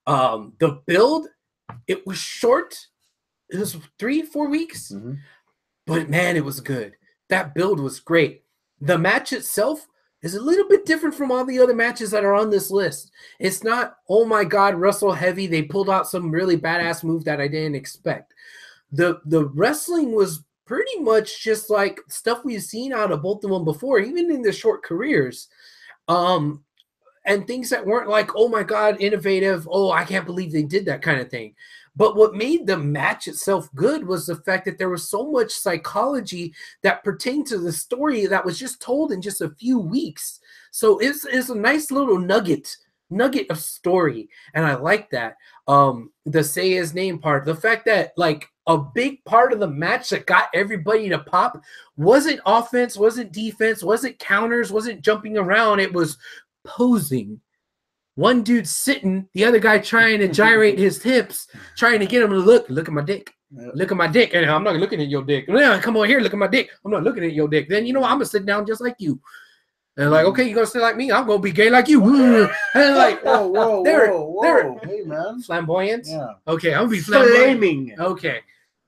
The build, it was short. It was 3-4 weeks, but man, it was good. That build was great. The match itself is a little bit different from all the other matches that are on this list. It's not, oh my God, wrestle heavy. They pulled out some really badass move that I didn't expect. The wrestling was pretty much just like stuff we've seen out of both of them before, even in their short careers. And things that weren't like, oh my God, innovative. Oh, I can't believe they did that kind of thing. But what made the match itself good was the fact that there was so much psychology that pertained to the story that was just told in just a few weeks. So it's a nice little nugget of story. And I like that. The say his name part, the fact that like a big part of the match that got everybody to pop wasn't offense, wasn't defense, wasn't counters, wasn't jumping around. It was posing. One dude sitting, the other guy trying to gyrate his hips, trying to get him to look at my dick. Look at my dick. And I'm not looking at your dick. Yeah, come on here, look at my dick. I'm not looking at your dick. Then, I'm going to sit down just like you. And like, okay, you're going to sit like me. I'm going to be gay like you. And like, whoa. Hey, man. Flamboyant? Yeah. Okay, I'm going to be flamboyant. Flaming. Okay.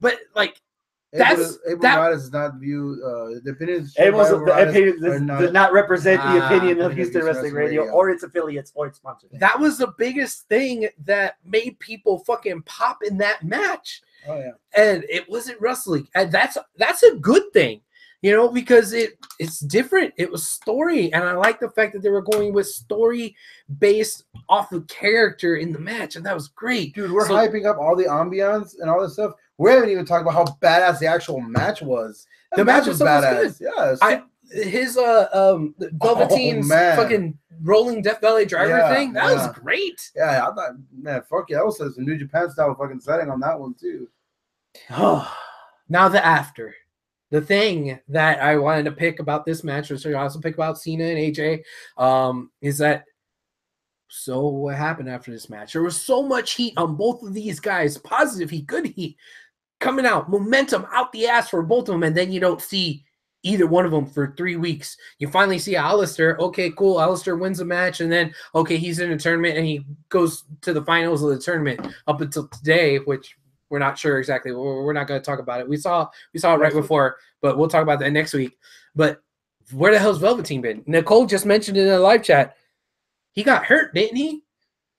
But like, Abel Morales does not view the opinions. Does not represent the opinion of Houston Houston Wrestling Radio or its affiliates or its sponsors. That was the biggest thing that made people fucking pop in that match. Oh yeah, and it wasn't wrestling, and that's a good thing, because it's different. It was story, and I like the fact that they were going with story based off of character in the match, and that was great. Dude, we're hyping up all the ambiance and all this stuff. We haven't even talked about how badass the actual match was. The match was badass. Good. Yeah, his Velveteen's fucking rolling Death Valley driver thing. That was great. Yeah, I thought, man, fuck yeah, that was some New Japan style fucking setting on that one too. Now the thing that I wanted to pick about this match, which I also pick about Cena and AJ, is that so what happened after this match? There was so much heat on both of these guys, positive heat, good heat, coming out, momentum out the ass for both of them, and then you don't see either one of them for 3 weeks. You finally see Alistair. Okay, cool. Alistair wins the match, and then okay, he's in a tournament and he goes to the finals of the tournament up until today, which we're not sure exactly. We're not going to talk about it. We saw it right before, but we'll talk about that next week. But where the hell's Velveteen been? Nicole just mentioned in the live chat, he got hurt, didn't he?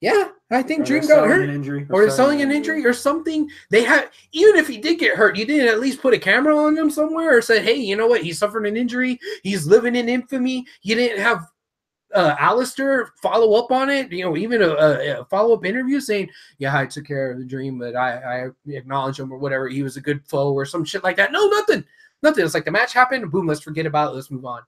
Yeah, I think Dream got hurt, or they're selling an injury or something. They had, even if he did get hurt, you didn't at least put a camera on him somewhere or said, hey, you know what? He suffered an injury. He's living in infamy. You didn't have Alistair follow up on it, even a follow-up interview saying, yeah, I took care of the Dream, but I acknowledge him or whatever. He was a good foe or some shit like that. No, nothing. It's like the match happened. Boom, let's forget about it. Let's move on.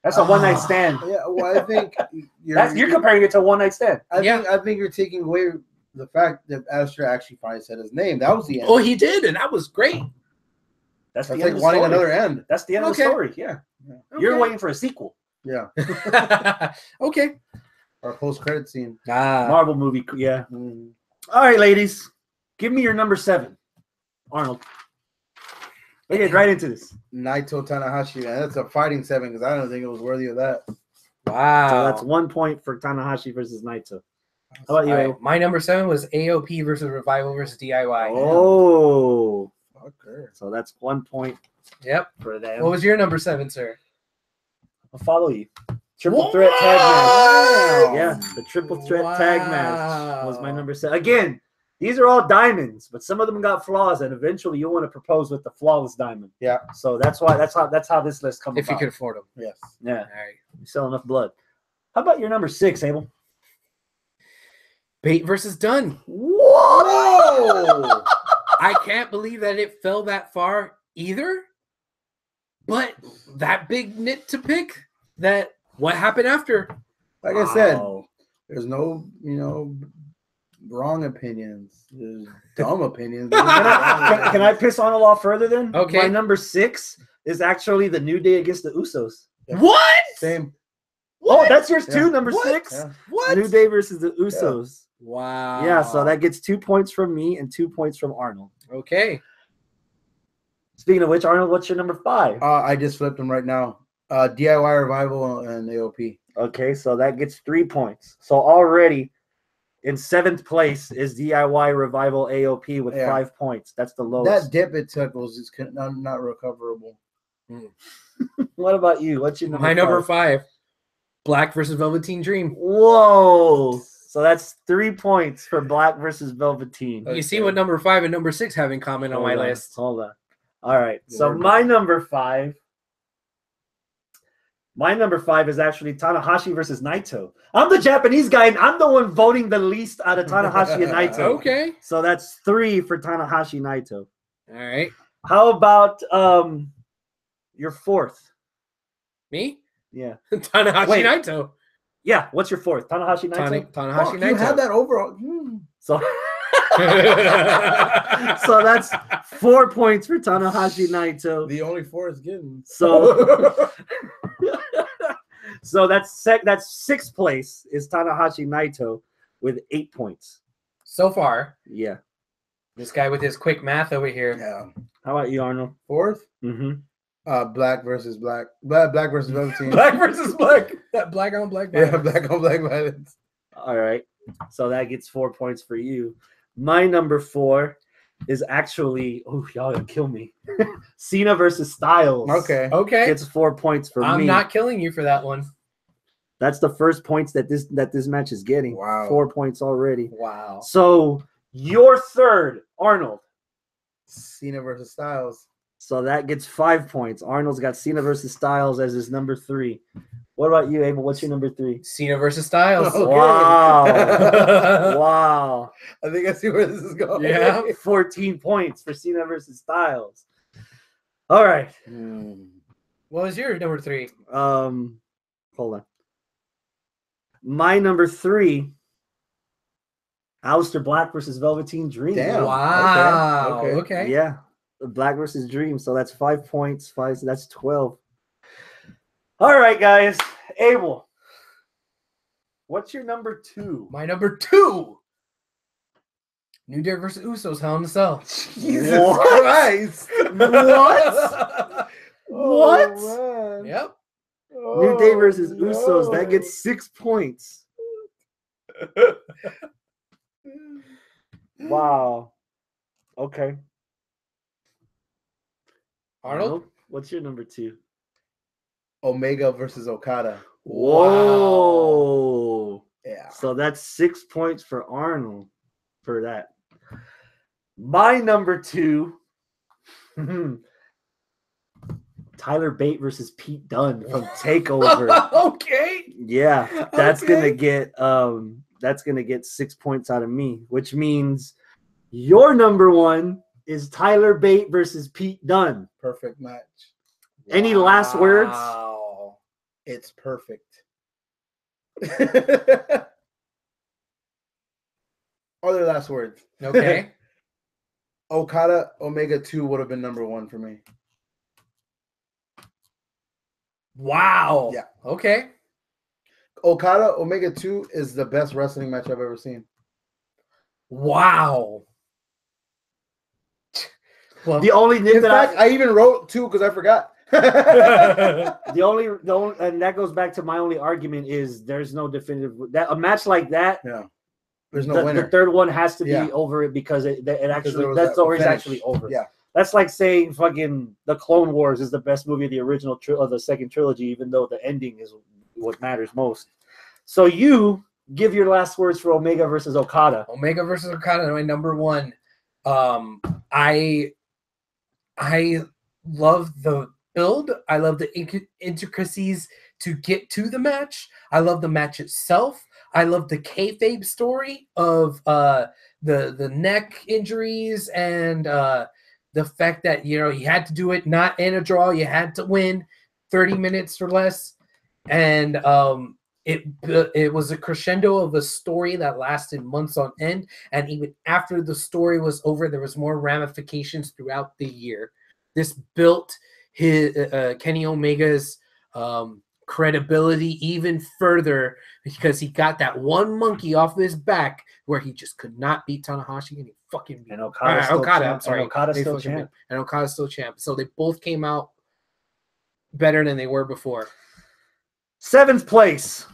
That's a one-night stand. Yeah, well, I think you're comparing it to a one-night stand. I think you're taking away the fact that Alistair actually finally said his name. That was the end. Oh, he did, and that was great. That's the like end of the wanting story. another end. That's the end of the story. Yeah. Okay. You're waiting for a sequel. Yeah. Okay. Or a post-credit scene. Marvel movie. Yeah. Mm. All right, ladies. Give me your number 7. Arnold. Let's get right into this. Naito Tanahashi, man. That's a fighting 7 because I don't think it was worthy of that. Wow. So that's 1 point for Tanahashi versus Naito. How about you? My number 7 was AOP versus Revival versus DIY. Oh. Okay. So that's 1 point. Yep. For them. What was your number 7, sir? I'll follow you. Triple threat tag match. Yeah, the triple threat tag match was my number 7. Again, these are all diamonds, but some of them got flaws, and eventually you'll want to propose with the flawless diamond. Yeah. So that's how this list comes. If you could afford them. Yes. Yeah. All right. You sell enough blood. How about your number 6, Abel? Bate versus Dunn. Whoa! I can't believe that it fell that far either. But that big nit to pick, that what happened after? Like I said, there's no, wrong opinions. There's dumb opinions. Can I piss on a lot further then? Okay. My number 6 is actually the New Day against the Usos. Yeah. What? Same. What? Oh, that's yours too, number 6? Yeah. What? New Day versus the Usos. Yeah. Wow. Yeah, so that gets 2 points from me and 2 points from Arnold. Okay. Speaking of which, Arnold, what's your number 5? I just flipped them right now. DIY Revival and AOP. Okay, so that gets 3 points. So already in 7th place is DIY Revival AOP with 5 points. That's the lowest. That dip it took was just not recoverable. What about you? What's your number? My number 5, Black versus Velveteen Dream. Whoa. So that's 3 points for Black versus Velveteen. You see what number 5 and number 6 have in common on my list. Hold on. All right. So my number 5 is actually Tanahashi versus Naito. I'm the Japanese guy, and I'm the one voting the least out of Tanahashi and Naito. Okay. So that's 3 for Tanahashi Naito. All right. How about your 4th? Me? Yeah. Tanahashi Naito. Yeah. What's your 4th? Tanahashi Naito? Tanahashi Naito. You had that overall. So so that's 4 points for Tanahashi Naito. The only 4 is getting. So so that's 6th place is Tanahashi Naito with 8 points. So far. Yeah. This guy with his quick math over here. Yeah. How about you, Arnold? 4th? Mm-hmm. Black versus Black. Black versus Velveteen. Black versus Black. That black on black violence. Yeah, black on black violence. All right. So that gets 4 points for you. My number 4 is actually, oh, y'all gonna kill me. Cena versus Styles. Okay. Okay. Gets 4 points for I'm me. not killing you for that one. That's the first points that this match is getting. Wow. 4 points already. Wow. So your third, Arnold. Cena versus Styles. So that gets 5 points. Arnold's got Cena versus Styles as his number 3. What about you, Abel? What's your number 3? Cena versus Styles. Okay. Wow. Wow. I think I see where this is going. Yeah. 14 points for Cena versus Styles. All right. What was your number 3? Hold on. My number 3, Aleister Black versus Velveteen Dream. Damn. Wow. Okay. Okay. Yeah. Black versus Dream. So that's 5 points. That's 12. All right, guys. Abel, what's your number 2? My number 2. New Day versus Usos. Hell in a Cell. Jesus What? Christ. What? What? Oh, man. Yep. New Day versus Oh, Usos. That no. gets 6 points. Wow. Okay. Arnold. What's your number 2? Omega versus Okada. Whoa. Yeah. So that's 6 points for Arnold for that. My number 2, Tyler Bate versus Pete Dunne from TakeOver. Okay. Yeah, that's Okay. gonna get 6 points out of me, which means your number 1 is Tyler Bate versus Pete Dunne. Perfect match. Any last words? Wow. It's perfect. Other last words. Okay. Okada Omega 2 would have been number 1 for me. Wow. Yeah. Okay. Okada Omega 2 is the best wrestling match I've ever seen. Wow. Well, The only nit In that fact, I even wrote 2 because I forgot. the only, and that goes back to my only argument is there's no definitive that a match like that. Yeah. There's no the winner. The third one has to be Yeah. over it because it actually there was that's that always finish. actually over. Yeah. That's like saying fucking the Clone Wars is the best movie of the original of the second trilogy, even though the ending is what matters most. So you give your last words for Omega versus Okada. Omega versus Okada, my number 1. I love the build. I love the intricacies to get to the match. I love the match itself. I love the kayfabe story of the neck injuries and the fact that you had to do it not in a draw. You had to win 30 minutes or less, and it was a crescendo of a story that lasted months on end. And even after the story was over, there was more ramifications throughout the year. This built his Kenny Omega's credibility even further because he got that one monkey off his back where he just could not beat Tanahashi, and he fucking beat And Okada's still Okada. champ. I'm sorry, And Okada's They still fucking beat- champ. and Okada's still champ. So they both came out better than they were before. 7th place,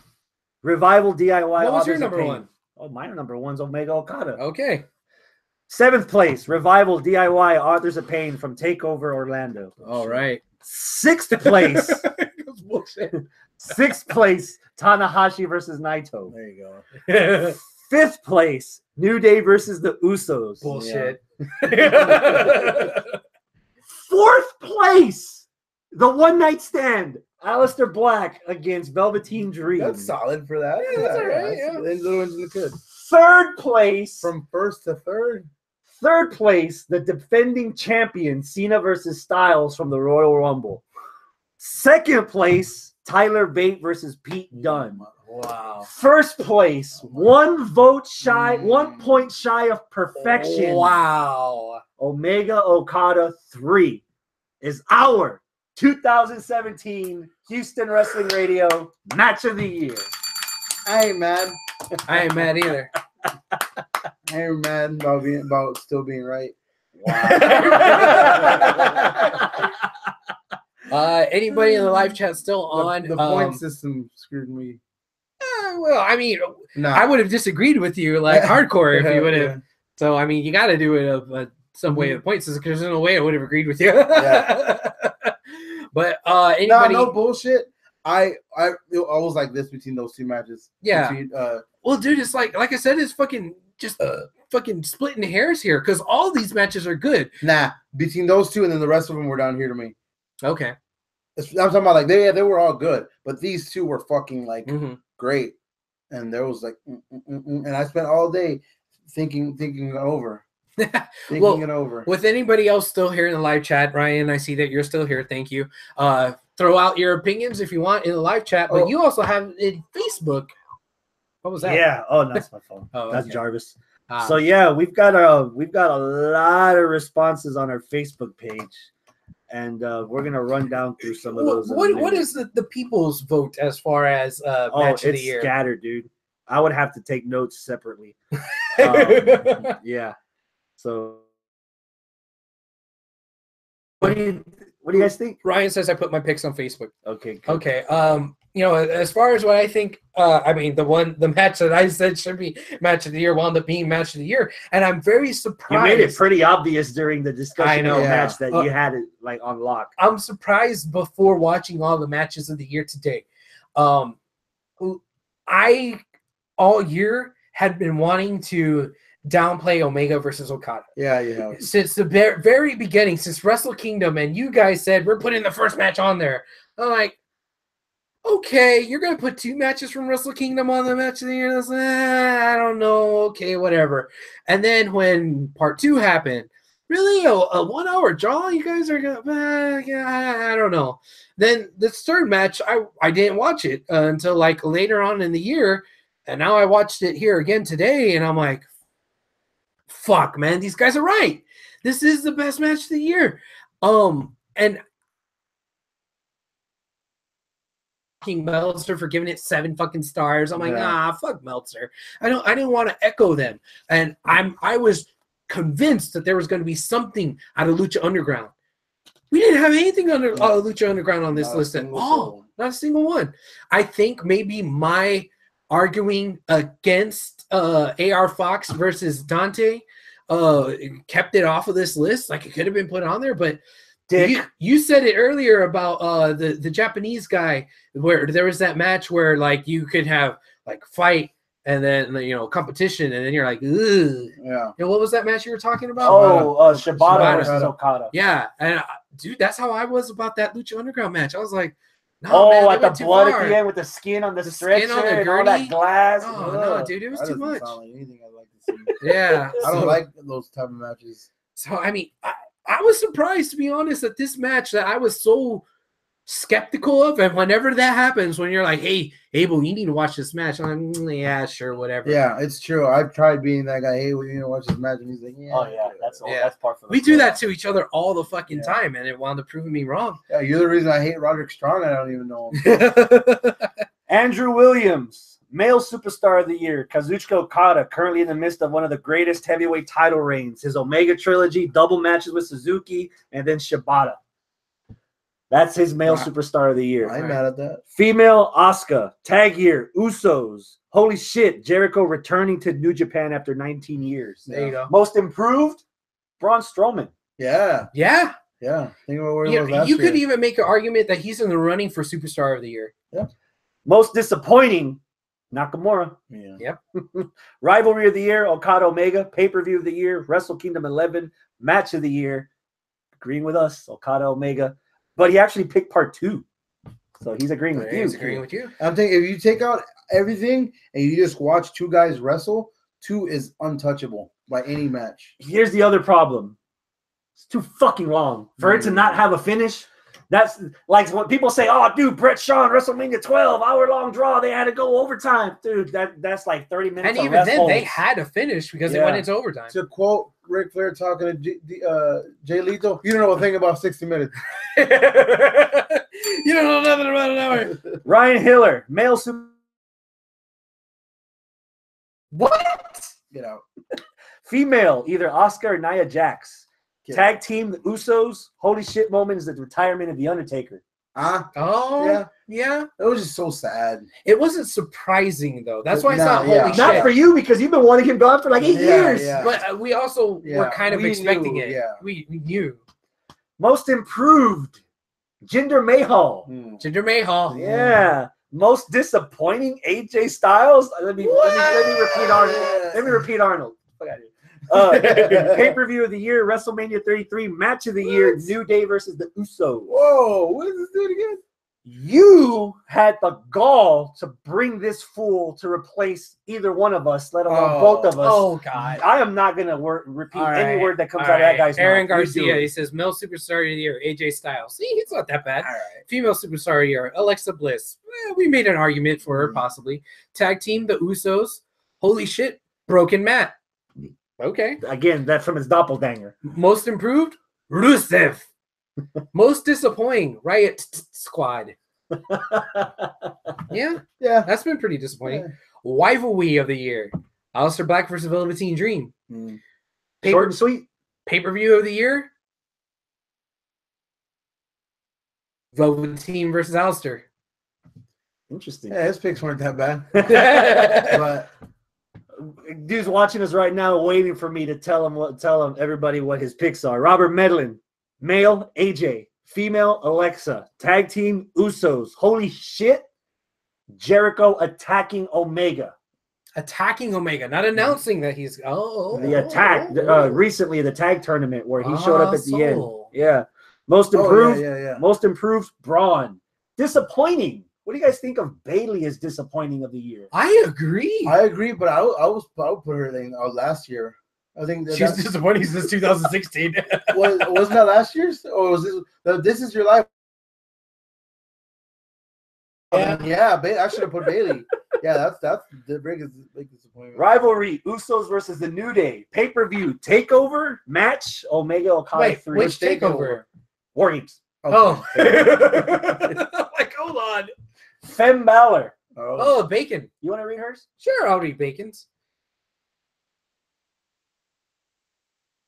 Revival DIY. What was your Authors of number Pain. 1? Oh, my number 1's Omega Okada. Okay. 7th place, Revival DIY Authors of Pain from TakeOver Orlando. All right. 6th place, That's bullshit. 6th place, Tanahashi versus Naito. There you go. 5th place, New Day versus the Usos. Bullshit. 4th place, the one night stand, Aleister Black against Velveteen Dream. That's solid for that. Yeah, that's all right, yeah. Little ones look good. 3rd place, From first to third. 3rd place, the defending champion, Cena versus Styles from the Royal Rumble. 2nd place, Tyler Bate versus Pete Dunne. Wow. 1st place, 1 point shy of perfection. Wow. Omega Okada 3 is our 2017 Houston Wrestling Radio Match of the Year. I ain't mad. I ain't mad either. I ain't mad about still being right. Anybody in the live chat still on? The point system screwed me. Well, I mean, Nah. I would have disagreed with you like hardcore if you would have. Yeah. So, I mean, you got to do it some way of the points because there's no way I would have agreed with you. Yeah. But No, anybody? no bullshit. I was like this between those two matches. Yeah. Between, Well, dude, it's like I said, it's fucking just fucking splitting hairs here because all these matches are good. nah, between those two and then the rest of them were down here to me. Okay. I'm talking about like they were all good, but these two were fucking like Mhm. great. And there was like, and I spent all day thinking it over. Thinking it over. With anybody else still here in the live chat, Ryan, I see that you're still here. Thank you. Throw out your opinions if you want in the live chat, but you also have in Facebook. What was that? Yeah. Oh, no, that's my phone. Oh, That's okay. Jarvis. So yeah, we've got a lot of responses on our Facebook page, and we're gonna run down through some of those. What is the people's vote as far as match of the year? It's scattered, dude. I would have to take notes separately. Yeah. So, what do you guys think? Ryan says I put my picks on Facebook. Okay. Good. Okay. You know, as far as what I think, I mean, the match that I said should be match of the year wound up being match of the year, and I'm very surprised. You made it pretty obvious during the discussion of the match that you had it like on lock. I'm surprised before watching all the matches of the year today. I all year had been wanting to downplay Omega versus Okada. Yeah. Since the very beginning, since Wrestle Kingdom, and you guys said we're putting the first match on there. I'm like, okay, you're gonna put two matches from Wrestle Kingdom on the match of the year. I don't know. Okay, whatever. And then when part 2 happened, really a 1 hour draw? You guys are gonna? I don't know. Then this third match, I didn't watch it until like later on in the year, and now I watched it here again today, and I'm like, fuck, man, these guys are right. This is the best match of the year. And Meltzer for giving it 7 fucking stars. I'm like, fuck Meltzer. I didn't want to echo them. And I was convinced that there was going to be something out of Lucha Underground. We didn't have anything under Lucha Underground on this list at all. Not a single one. I think maybe my arguing against AR Fox versus Dante kept it off of this list. Like, it could have been put on there, but you said it earlier about the Japanese guy where there was that match where like you could have like fight and then competition and then you're like, ugh. Yeah. And what was that match you were talking about? Shibata versus Okada. Yeah, and dude, that's how I was about that Lucha Underground match. I was like, no, man, like the blood at the end with the skin on the stretcher skin on the and all that glass. Oh no, dude, it was too much. Sound like anything I'd like to see. Yeah, I don't like those type of matches. So I mean, I was surprised, to be honest, that this match that I was so skeptical of, and whenever that happens, when you're like, hey, Abel, you need to watch this match, I'm like, yeah, sure, whatever. Yeah, it's true. I've tried being that guy. Hey, well, you need to watch this match, and he's like, yeah. Oh yeah, that's part for the we do that to each other all the fucking time, and it wound up proving me wrong. Yeah, you're the reason I hate Roderick Strong. I don't even know him. Andrew Williams, male superstar of the year. Kazuchika Okada, currently in the midst of one of the greatest heavyweight title reigns. His Omega trilogy, double matches with Suzuki, and then Shibata. That's his male superstar of the year. I'm mad at that. Female Asuka, tag year, Usos. Holy shit, Jericho returning to New Japan after 19 years. There you go. Most improved, Braun Strowman. Yeah. Yeah. Think about where he was last you year. could even make an argument that he's in the running for superstar of the year. Yeah. Most disappointing, Nakamura. Yeah. Yep. Rivalry of the year, Okada Omega. Pay-per-view of the year, Wrestle Kingdom 11. Match of the year, agreeing with us, Okada Omega. But he actually picked part 2. So he's agreeing with you. He's agreeing with you. I'm thinking if you take out everything and you just watch two guys wrestle, 2 is untouchable by any match. Here's the other problem. It's too fucking long. For it to not have a finish, that's like when people say, oh, dude, Brett Shaw, WrestleMania 12, hour-long draw, they had to go overtime. Dude, that's like 30 minutes. And even then, they had to finish because it went into overtime. To quote Ric Flair talking to Jay Lethal, you don't know a thing about 60 minutes. You don't know nothing about an hour. Ryan Hiller, male super. What? Get out. Female, either Asuka or Nia Jax. Get Tag team, the Usos. Holy shit moment is the retirement of The Undertaker. Oh. Yeah. Yeah. It was just so sad. It wasn't surprising though. That's why I No, thought, yeah. holy shit. Not for you because you've been wanting him gone for like 8 years. Yeah. But we also were Yeah, kind of we expecting knew, it. yeah. We knew. Most improved, Jinder Mahal. Jinder Mahal. Yeah. Most disappointing, AJ Styles. Let me repeat Arnold. Let me repeat Arnold. Fuck out of here. Pay-per-view of the year, WrestleMania 33, match of the year, New Day versus the Usos. Whoa, what is this dude again? You had the gall to bring this fool to replace either one of us, let alone both of us. Oh, God. I am not going to repeat All any right. word that comes All out of that right. guy's Aaron mouth. You do Garcia, it. he says, male superstar of the year, AJ Styles. See, it's not that bad. All right. Female superstar of the year, Alexa Bliss. We made an argument for her, possibly. Tag team, the Usos. Holy shit, Broken Matt. Okay. Again, that's from his doppelganger. Most improved, Rusev. Most disappointing, Riot Squad. Yeah, that's been pretty disappointing. Rivalry of the year, Aleister Black versus Velveteen Dream. Short and sweet. Pay-per-view of the year, Velveteen versus Aleister. Interesting. Yeah, his picks weren't that bad. But dude's watching us right now, waiting for me to tell him everybody what his picks are. Robert Medlin, male AJ, female Alexa, tag team Usos. Holy shit, Jericho attacking Omega. attacking Omega, not announcing that he's The attack recently, the tag tournament where he showed up at the end. Yeah, most improved. Most improved Braun. Disappointing. What do you guys think of Bailey as disappointing of the year? I agree. I agree, but I would put her in last year. I think she's disappointing since 2016. Wasn't that last year's? Or was this? This Is Your Life? Yeah, I should have put Bailey. Yeah, that's the big disappointment. Rivalry: Usos versus the New Day. Pay-per-view takeover match. Omega Okada 3. Which takeover? War Games. Okay. Oh, like hold on. Finn Balor. Oh, Bacon. You want to read hers? Sure, I'll read Bacon's.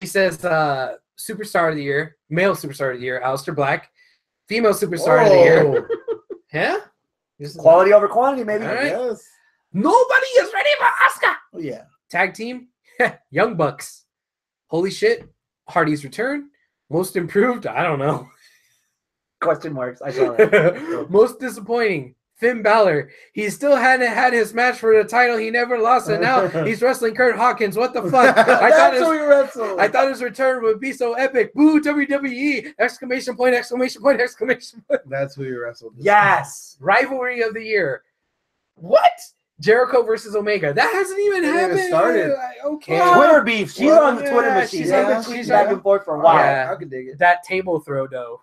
He says, superstar of the year, male superstar of the year, Aleister Black. Female superstar of the year. Yeah? Quality over quantity, maybe. All right. Yes. Nobody is ready for Asuka. Oh, yeah. Tag team, Young Bucks. Holy shit. Hardy's return. Most improved, I don't know. Question marks. I saw that. Most disappointing, Finn Balor. He still hadn't had his match for the title. He never lost it. Now he's wrestling Kurt Hawkins. What the fuck? I thought his return would be so epic. Boo, WWE! Exclamation point, exclamation point, exclamation point. That's who you wrestled. Yes. Rivalry of the year. What? Jericho versus Omega. That hasn't even happened. Started. Okay. Twitter beef. She's on the Twitter machine. She's been tweeting back and forth for a while. Yeah. I could dig it. That table throw, though.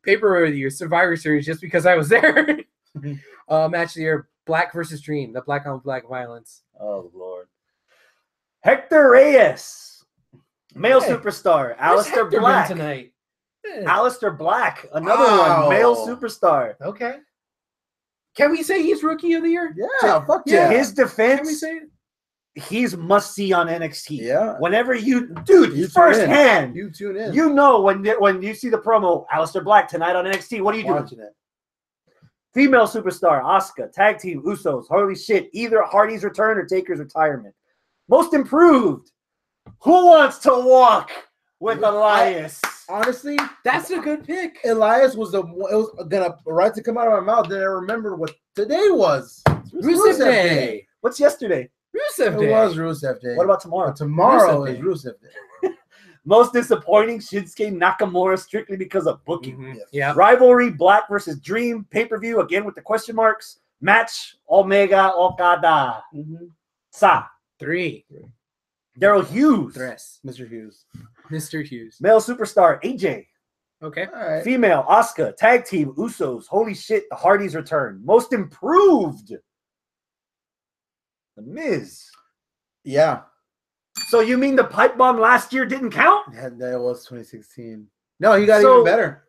Paper of the year, Survivor Series, just because I was there. Match of the year, Black versus Dream, the black on black violence. Oh, Lord. Hector Reyes, male superstar. Aleister Black. Tonight. Aleister Black, another one, male superstar. Okay. Can we say he's rookie of the year? Yeah, fuck yeah. To his defense, Can we say it? he's must see on NXT. Yeah. Whenever you firsthand, you tune in. You know when you see the promo, Aleister Black tonight on NXT, what are you doing? Watching it. Female superstar, Asuka, tag team, Usos. Holy shit, either Hardy's return or Taker's retirement. Most improved. Who wants to walk with Elias? Honestly, that's a good pick. Elias was it was gonna right to come out of my mouth. Then I remember what today was. Rusev Day. What's yesterday? Rusev Day. It was Rusev Day. What about tomorrow? Tomorrow is Rusev Day. Most disappointing, Shinsuke Nakamura, strictly because of booking. Mm-hmm. Yeah. Rivalry, Black versus Dream, pay-per-view, again with the question marks. Match, Omega Okada. Sa. 3. Daryl Hughes. Mr. Hughes. Mr. Hughes. Male superstar, AJ. Okay. All right. Female, Asuka. Tag team, Usos. Holy shit, the Hardys return. Most improved, The Miz. Yeah. So you mean the pipe bomb last year didn't count? That was 2016. No, he got even better.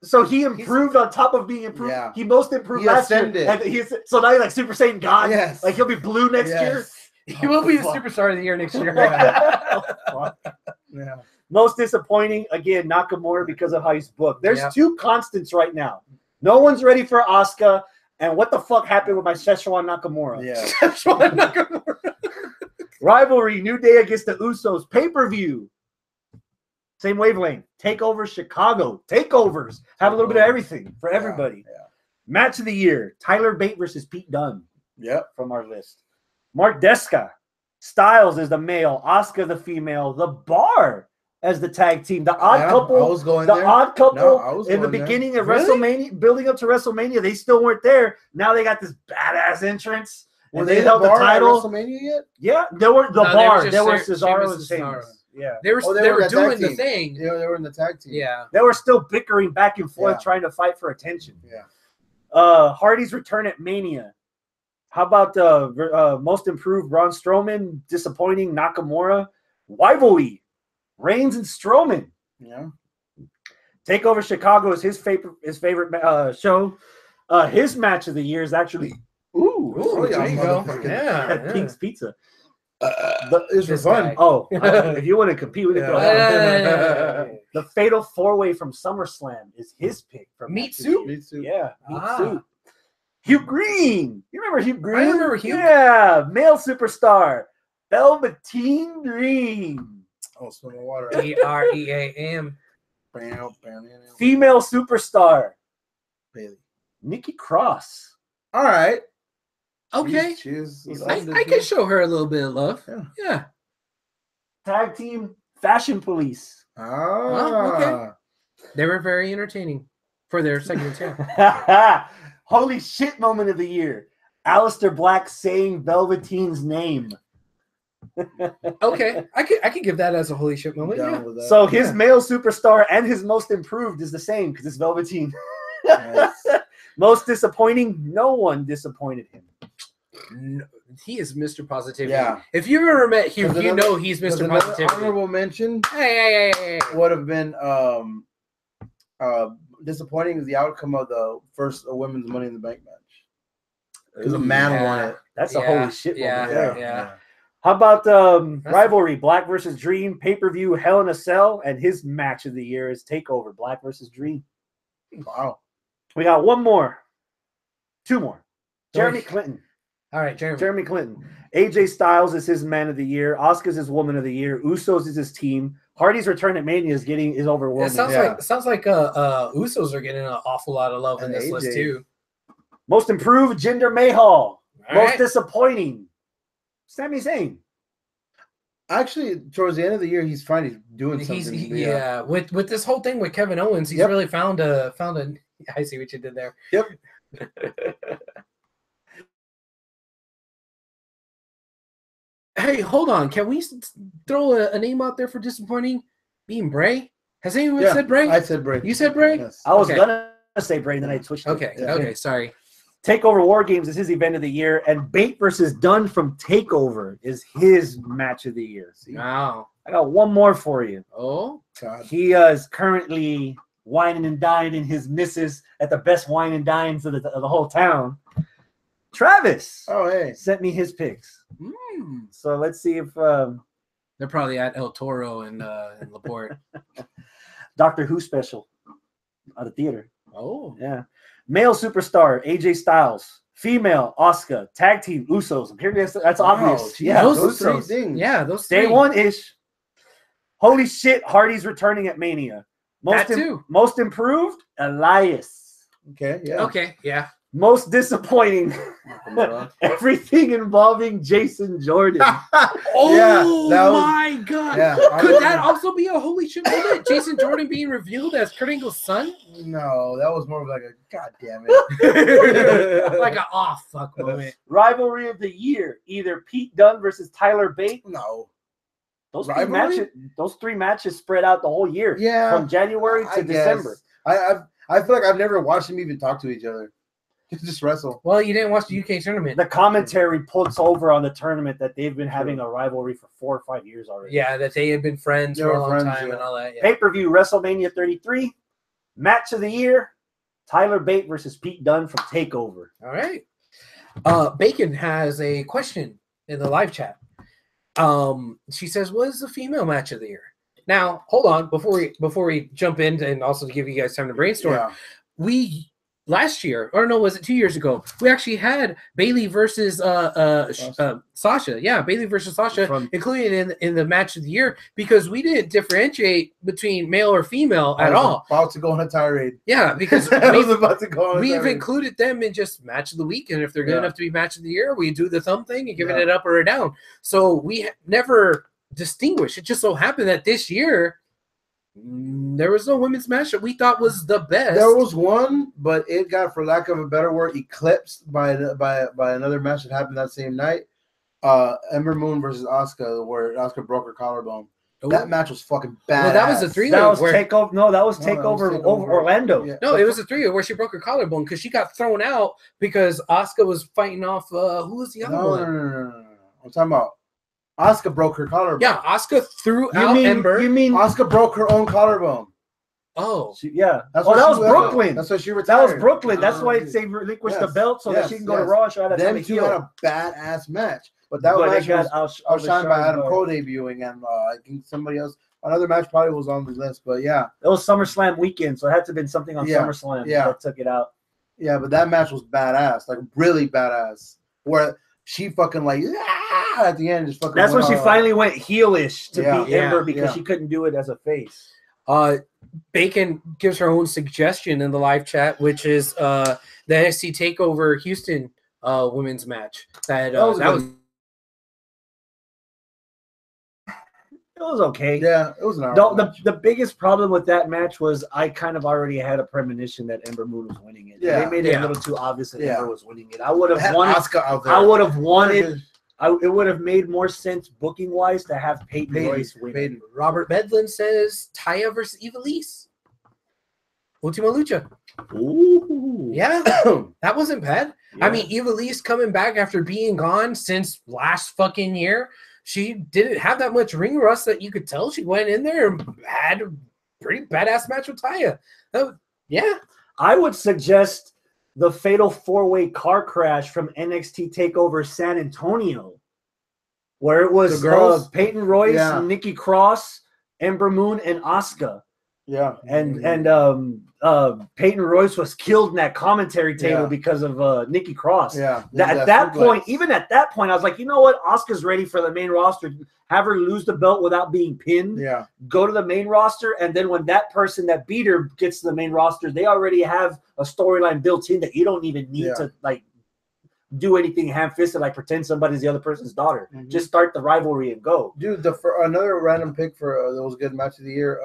So he improved on top of being improved. Yeah. He most improved last year. And so now he's like Super Saiyan God. Yes. Like he'll be blue next year. He will be the superstar of the year next year. Yeah. Most disappointing, again, Nakamura because of how he's booked. There's two constants right now. No one's ready for Asuka. And what the fuck happened with my Szechuan Nakamura? Yeah. Szechuan Nakamura. Rivalry, New Day against the Usos, pay-per-view. Same wavelength. Takeover Chicago. Takeovers. Have a little bit of everything for everybody. Yeah. Match of the year. Tyler Bate versus Pete Dunne. Yep. From our list. Mark Deska. Styles is the male. Asuka the female. The Bar as the tag team. The Odd Couple. I was going the there. Odd Couple No, I was in the going there. beginning of Really? WrestleMania, building up to WrestleMania, they still weren't there. Now they got this badass entrance. Were And they held the Bar at title. WrestleMania yet? Yeah, there were the No, Bar. they There were were just Cesaro Sheamus and and Sheamus. Cesaro. Yeah. They were Oh, they were that doing tag the team. thing. They were in the tag team. Yeah. They were still bickering back and forth, Yeah. trying to fight for attention. Yeah. Hardy's return at Mania. How about the most improved Braun Strowman? Disappointing Nakamura. Rivalry. Reigns and Strowman. Yeah. Takeover Chicago is his favorite show. His match of the year is actually Ooh, yeah, there you go. motherfucker. Yeah. at Pink's Pizza. It's for This fun. guy. Oh, if you want to compete with it, go ahead. Yeah. The Fatal 4-Way from SummerSlam is his pick. For Meat match of the soup? year. Me too. Yeah, meat Ah. soup. Hugh Green. You remember Hugh Green? remember Hugh. Yeah, male superstar. Velveteen Dream. Oh, swim in water. Dream. Female superstar. Bailey. Nikki Cross. All right. Okay. She's I can show her a little bit of love. Yeah. Yeah. Tag team Fashion Police. Ah. okay. They were very entertaining for their segments. Yeah. Holy shit moment of the year. Aleister Black saying Velveteen's name. Okay. I could give that as a holy shit moment. Down Yeah. with that. So his male superstar and his most improved is the same because it's Velveteen. Nice. Most disappointing, no one disappointed him. No, he is Mr. Positivity. Yeah. If you've ever met Hugh, There's you another- know he's There's Mr. another Positivity. honorable mention Hey. would have been disappointing is the outcome of the first women's Money in the Bank match. Because a man yeah. won it. That's a holy shit moment. there. Yeah. How about That's- rivalry? Black versus Dream, pay-per-view, Hell in a Cell, and his match of the year is Takeover, Black versus Dream. Wow. We got one more. Two more. Jeremy Okay. Clinton. All right, Jeremy. Jeremy Clinton. AJ Styles is his man of the year. Asuka's his woman of the year. Usos is his team. Hardy's return at Mania is overwhelming. It sounds like Usos are getting an awful lot of love in And this AJ. list too. Most improved, Jinder Mahal. All Most right. disappointing, Sami Zayn. Actually, towards the end of the year, he's finally doing something. Yeah. With this whole thing with Kevin Owens, he's Yep. really found a. I see what you did there. Yep. Hey, hold on. Can we throw a name out there for disappointing? Being Bray? Has anyone Yeah, said Bray? I said Bray. You said Bray? Yes. I was Okay. gonna say Bray, then I switched. Okay. it. Okay. Sorry. Takeover War Games is his event of the year, and Bate versus Dunn from Takeover is his match of the year. See? Wow. I got one more for you. Oh. God. He is currently whining and dining his missus at the best wine and dines of the whole town. Travis Oh, hey. sent me his picks. Mm. So let's see if They're probably at El Toro in Laporte. Doctor Who special at the theater. Oh. Yeah. Male superstar AJ Styles. Female Asuka. Tag team Usos. Apparently that's obvious. Geez, Yeah, those three Usos. things. Yeah, those Day three. one-ish. Holy shit, Hardy's returning at Mania. That too. Most improved, Elias. Okay, yeah. Okay. Yeah. Most disappointing, everything involving Jason Jordan. Oh that was- my God. Yeah. Could that also be a holy shit moment? Jason Jordan being revealed as Kurt Angle's son? No, that was more of like a God damn it. Like a fuck moment. Rivalry of the year, either Pete Dunne versus Tyler Bate. No. Those three Rivalry? matches spread out the whole year. Yeah. From January I to guess. December. I feel like I've never watched them even talk to each other. Just wrestle. Well, you didn't watch the UK tournament. The commentary puts over on the tournament that they've been having a rivalry for 4 or 5 years already. Yeah, that they had been friends They for a were long friends, time yeah. and all that. Yeah. Pay-per-view WrestleMania 33. Match of the year, Tyler Bate versus Pete Dunne from TakeOver. All right. Bacon has a question in the live chat. She says, "What is the female match of the year?" Now, hold on before we jump in, and also to give you guys time to brainstorm. Yeah. We last year, or no, was it 2 years ago? We actually had Bailey versus Sasha. Yeah, Bailey versus Sasha, including in the match of the year, because we didn't differentiate between male or female at all. About to go on a tirade. Yeah, because I was about to go on. We've included them in just match of the week, and if they're good enough to be match of the year, we do the thumb thing and giving it up or down. So we never distinguish. It just so happened that this year there was no women's match that we thought was the best. There was one, but it got, for lack of a better word, eclipsed by another match that happened that same night. Ember Moon versus Asuka, where Asuka broke her collarbone. Ooh. That match was fucking bad. Well, that was a three-way. That was takeover. No, that was takeover over Orlando. Yeah. No, it was a three-way where she broke her collarbone because she got thrown out because Asuka was fighting off. Who was the other one? No. I'm talking about Asuka broke her collarbone. Yeah, Asuka threw out Ember. You mean Asuka broke her own collarbone? Oh, yeah. That was Brooklyn. That's why she retired. That was Brooklyn. That's why they relinquished the belt so that she can go to Raw. Them two had a badass match. But that match was outshined by Adam Cole debuting, and I think somebody else. Another match probably was on the list, but yeah. It was SummerSlam weekend, so it had to have been something on SummerSlam that took it out. Yeah, but that match was badass, like really badass. Where she fucking like at the end just fucking. That's when she finally went heelish to beat Ember because she couldn't do it as a face. Bacon gives her own suggestion in the live chat, which is the NXT Takeover Houston women's match. That was. It was okay. Yeah, it was an hour. The biggest problem with that match was I kind of already had a premonition that Ember Moon was winning it. Yeah, they made it a little too obvious that Ember was winning it. I would have wanted Asuka out there. I would have wanted. It would have made more sense booking wise to have Peyton Royce win. Robert Bedlin says Taya versus Ivelisse. Ultima Lucha. Ooh. Yeah, that wasn't bad. Yeah. I mean, Ivelisse coming back after being gone since last fucking year. She didn't have that much ring rust that you could tell. She went in there and had a pretty badass match with Taya. Yeah. I would suggest the fatal four-way car crash from NXT TakeOver San Antonio, where it was Peyton Royce, Nikki Cross, Ember Moon, and Asuka. Yeah. And Peyton Royce was killed in that commentary table because of Nikki Cross. Yeah. At that point, even at that point, I was like, you know what? Asuka's ready for the main roster. Have her lose the belt without being pinned. Yeah. Go to the main roster. And then when that person that beat her gets to the main roster, they already have a storyline built in that you don't even need to like do anything ham-fisted, like pretend somebody's the other person's daughter. Mm-hmm. Just start the rivalry and go. Dude, another random pick for that was a good match of the year.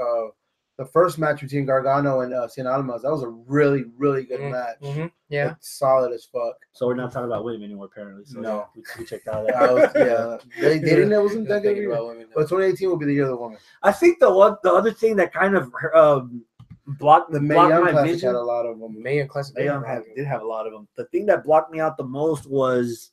The first match between Gargano and Cien Almas, that was a really, really good match. Mm-hmm. Yeah. Like, solid as fuck. So we're not talking about women anymore, apparently. So no. We checked out that. They didn't. It wasn't that good. But 2018 will be the year of the woman. I think the other thing that kind of blocked Mae Young my Classic vision. had a lot of them. Mae Young Classic did have a lot of them. The thing that blocked me out the most was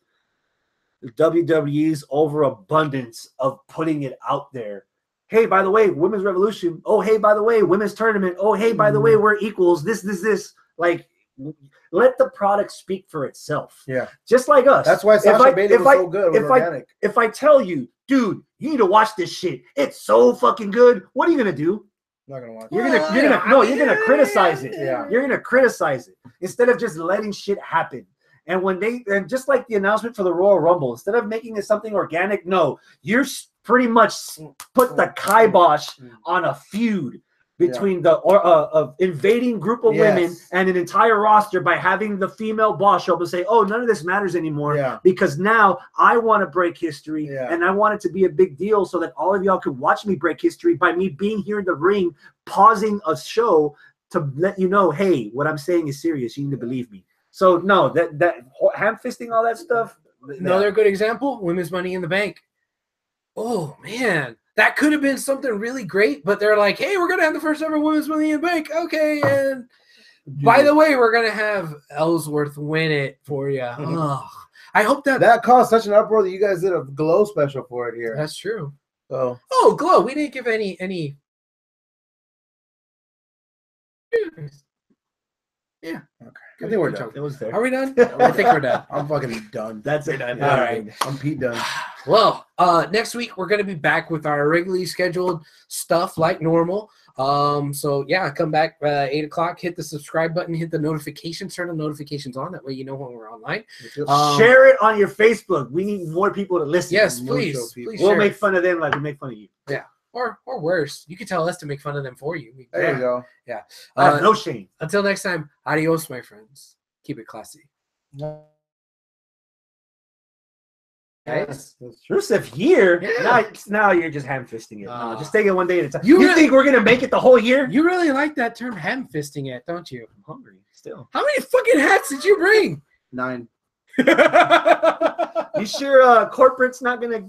WWE's overabundance of putting it out there. Hey, by the way, Women's Revolution. Oh, hey, by the way, Women's Tournament. Oh, hey, by the way, we're equals. This. Like, let the product speak for itself. Yeah. Just like us. That's why Sasha Bailey was so good. If I tell you, dude, you need to watch this shit. It's so fucking good. What are you gonna do? Not gonna watch. You're gonna criticize it. Yeah. You're gonna criticize it instead of just letting shit happen. And and just like the announcement for the Royal Rumble, instead of making it something organic, no, you're pretty much put the kibosh on a feud between the invading group of women and an entire roster by having the female boss show up and say, oh, none of this matters anymore because now I want to break history and I want it to be a big deal so that all of y'all can watch me break history by me being here in the ring, pausing a show to let you know, hey, what I'm saying is serious. You need to believe me. So no, that ham-fisting all that stuff. Another good example, Women's Money in the Bank. Oh man, that could have been something really great, but they're like, hey, we're gonna have the first ever Women's Money in the Bank. Okay, and by the way, we're gonna have Ellsworth win it for you. I hope that caused such an uproar that you guys did a Glow special for it here. That's true. Oh, Glow. We didn't give any. Yeah. Okay. I think we're done. It was there. Are we done? I think we're done. I'm fucking done. That's it. All right. I'm Pete done. Well, next week we're going to be back with our regularly scheduled stuff like normal. So yeah, come back 8 o'clock. Hit the subscribe button. Hit the notifications. Turn the notifications on. That way you know when we're online. Share it on your Facebook. We need more people to listen. Yes, More please. show people. Please We'll share make it. fun of them like we make fun of you. Yeah. Or worse, you can tell us to make fun of them for you. There you go. Yeah. I have no shame. Until next time, adios, my friends. Keep it classy. Guys. Rusev here. Yeah. Now you're just ham fisting it. No, just take it one day at a time. You You really- think we're gonna make it the whole year? You really like that term ham fisting it, don't you? I'm hungry still. How many fucking hats did you bring? 9. You sure corporate's not gonna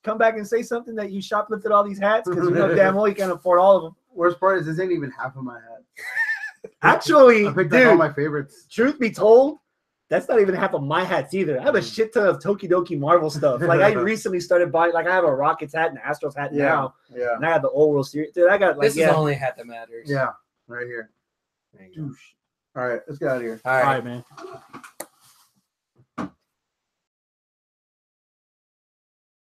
come back and say something that you shoplifted all these hats? Because you know damn well you can't afford all of them. Worst part is this ain't even half of my hat. Actually, I picked up all dude, my favorites. truth be told, that's not even half of my hats either. I have a shit ton of Tokidoki Marvel stuff. Like I recently started buying, like I have a Rockets hat and an Astros hat now, Yeah. and I have the old World Series. Dude, I got like This is the only hat that matters. Yeah. Right here. There you go. All right, let's get out of here. All All right. right, man.